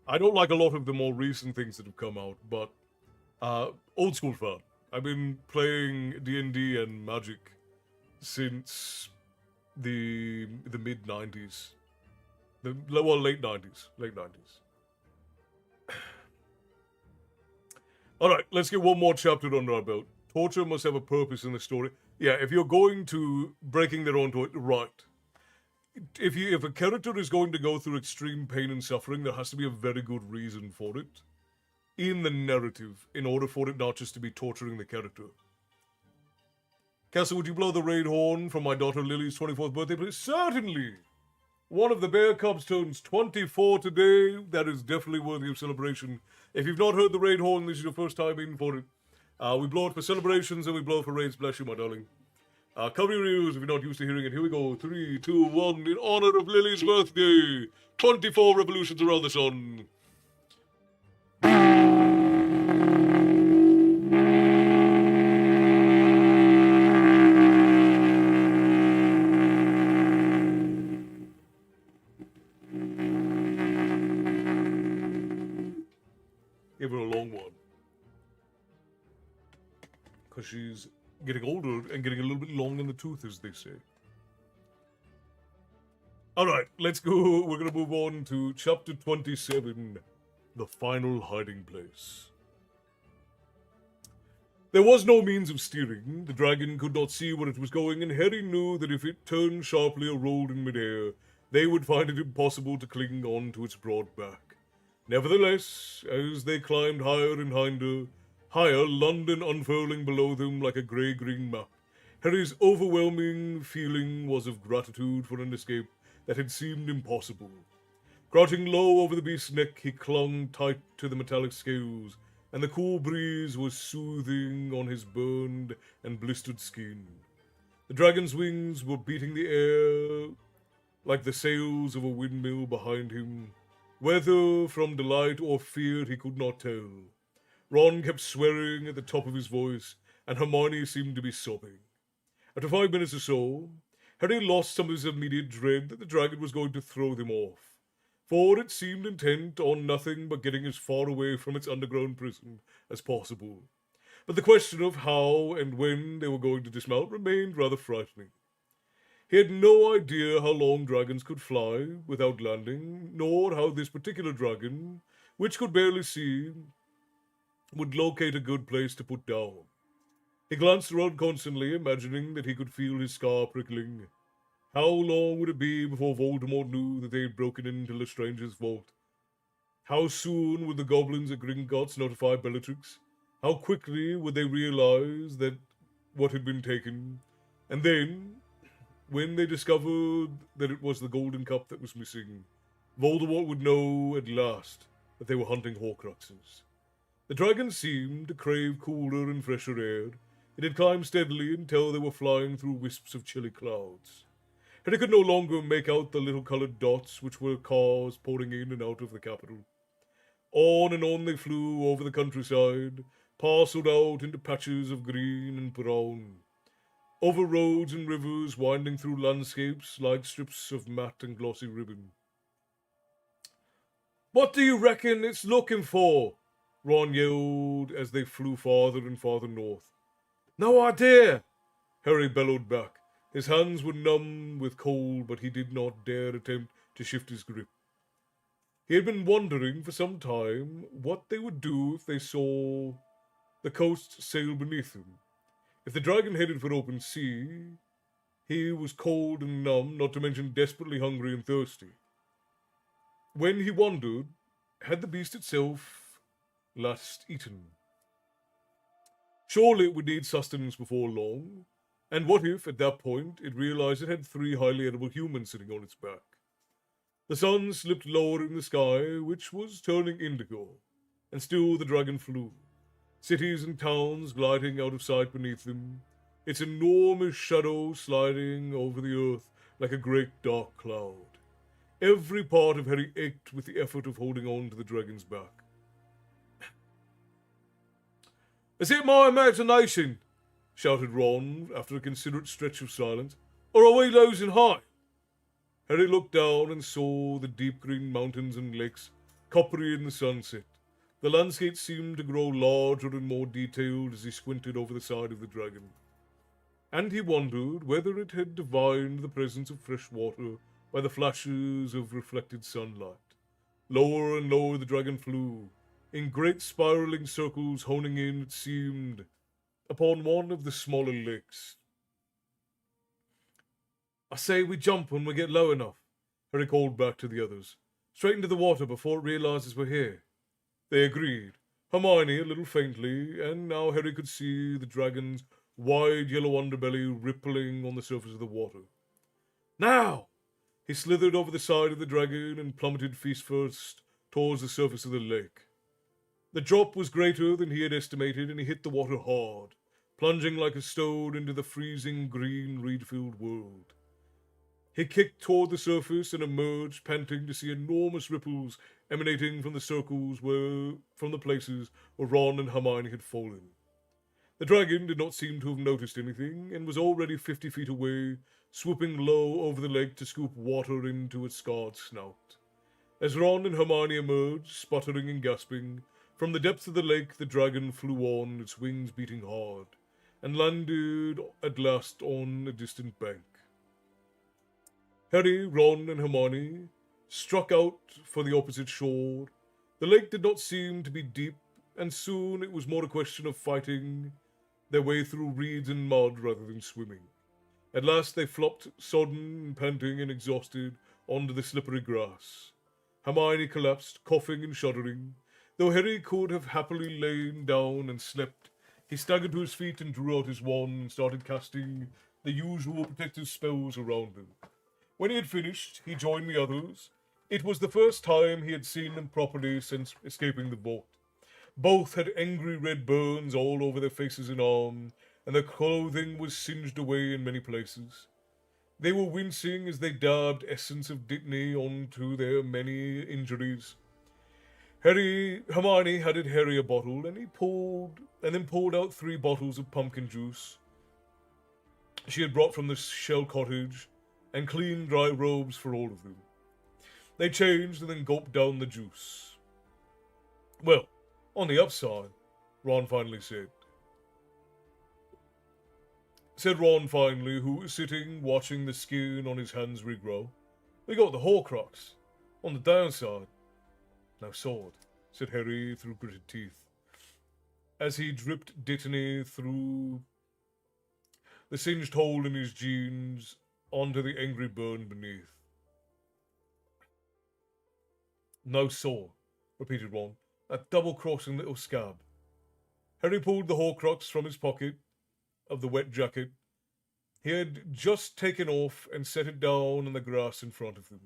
Speaker 1: I don't like a lot of the more recent things that have come out, but old school fan. I've been playing D&D and Magic since the mid 90s. Late 90s. Alright, let's get one more chapter under our belt. Torture must have a purpose in the story. Yeah, if you're going to breaking their own to it, right. If a character is going to go through extreme pain and suffering, there has to be a very good reason for it in the narrative, in order for it not just to be torturing the character. Castle, would you blow the raid horn from my daughter Lily's 24th birthday, please? Certainly! One of the bear cubs turns 24 today. That is definitely worthy of celebration. If you've not heard the raid horn, this is your first time in for it. We blow it for celebrations and we blow it for raids. Bless you, my darling. Cover your ears if you're not used to hearing it. Here we go. 3, 2, 1. In honor of Lily's birthday. 24 revolutions around the sun. Give her a long one. Because she's getting older and getting a little bit long in the tooth, as they say. Alright, let's go. We're going to move on to chapter 27, The Final Hiding Place. There was no means of steering. The dragon could not see where it was going, and Harry knew that if it turned sharply or rolled in midair, they would find it impossible to cling on to its broad back. Nevertheless, as they climbed higher and higher, London unfurling below them like a grey-green map, Harry's overwhelming feeling was of gratitude for an escape that had seemed impossible. Crouching low over the beast's neck, he clung tight to the metallic scales, and the cool breeze was soothing on his burned and blistered skin. The dragon's wings were beating the air like the sails of a windmill behind him. Whether from delight or fear he could not tell. Ron kept swearing at the top of his voice, and Hermione seemed to be sobbing. After 5 minutes or so, Harry lost some of his immediate dread that the dragon was going to throw them off, for it seemed intent on nothing but getting as far away from its underground prison as possible. but the question of how and when they were going to dismount remained rather frightening. He had no idea how long dragons could fly without landing, nor how this particular dragon, which could barely see, would locate a good place to put down. He glanced around constantly, imagining that he could feel his scar prickling. How long would it be before Voldemort knew that they had broken into Lestrange's vault? How soon would the goblins at Gringotts notify Bellatrix? How quickly would they realize that what had been taken? And then, when they discovered that it was the golden cup that was missing, Voldemort would know at last that they were hunting Horcruxes. The dragon seemed to crave cooler and fresher air. It had climbed steadily until they were flying through wisps of chilly clouds. Harry could no longer make out the little coloured dots which were cars pouring in and out of the capital. On and on they flew over the countryside, parcelled out into patches of green and brown, over roads and rivers winding through landscapes like strips of matte and glossy ribbon. "What do you reckon it's looking for?" Ron yelled as they flew farther and farther north. "No idea," Harry bellowed back. His hands were numb with cold, but he did not dare attempt to shift his grip. He had been wondering for some time what they would do if they saw the coast sail beneath them. If the dragon headed for open sea, he was cold and numb, not to mention desperately hungry and thirsty. When he wondered, had the beast itself last eaten? Surely it would need sustenance before long, and what if, at that point, it realized it had 3 highly edible humans sitting on its back? The sun slipped lower in the sky, which was turning indigo, and still the dragon flew, cities and towns gliding out of sight beneath them, its enormous shadow sliding over the earth like a great dark cloud. Every part of Harry ached with the effort of holding on to the dragon's back. "Is it my imagination?" shouted Ron after a considerate stretch of silence. "Or are we losing height?" Harry looked down and saw the deep green mountains and lakes, coppery in the sunset. The landscape seemed to grow larger and more detailed as he squinted over the side of the dragon. And he wondered whether it had divined the presence of fresh water by the flashes of reflected sunlight. Lower and lower the dragon flew, in great spiraling circles, honing in, it seemed, upon one of the smaller lakes. "I say we jump when we get low enough," Harry called back to the others. "Straight into the water before it realizes we're here." They agreed, Hermione a little faintly, and now Harry could see the dragon's wide yellow underbelly rippling on the surface of the water. "Now!" He slithered over the side of the dragon and plummeted face first towards the surface of the lake. The drop was greater than he had estimated, and he hit the water hard, plunging like a stone into the freezing green reed-filled world. He kicked toward the surface and emerged, panting, to see enormous ripples emanating from the circles from the places where Ron and Hermione had fallen. The dragon did not seem to have noticed anything, and was already 50 feet away, swooping low over the lake to scoop water into its scarred snout. As Ron and Hermione emerged, sputtering and gasping, from the depths of the lake the dragon flew on, its wings beating hard, and landed at last on a distant bank. Harry, Ron, and Hermione struck out for the opposite shore. The lake did not seem to be deep, and soon it was more a question of fighting their way through reeds and mud rather than swimming. At last they flopped, sodden, panting, and exhausted, onto the slippery grass. Hermione collapsed, coughing and shuddering. Though Harry could have happily lain down and slept, he staggered to his feet and drew out his wand and started casting the usual protective spells around him. When he had finished, he joined the others. It was the first time he had seen them properly since escaping the vault. Both had angry red burns all over their faces and arms, and their clothing was singed away in many places. They were wincing as they dabbed essence of Dittany onto their many injuries. Hermione handed Harry a bottle, and then pulled out 3 bottles of pumpkin juice she had brought from the shell cottage, and clean dry robes for all of them. They changed and then gulped down the juice. "Well, on the upside," Ron finally said, said Ron finally, who was sitting watching the skin on his hands regrow. We got the Horcrux. On the downside. No sword, said Harry through gritted teeth, as he dripped Dittany through the singed hole in his jeans onto the angry burn beneath. No sword, repeated Ron, that double-crossing little scab. Harry pulled the Horcrux from his pocket of the wet jacket he had just taken off and set it down on the grass in front of them.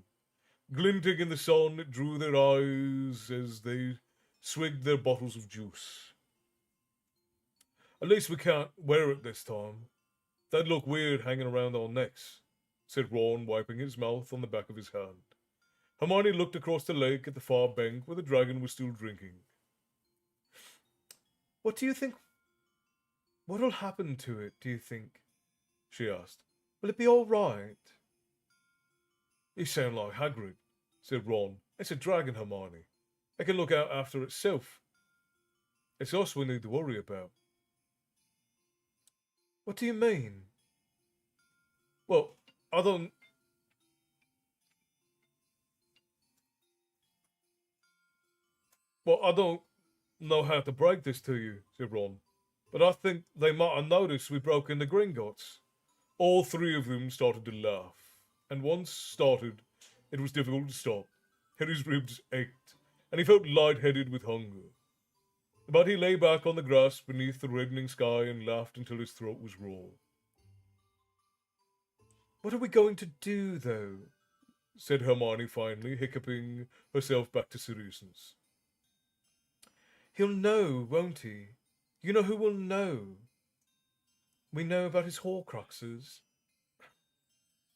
Speaker 1: Glinting in the sun, it drew their eyes as they swigged their bottles of juice. At least we can't wear it this time. That'd look weird hanging around our necks, said Ron, wiping his mouth on the back of his hand. Hermione looked across the lake at the far bank where the dragon was still drinking.
Speaker 2: What do you think? What'll happen to it, do you think? She asked. Will it be all right?
Speaker 1: You sound like Hagrid, said Ron. It's a dragon, Hermione. It can look out after itself. It's us we need to worry about.
Speaker 2: What do you mean?
Speaker 1: Well, I don't know how to break this to you, said Ron, but I think they might have noticed we broke into Gringotts. All three of them started to laugh, and once started, it was difficult to stop. Harry's ribs ached, and he felt lightheaded with hunger. But he lay back on the grass beneath the reddening sky and laughed until his throat was raw.
Speaker 2: What are we going to do, though?
Speaker 1: Said Hermione finally, hiccuping herself back to seriousness.
Speaker 2: He'll know, won't he? You know who will know? We know about his Horcruxes.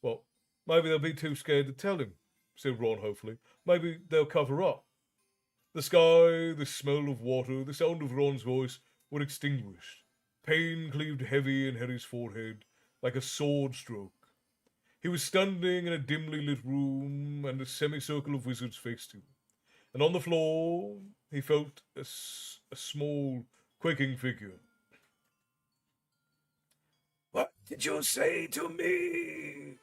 Speaker 1: Well, maybe they'll be too scared to tell him, said Ron hopefully. Maybe they'll cover up. The sky, the smell of water, the sound of Ron's voice were extinguished. Pain cleaved heavy in Harry's forehead like a sword stroke. He was standing in a dimly lit room, and a semicircle of wizards faced him. And on the floor, he felt a small, quaking figure.
Speaker 3: What did you say to me?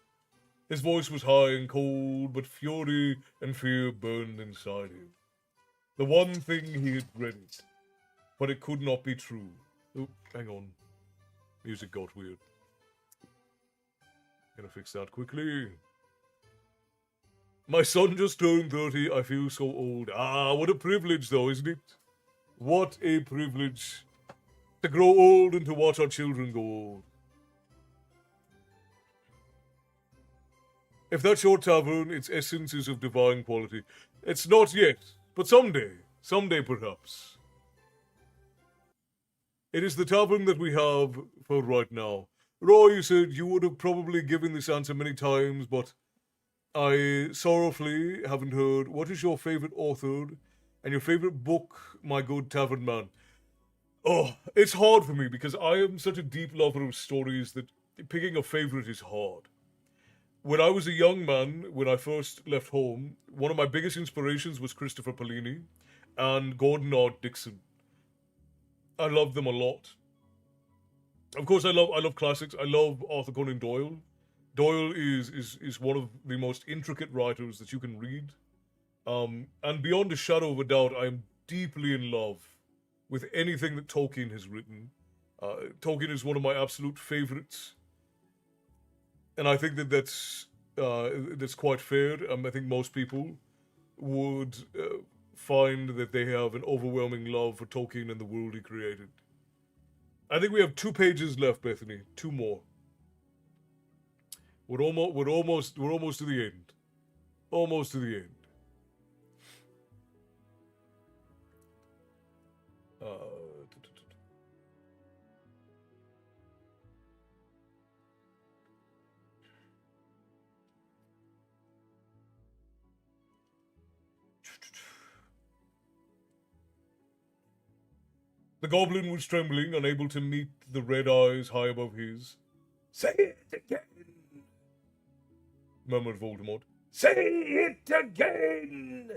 Speaker 1: His voice was high and cold, but fury and fear burned inside him. The one thing he had dreaded, but it could not be true. Oh, hang on. Music got weird. Gonna fix that quickly. My son just turned 30. I feel so old. Ah, what a privilege, though, isn't it? What a privilege to grow old and to watch our children go old. If that's your tavern, its essence is of divine quality. It's not yet, but someday perhaps. It is the tavern that we have for right now. Roy, you said you would have probably given this answer many times, but I sorrowfully haven't heard. What is your favorite author and your favorite book, my good tavern man? Oh, it's hard for me because I am such a deep lover of stories that picking a favorite is hard. When I was a young man, when I first left home, one of my biggest inspirations was Christopher Paolini and Gordon R. Dixon. I love them a lot. Of course, I love classics. I love Arthur Conan Doyle. Doyle is one of the most intricate writers that you can read. And beyond a shadow of a doubt, I am deeply in love with anything that Tolkien has written. Tolkien is one of my absolute favorites. And I think that's quite fair. I think most people would find that they have an overwhelming love for Tolkien and the world he created. I think we have 2 pages left, Bethany. 2 more. We're almost to the end. Almost to the end. The goblin was trembling, unable to meet the red eyes high above his.
Speaker 3: Say it again,
Speaker 1: Murmured Voldemort.
Speaker 3: Say it again!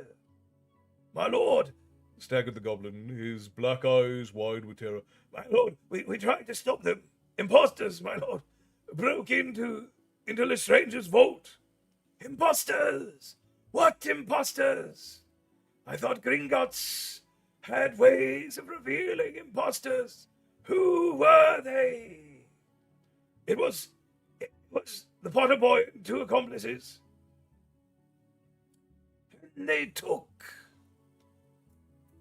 Speaker 3: My lord,
Speaker 1: Staggered the goblin, his black eyes wide with terror.
Speaker 3: my lord, we tried to stop them. Imposters, my lord. broke into Lestrange's vault. Imposters! What imposters? I thought Gringotts had ways of revealing imposters. Who were they? It was the Potter boy and 2 accomplices. And they took.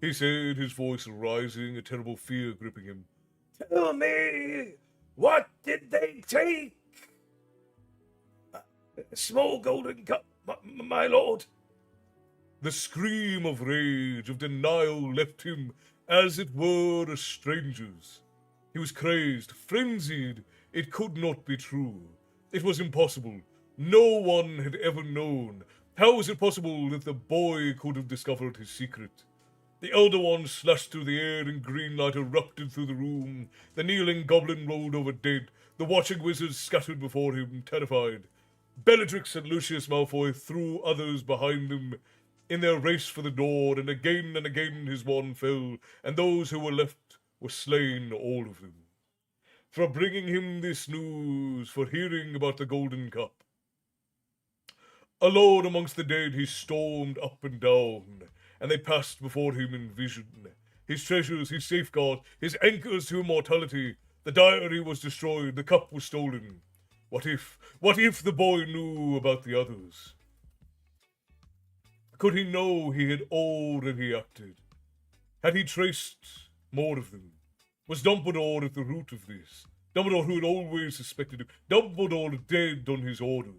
Speaker 1: He said, his voice rising, a terrible fear gripping him.
Speaker 3: Tell me, what did they take? A small golden cup, my lord.
Speaker 1: The scream of rage, of denial left him as it were a stranger's. He was crazed, frenzied. It could not be true. It was impossible. No one had ever known. How was it possible that the boy could have discovered his secret? The Elder One slashed through the air and green light erupted through the room. The kneeling goblin rolled over dead. The watching wizards scattered before him, terrified. Bellatrix and Lucius Malfoy threw others behind them in their race for the door, and again his wand fell, and those who were left were slain, all of them. For bringing him this news, for hearing about the golden cup. Alone amongst the dead he stormed up and down, and they passed before him in vision. His treasures, his safeguard, his anchors to immortality. The diary was destroyed, the cup was stolen. What if the boy knew about the others? Could he know he had already acted? Had he traced more of them? Was Dumbledore at the root of this? Dumbledore who had always suspected him. Dumbledore dead on his orders.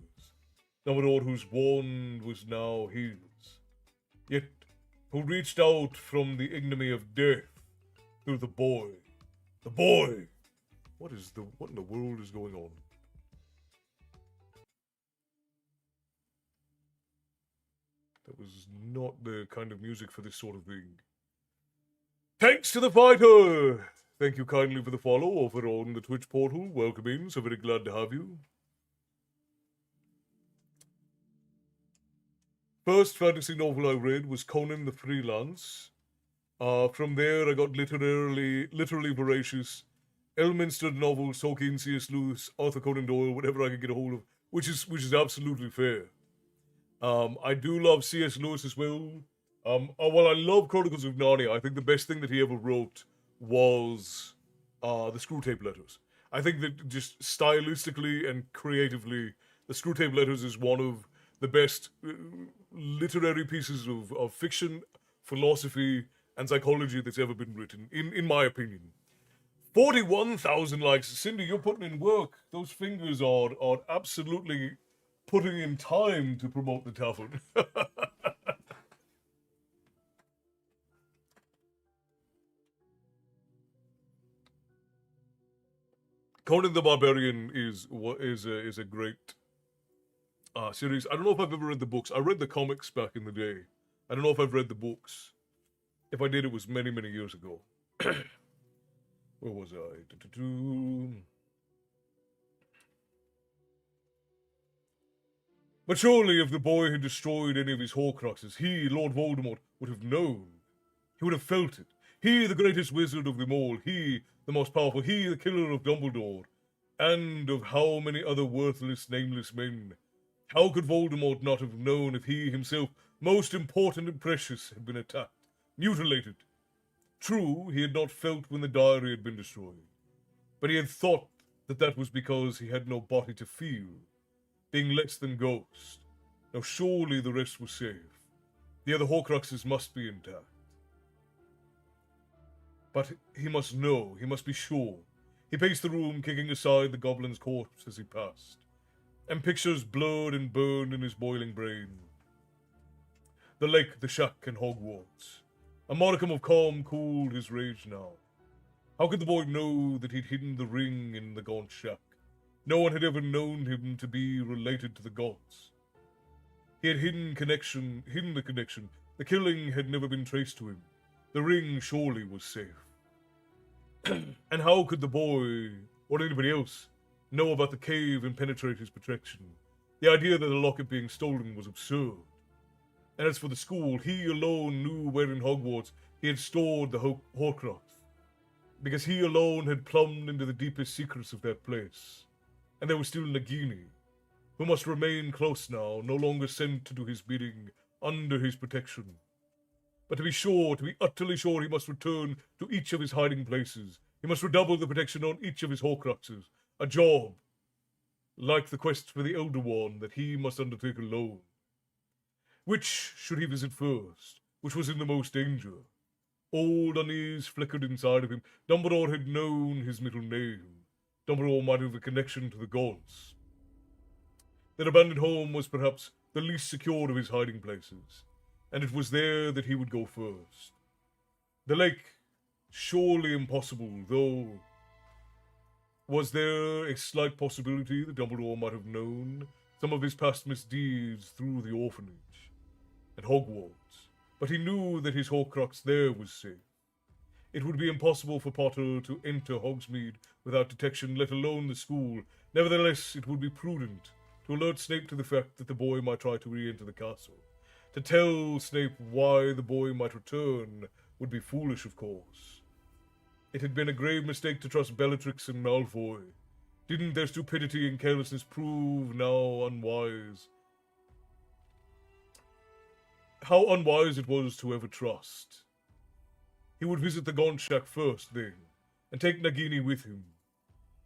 Speaker 1: Dumbledore whose wand was now his. Yet who reached out from the ignominy of death through the boy. The boy! What in the world is going on? That was not the kind of music for this sort of thing. Thanks to the fighter! Thank you kindly for the follow over on the Twitch portal. Welcome in, so very glad to have you. First fantasy novel I read was Conan the Freelance. From there I got literally voracious. Elminster novels, Tolkien, C.S. Lewis, Arthur Conan Doyle, whatever I could get a hold of, which is absolutely fair. I do love C.S. Lewis as well. While I love Chronicles of Narnia, I think the best thing that he ever wrote was the Screwtape Letters. I think that just stylistically and creatively, the Screwtape Letters is one of the best literary pieces of fiction, philosophy, and psychology that's ever been written, in my opinion. 41,000 likes. Cindy, you're putting in work. Those fingers are absolutely putting in time to promote the tavern. Conan the Barbarian is a great series. I don't know if I've ever read the books. I read the comics back in the day. I don't know if I've read the books. If I did, it was many, many years ago. Where was I? But surely if the boy had destroyed any of his Horcruxes, he, Lord Voldemort, would have known. He would have felt it. He, the greatest wizard of them all. He, the most powerful. He, the killer of Dumbledore. And of how many other worthless, nameless men. How could Voldemort not have known if he himself, most important and precious, had been attacked, mutilated? True, he had not felt when the diary had been destroyed. But he had thought that that was because he had no body to feel, being less than ghost. Now surely the rest was safe. The other Horcruxes must be intact. But he must know, he must be sure. He paced the room, kicking aside the goblin's corpse as he passed, and pictures blurred and burned in his boiling brain. The lake, the shack, and Hogwarts. A modicum of calm cooled his rage now. How could the boy know that he'd hidden the ring in the gaunt shack? No one had ever known him to be related to the gods. He had hidden the connection. The killing had never been traced to him. The ring surely was safe. And how could the boy, or anybody else, know about the cave and penetrate his protection? The idea that the locket being stolen was absurd. And as for the school, he alone knew where in Hogwarts he had stored the Horcrux, because he alone had plumbed into the deepest secrets of that place. And there was still Nagini, who must remain close now, no longer sent to do his bidding, under his protection. But to be sure, to be utterly sure, he must return to each of his hiding places. He must redouble the protection on each of his Horcruxes. A job, like the quest for the Elder One, that he must undertake alone. Which should he visit first? Which was in the most danger? Old unease flickered inside of him. Dumbledore had known his middle name. Dumbledore might have a connection to the gods. Their abandoned home was perhaps the least secure of his hiding places, and it was there that he would go first. The lake, surely impossible, though. Was there a slight possibility that Dumbledore might have known some of his past misdeeds through the orphanage and Hogwarts? But he knew that his Horcrux there was safe. It would be impossible for Potter to enter Hogsmeade without detection, let alone the school. Nevertheless, it would be prudent to alert Snape to the fact that the boy might try to re-enter the castle. To tell Snape why the boy might return would be foolish, of course. It had been a grave mistake to trust Bellatrix and Malfoy. Didn't their stupidity and carelessness prove now unwise? How unwise it was to ever trust. He would visit the Gaunt Shack first, then, and take Nagini with him.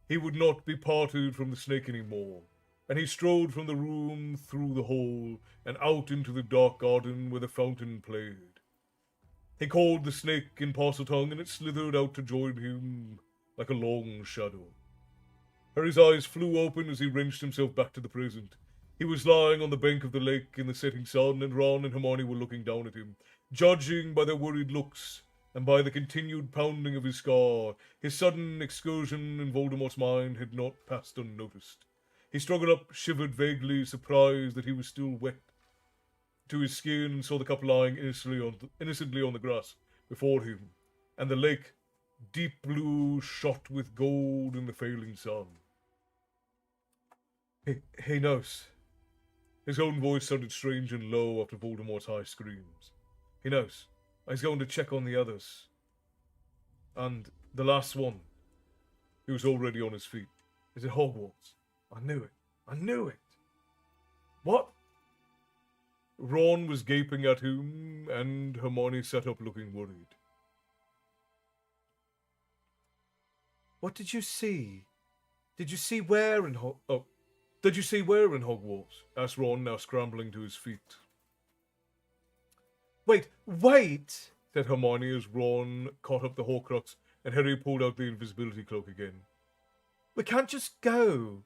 Speaker 1: He would not be parted from the snake anymore, and he strode from the room through the hall and out into the dark garden where the fountain played. He called the snake in Parseltongue, and it slithered out to join him like a long shadow. Harry's eyes flew open as he wrenched himself back to the present. He was lying on the bank of the lake in the setting sun, and Ron and Hermione were looking down at him. Judging by their worried looks and by the continued pounding of his scar, his sudden excursion in Voldemort's mind had not passed unnoticed. He struggled up, shivered vaguely, surprised that he was still wet to his skin, and saw the couple lying innocently on the grass before him, and the lake, deep blue, shot with gold in the failing sun. He knows. His own voice sounded strange and low after Voldemort's high screams. He knows. He's going to check on the others. And the last one. He was already on his feet. Is it Hogwarts? I knew it. I knew it. What? Ron was gaping at him, and Hermione sat up looking worried.
Speaker 2: What did you see? Did you see where in Did you see where in Hogwarts? Asked Ron, now scrambling to his feet. Wait! Said Hermione as Ron caught up the Horcrux and Harry pulled out the invisibility cloak again. We can't just go.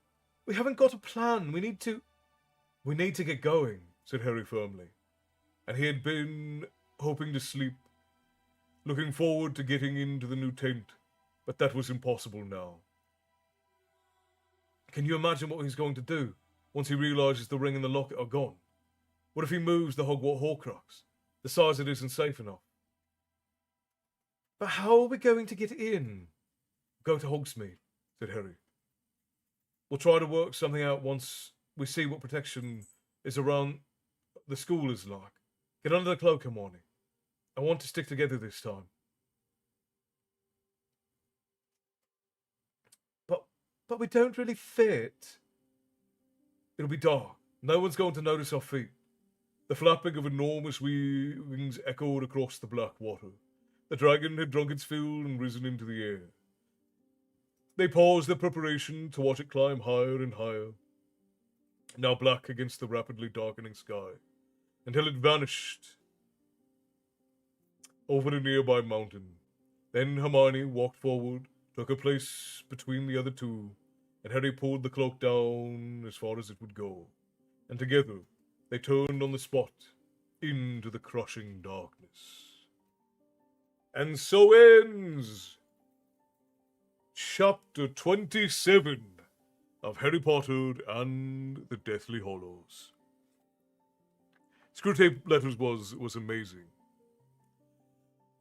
Speaker 2: We haven't got a plan. We need to get going, said Harry firmly. And he had been hoping to sleep, looking forward to getting into the new tent, but that was impossible now. Can you imagine what he's going to do once he realises the ring and the locket are gone? What if he moves the Hogwarts Horcrux? The size it isn't safe enough. But how are we going to get in? Go to Hogsmeade, said Harry. We'll try to work something out once we see what protection is around the school is like. Get under the cloak, Hermione. I want to stick together this time. But we don't really fit. It'll be dark. No one's going to notice our feet. The flapping of enormous wings echoed across the black water. The dragon had drunk its fill and risen into the air. They paused their preparation to watch it climb higher and higher, now black against the rapidly darkening sky, until it vanished over a nearby mountain. Then Hermione walked forward, took her place between the other two, and Harry pulled the cloak down as far as it would go, and together they turned on the spot into the crushing darkness. And so ends Chapter 27 of Harry Potter and the Deathly Hallows. Screwtape Letters was amazing.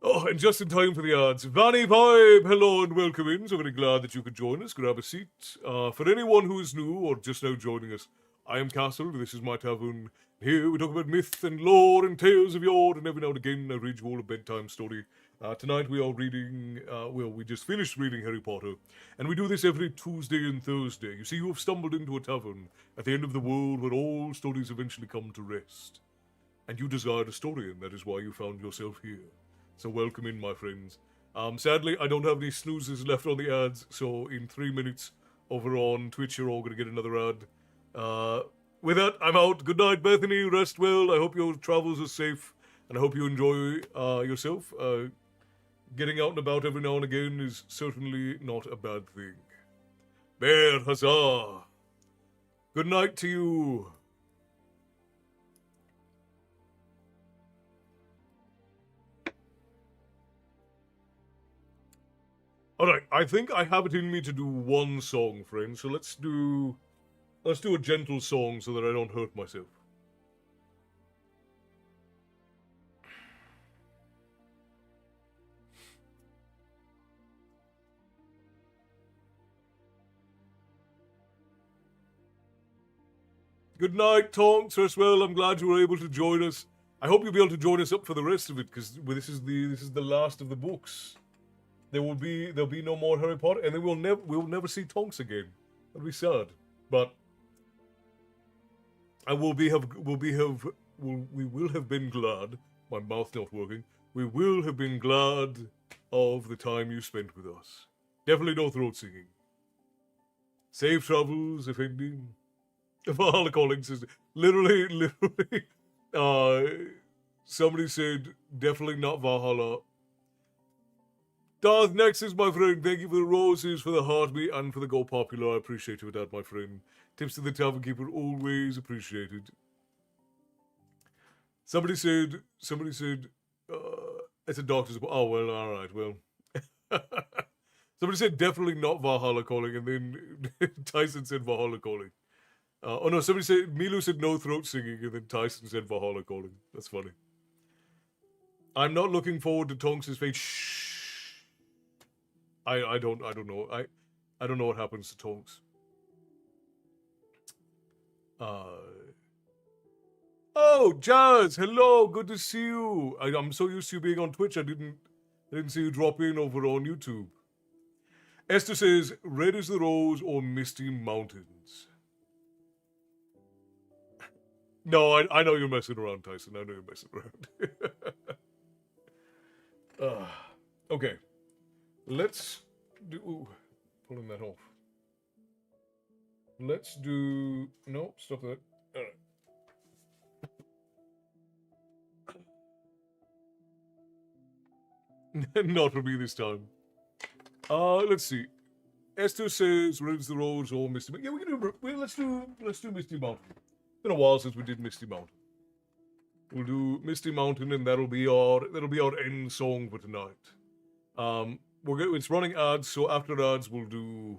Speaker 2: Oh, and just in time for the ads. Vanny Vibe, hello and welcome in. So very glad that you could join us. Grab a seat. For anyone who is new or just now joining us, I am Castle. This is my tavern. Here we talk about myth and lore and tales of yore, and every now and again I read you all a bedtime story.
Speaker 1: Tonight we are reading, we just finished reading Harry Potter, and we do this every Tuesday and Thursday. You see, you have stumbled into a tavern at the end of the world where all stories eventually come to rest. And you desired a story, and that is why you found yourself here. So welcome in, my friends. Sadly, I don't have any snoozes left on the ads, so in 3 minutes over on Twitch, you're all going to get another ad. With that, I'm out. Good night, Bethany. Rest well. I hope your travels are safe, and I hope you enjoy yourself. Getting out and about every now and again is certainly not a bad thing. Bear, huzzah! Good night to you. Alright, I think I have it in me to do one song, friends, so let's do a gentle song so that I don't hurt myself. Good night, Tonks. Rest well. I'm glad you were able to join us. I hope you'll be able to join us up for the rest of it, because this is the last of the books. There'll be no more Harry Potter, and then we'll never see Tonks again. That'll be sad. But we will have been glad. My mouth not working. We will have been glad of the time you spent with us. Definitely no throat singing. Safe travels, if ending. Valhalla calling says literally. Somebody said definitely not Valhalla. Darth Nexus, my friend, thank you for the roses, for the heartbeat, and for the Go Popular. I appreciate you for that, my friend. Tips to the Tavern Keeper, always appreciated. Somebody said, it's a doctor's... Oh, well, alright, well. Somebody said definitely not Valhalla calling, and then Tyson said Valhalla calling. Oh no, somebody said, Milu said no throat singing, and then Tyson said Valhalla calling. That's funny. I'm not looking forward to Tonks' fate. Shh. I don't know. I don't know what happens to Tonks. Oh, Jazz, hello, good to see you. I'm so used to you being on Twitch, I didn't see you drop in over on YouTube. Esther says, red is the rose or misty mountains. No, I know you're messing around, Tyson. I know you're messing around. Okay. Let's do... Ooh, pulling that off. Let's do... No, stop that. Alright. Not for me this time. Let's see. Esther says, red is the rose or Misty Mountain. Yeah, we can do... Let's do Misty Mountain. It's been a while since we did Misty Mountain. We'll do Misty Mountain, and that'll be our end song for tonight. It's running ads, so after ads we'll do...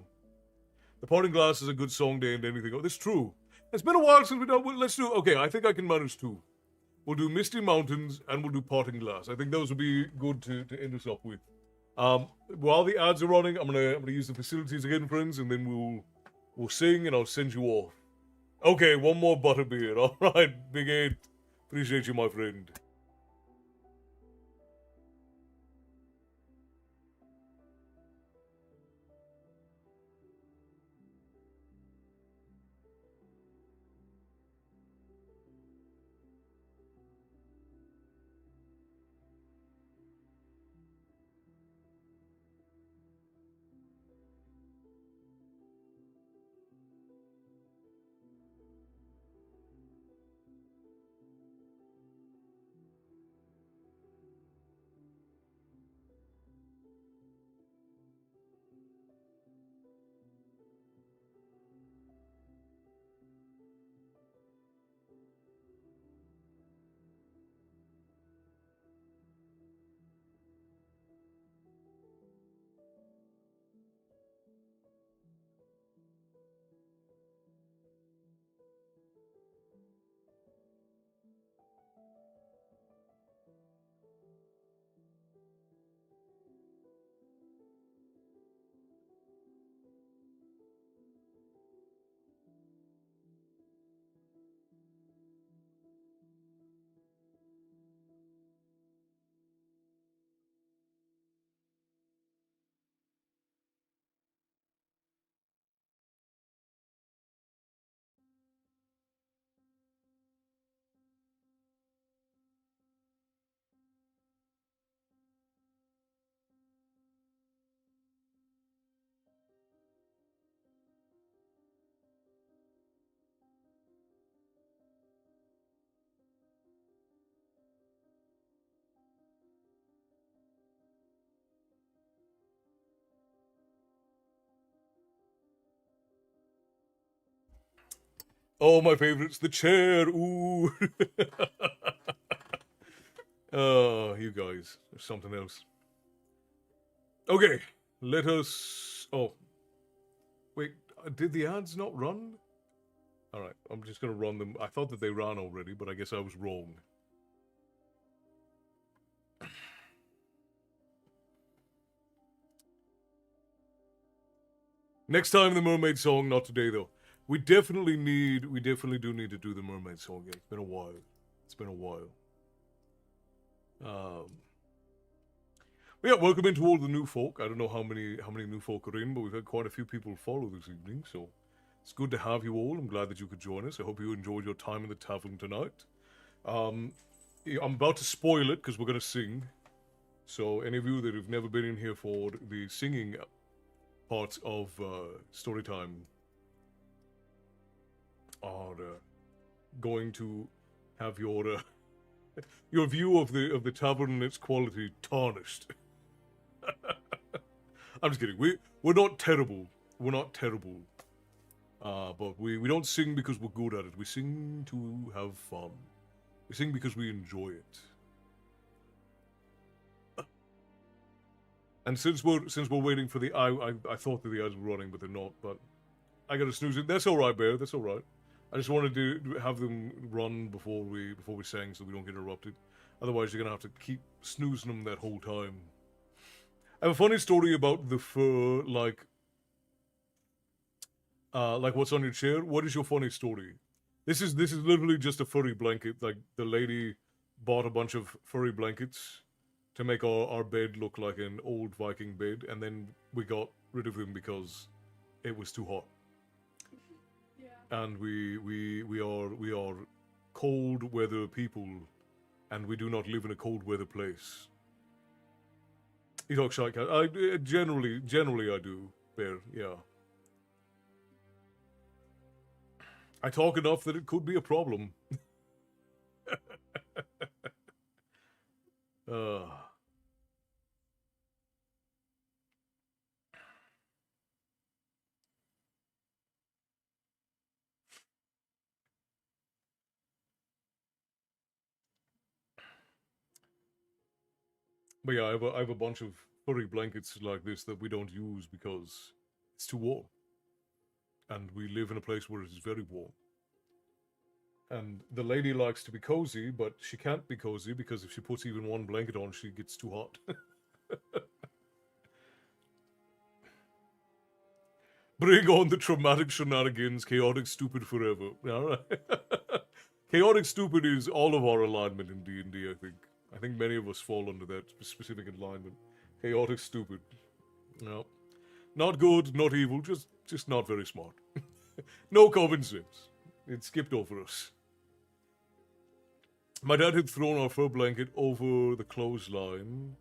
Speaker 1: The Parting Glass is a good song to end anything. Oh, that's true. It's been a while since we've done... Let's do... Okay, I think I can manage two. We'll do Misty Mountains, and we'll do Parting Glass. I think those would be good to end us up with. While the ads are running, I'm gonna use the facilities again, friends, and then we'll sing, and I'll send you off. Okay, one more butterbeer. Alright, Big 8. Appreciate you, my friend. Oh, my favorites, the chair. Ooh. Oh, you guys, there's something else. Okay, let us. Oh, wait, did the ads not run? All right, I'm just gonna run them. I thought that they ran already, but I guess I was wrong. Next time the mermaid song, not today though. We definitely do need to do the mermaid song again. It's been a while. It's been a while. Yeah, welcome into all the new folk. I don't know how many new folk are in, but we've had quite a few people follow this evening, so it's good to have you all. I'm glad that you could join us. I hope you enjoyed your time in the tavern tonight. I'm about to spoil it because we're going to sing. So any of you that have never been in here for the singing parts of Storytime are going to have your your view of the tavern and its quality tarnished. I'm just kidding. We're not terrible. We're not terrible. But we don't sing because we're good at it. We sing to have fun. We sing because we enjoy it. And since we're waiting for the I thought that the ads were running, but they're not. But I gotta snooze it. That's all right, Bear. That's all right. I just wanted to have them run before we sang, so we don't get interrupted. Otherwise, you're gonna have to keep snoozing them that whole time. I have a funny story about the fur, like what's on your chair. What is your funny story? This is literally just a furry blanket. Like the lady bought a bunch of furry blankets to make our bed look like an old Viking bed, and then we got rid of them because it was too hot.
Speaker 4: Yeah.
Speaker 1: And we are cold weather people, and we do not live in a cold weather place. You talk shy cat. I generally I do, Bear. Yeah. I talk enough that it could be a problem. uh. But yeah, I have a bunch of furry blankets like this that we don't use because it's too warm. And we live in a place where it is very warm. And the lady likes to be cozy, but she can't be cozy because if she puts even one blanket on, she gets too hot. Bring on the traumatic shenanigans, chaotic stupid forever. Alright. Chaotic stupid is all of our alignment in D&D, I think. I think many of us fall under that specific alignment. Chaotic stupid. No. Not good, not evil, just not very smart. No common sense. It skipped over us. My dad had thrown our fur blanket over the clothesline,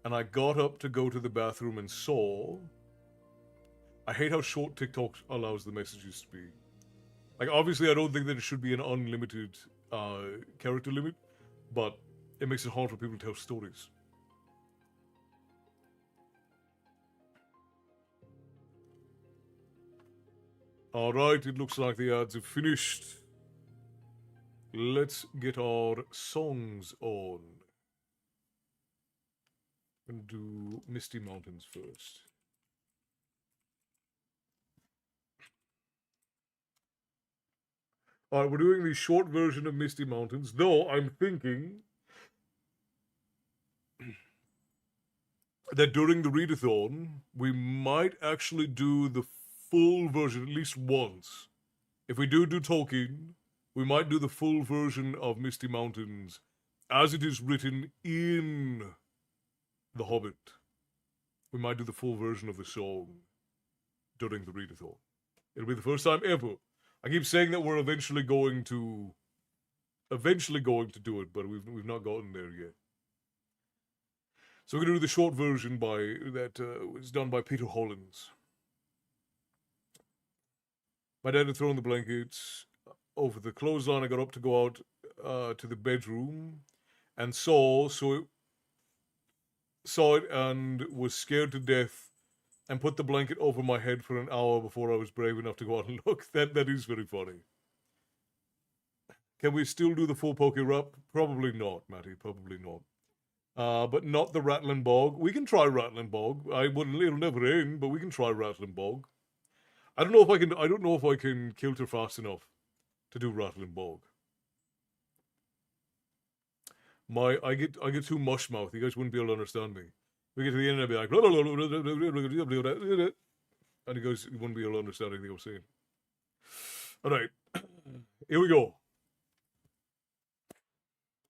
Speaker 1: and I got up to go to the bathroom and saw... I hate how short TikTok allows the messages to be. Like, obviously, I don't think that it should be an unlimited character limit, but it makes it hard for people to tell stories. Alright, it looks like the ads have finished. Let's get our songs on. I'm gonna do Misty Mountains first. Alright, we're doing the short version of Misty Mountains, though I'm thinking that during the readathon, we might actually do the full version at least once. If we do Tolkien, we might do the full version of Misty Mountains as it is written in The Hobbit. We might do the full version of the song during the readathon. It'll be the first time ever. I keep saying that we're eventually going to do it, but we've not gotten there yet. So we're gonna do the short version that was done by Peter Hollins. My dad had thrown the blankets over the clothesline. I got up to go out to the bedroom and saw it and was scared to death and put the blanket over my head for an hour before I was brave enough to go out and look. That is very funny. Can we still do the full poke rap? Probably not, Matty. Probably not. But not the Rattling Bog. We can try Rattling Bog. It'll never end, but we can try Rattling Bog. I don't know if I can. I don't know if I can kilter fast enough to do Rattling Bog. I get too mush mouth. You guys wouldn't be able to understand me. We get to the end and I'd be like, and you guys wouldn't be able to understand anything I'm saying. All right, here we go.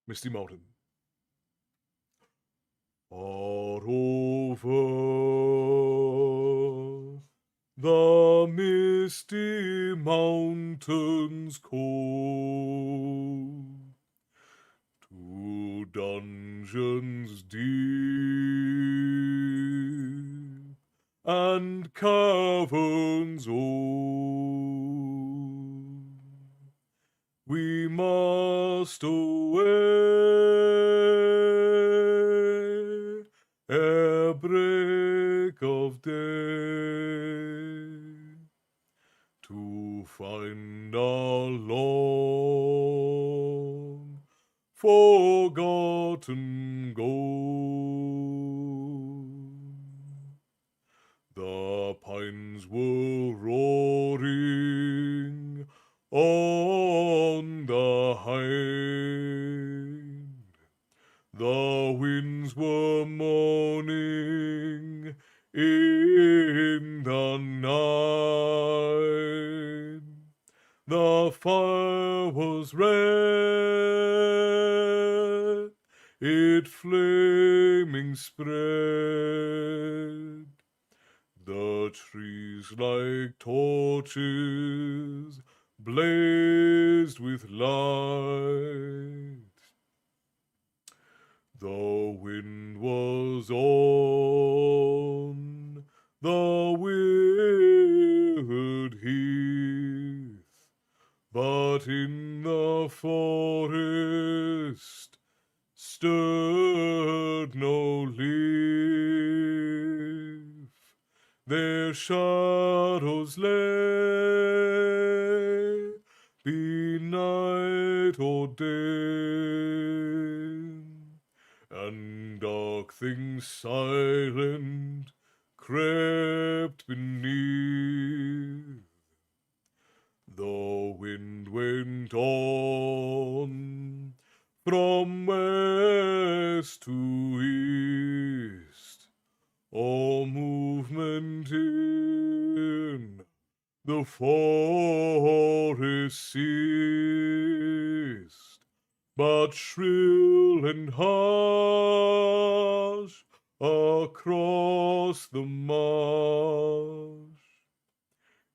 Speaker 1: Misty Mountain. Far over the misty mountains cold, to dungeons deep and caverns old, we must away ere break of day to find our long forgotten gold. The pines were roaring on the hind, the winds were moaning in the night, the fire was red, it flaming spread, the trees like torches blazed with light. The wind was on the withered heath, but in the forest stirred no leaf. Their shadows lay, be night or day, and dark things silent crept beneath. The wind went on from west to east, all movement in the forest ceased, but shrill and harsh across the marsh,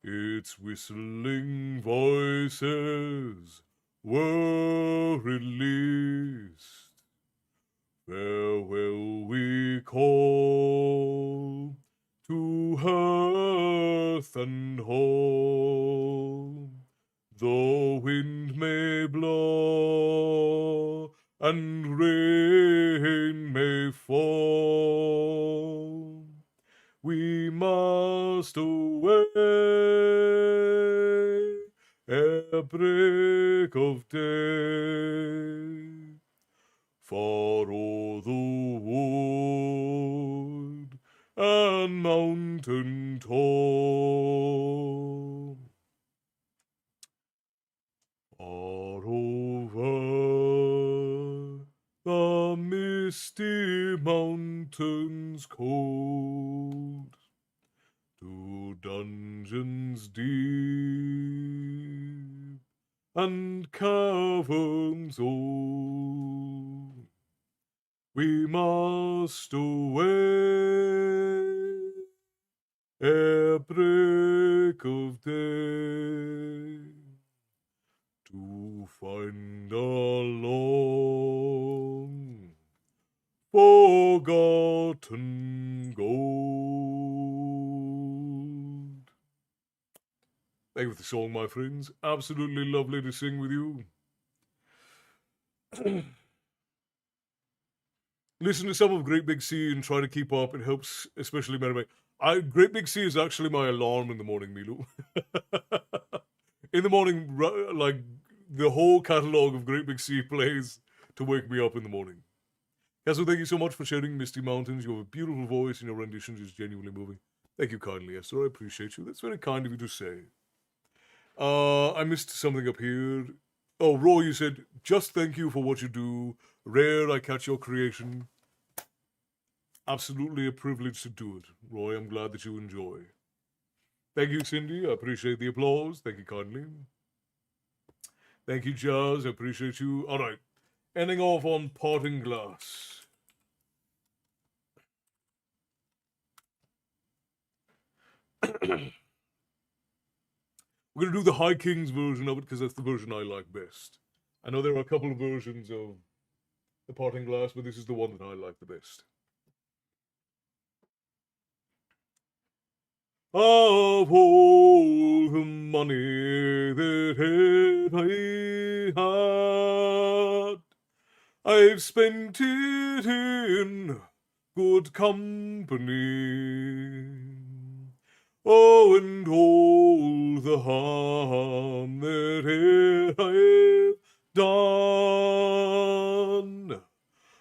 Speaker 1: its whistling voices were released. Farewell we call to hearth and home. The wind may blow and rain may fall, we must away ere break of day, far o'er the wood and mountain tall, far over the misty mountains cold, to dungeons deep and caverns old, we must away ere break of day, to find our long forgotten gold. Thank you for the song, my friends. Absolutely lovely to sing with you. Listen to some of Great Big Sea and try to keep up. It helps, especially meditate. Great Big Sea is actually my alarm in the morning, Milo. In the morning, like the whole catalogue of Great Big Sea plays to wake me up in the morning. Castle, thank you so much for sharing Misty Mountains. You have a beautiful voice and your renditions is genuinely moving. Thank you kindly, Esther. I appreciate you. That's very kind of you to say. I missed something up here. Oh, Roy, you said, just thank you for what you do. Rare I catch your creation. Absolutely a privilege to do it. Roy, I'm glad that you enjoy. Thank you, Cindy. I appreciate the applause. Thank you kindly. Thank you, Jazz. I appreciate you. All right. Ending off on Parting Glass. We're going to do the High Kings version of it because that's the version I like best. I know there are a couple of versions of the Parting Glass, but this is the one that I like the best. Of all the money that I had, I've spent it in good company. Oh, and all the harm that I've done,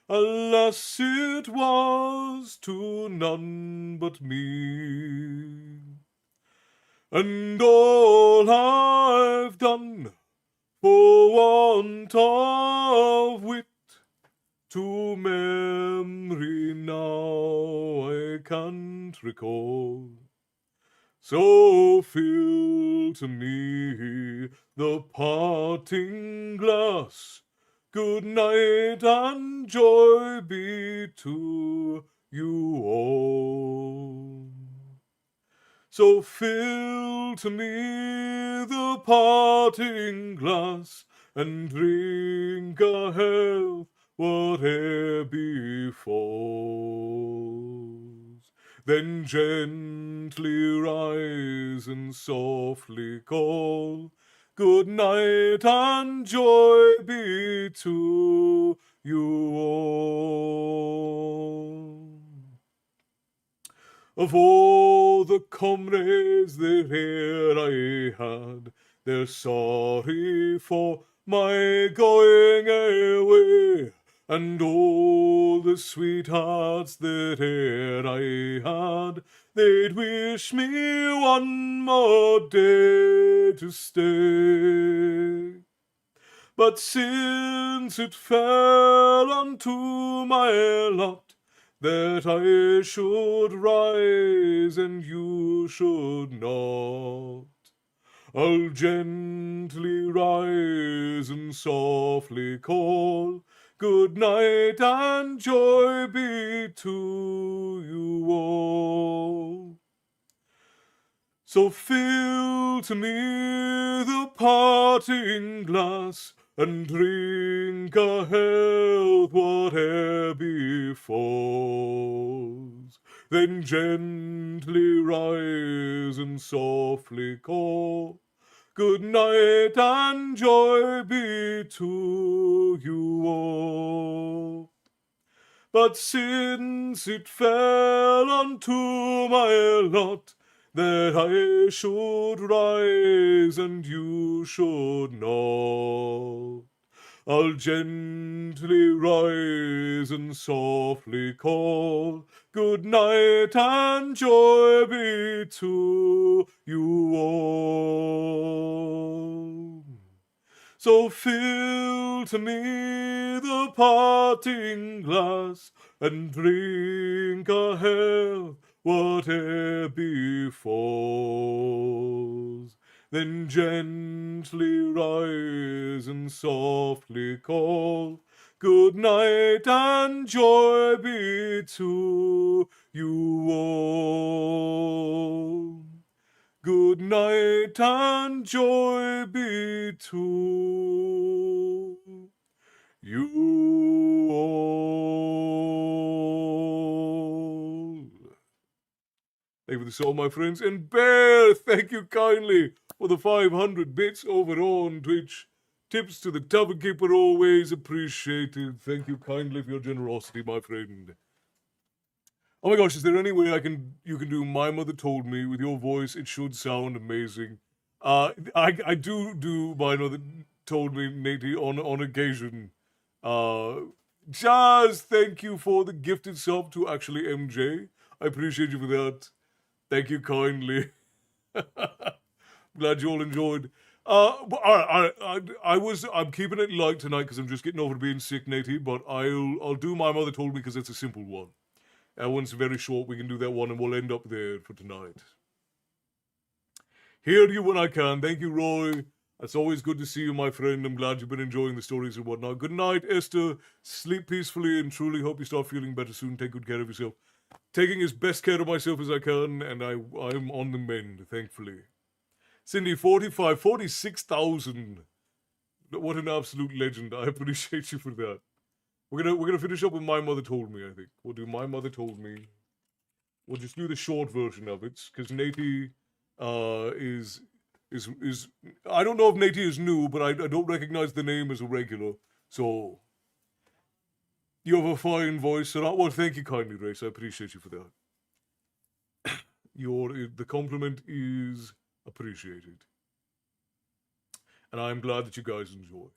Speaker 1: alas, it was to none but me. And all I've done for want of wit to memory now I can't recall. So fill to me the parting glass. Good night and joy be to you all. So fill to me the parting glass and drink a health whate'er befalls. Then gently rise and softly call, good night and joy be to you all. Of all the comrades that here I had, they're sorry for my going away. And all the sweethearts that here I had, they'd wish me one more day to stay. But since it fell unto my lot that I should rise and you should not, I'll gently rise and softly call, good night and joy be to you all. So fill to me the parting glass and drink a health whate'er befalls. Then gently rise and softly call, good night and joy be to you all. But since it fell unto my lot that I should rise and you should not, I'll gently rise and softly call, good night and joy be to you all. So fill to me the parting glass and drink a health whate'er befalls. Then gently rise and softly call, good night and joy be to you all. Good night and joy be to you all. Thank you for the song, my friends. And Bear, thank you kindly for the 500 bits over on Twitch. Tips to the tavern keeper always appreciated. Thank you kindly for your generosity, my friend. Oh my gosh, is there any way you can do My Mother Told Me with your voice? It should sound amazing. I do My Mother told me, Nate, on occasion. Jazz, thank you for the gifted sub to actually MJ. I appreciate you for that. Thank you kindly. Glad you all enjoyed. But all right, I'm keeping it light tonight because I'm just getting over being sick, Nate. But I'll do My Mother Told Me because it's a simple one. That one's very short. We can do that one, and we'll end up there for tonight. Hear you when I can. Thank you, Roy. It's always good to see you, my friend. I'm glad you've been enjoying the stories and whatnot. Good night, Esther. Sleep peacefully and truly hope you start feeling better soon. Take good care of yourself. Taking as best care of myself as I can, and I'm on the mend, thankfully. Cindy, 46,000. What an absolute legend. I appreciate you for that. We're gonna finish up with My Mother Told Me, I think. We'll do My Mother Told Me. We'll just do the short version of it, because Nate is I don't know if Nate is new, but I don't recognize the name as a regular. So you have a fine voice, and well, thank you kindly, Race. I appreciate you for that. The compliment is appreciated, and I'm glad that you guys enjoy.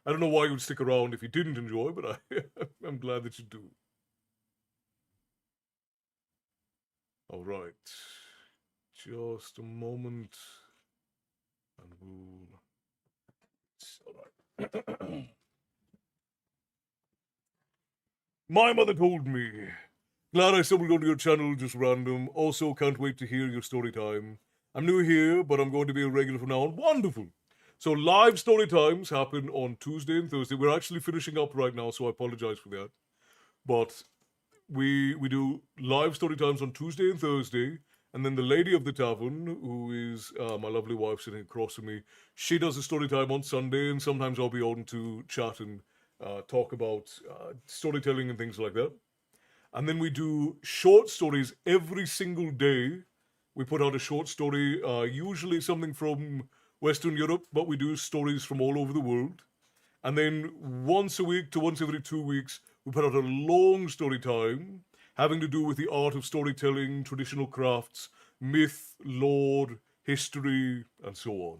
Speaker 1: I don't know why you would stick around if you didn't enjoy, but I'm glad that you do. All right, just a moment, and we'll. All right. My mother told me. Glad I stumbled onto your channel, just random. Also, can't wait to hear your story time. I'm new here, but I'm going to be a regular from now on. Wonderful. So live story times happen on Tuesday and Thursday. We're actually finishing up right now, so I apologize for that. But we do live story times on Tuesday and Thursday, and then the lady of the tavern, who is my lovely wife sitting across from me, she does a story time on Sunday, and sometimes I'll be on to chat and talk about storytelling and things like that. And then we do short stories every single day. We put out a short story, usually something from Western Europe, but we do stories from all over the world. And then once a week to once every 2 weeks, we put out a long story time having to do with the art of storytelling, traditional crafts, myth, lore, history, and so on.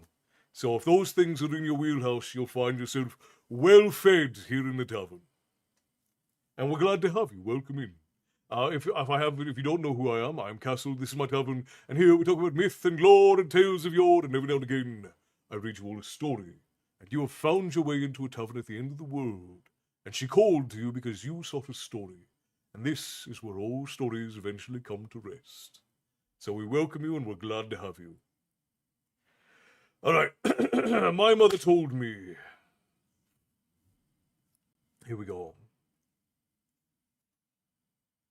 Speaker 1: So if those things are in your wheelhouse, you'll find yourself well fed here in the tavern. And we're glad to have you. Welcome in. If you don't know who I am, I'm Castle, this is my tavern, and here we talk about myth and lore and tales of yore, and every now and again, I read you all a story. And you have found your way into a tavern at the end of the world, and she called to you because you sought a story. And this is where all stories eventually come to rest. So we welcome you, and we're glad to have you. All right, My Mother Told Me. Here we go.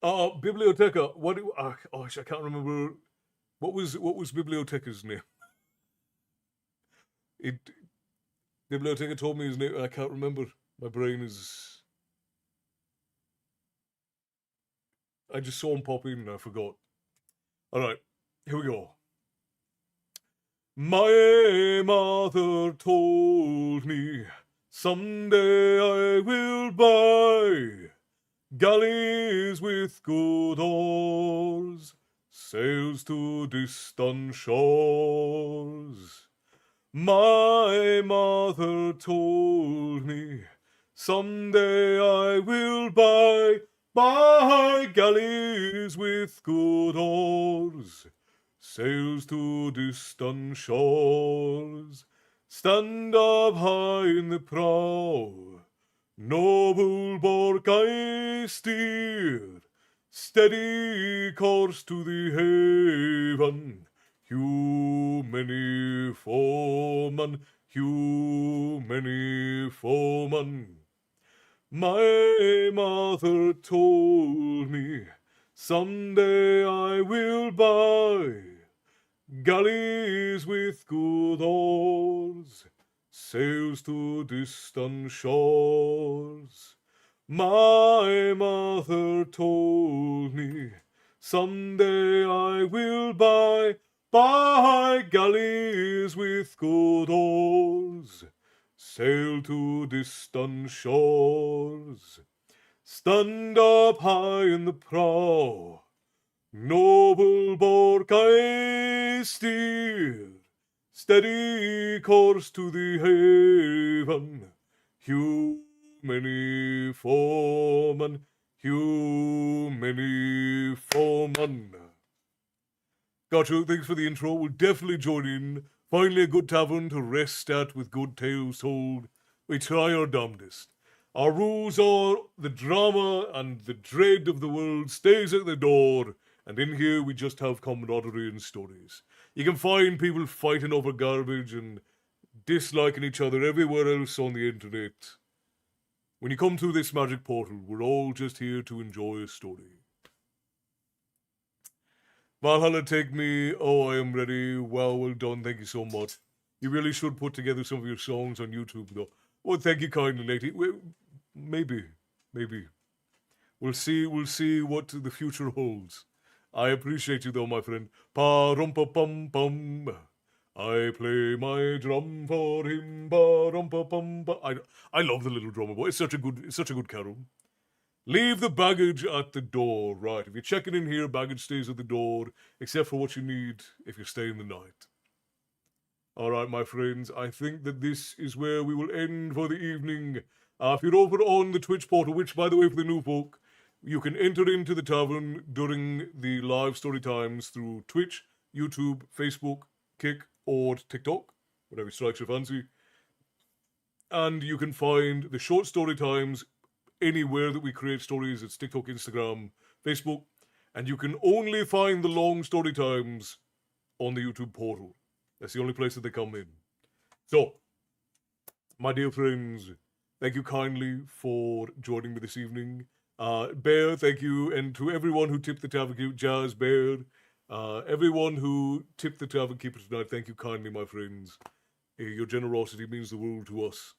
Speaker 1: Biblioteca. I can't remember. What was Biblioteca's name? Biblioteca told me his name. I can't remember. My brain is. I just saw him pop in and I forgot. All right, here we go. My mother told me someday I will buy galleys with good oars, sails to distant shores. My mother told me someday I will buy galleys with good oars, sails to distant shores. Stand up high in the prow, noble bark I steer, steady course to the haven. Hew many foemen, hew many foemen. My mother told me someday I will buy galleys with good oars, sails to distant shores. My mother told me someday I will buy galleys with good oars, sail to distant shores. Stand up high in the prow, noble bark I steer, Steady course to the haven, humany foemen, humany foemen. Gotcha, thanks for the intro. We'll definitely join in. Finally a good tavern to rest at with good tales told. We try our damnedest. Our rules are the drama and the dread of the world stays at the door, and in here we just have camaraderie and stories. You can find people fighting over garbage and disliking each other everywhere else on the internet. When you come through this magic portal, we're all just here to enjoy a story. Valhalla, take me. Oh, I am ready. Well done. Thank you so much. You really should put together some of your songs on YouTube, though. Well, thank you kindly, lady. Maybe. We'll see what the future holds. I appreciate you, though, my friend. Pa-rum-pa-pum-pum. I play my drum for him. Pa-rum-pa-pum-pum. I love the little drummer boy. It's such a good carol. Leave the baggage at the door. Right, if you're checking in here, baggage stays at the door, except for what you need if you're staying the night. All right, my friends, I think that this is where we will end for the evening. If you're over on the Twitch portal, which, by the way, for the new folk, you can enter into the tavern during the live story times through Twitch, YouTube, Facebook, Kick, or TikTok, whatever strikes your fancy. And you can find the short story times anywhere that we create stories. It's TikTok, Instagram, Facebook, and you can only find the long story times on the YouTube portal. That's the only place that they come in. So, my dear friends, thank you kindly for joining me this evening. Bear, thank you, and to everyone who tipped the tavern keeper, Jazz, Bear, everyone who tipped the tavern keeper tonight, thank you kindly, my friends. Your generosity means the world to us.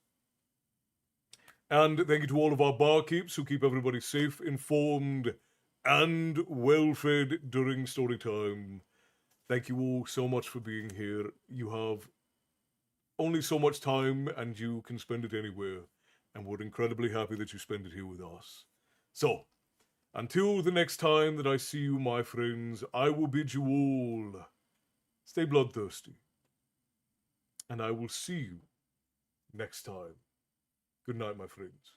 Speaker 1: And thank you to all of our barkeeps who keep everybody safe, informed, and well-fed during story time. Thank you all so much for being here. You have only so much time, and you can spend it anywhere. And we're incredibly happy that you spend it here with us. So, until the next time that I see you, my friends, I will bid you all stay bloodthirsty. And I will see you next time. Good night, my friends.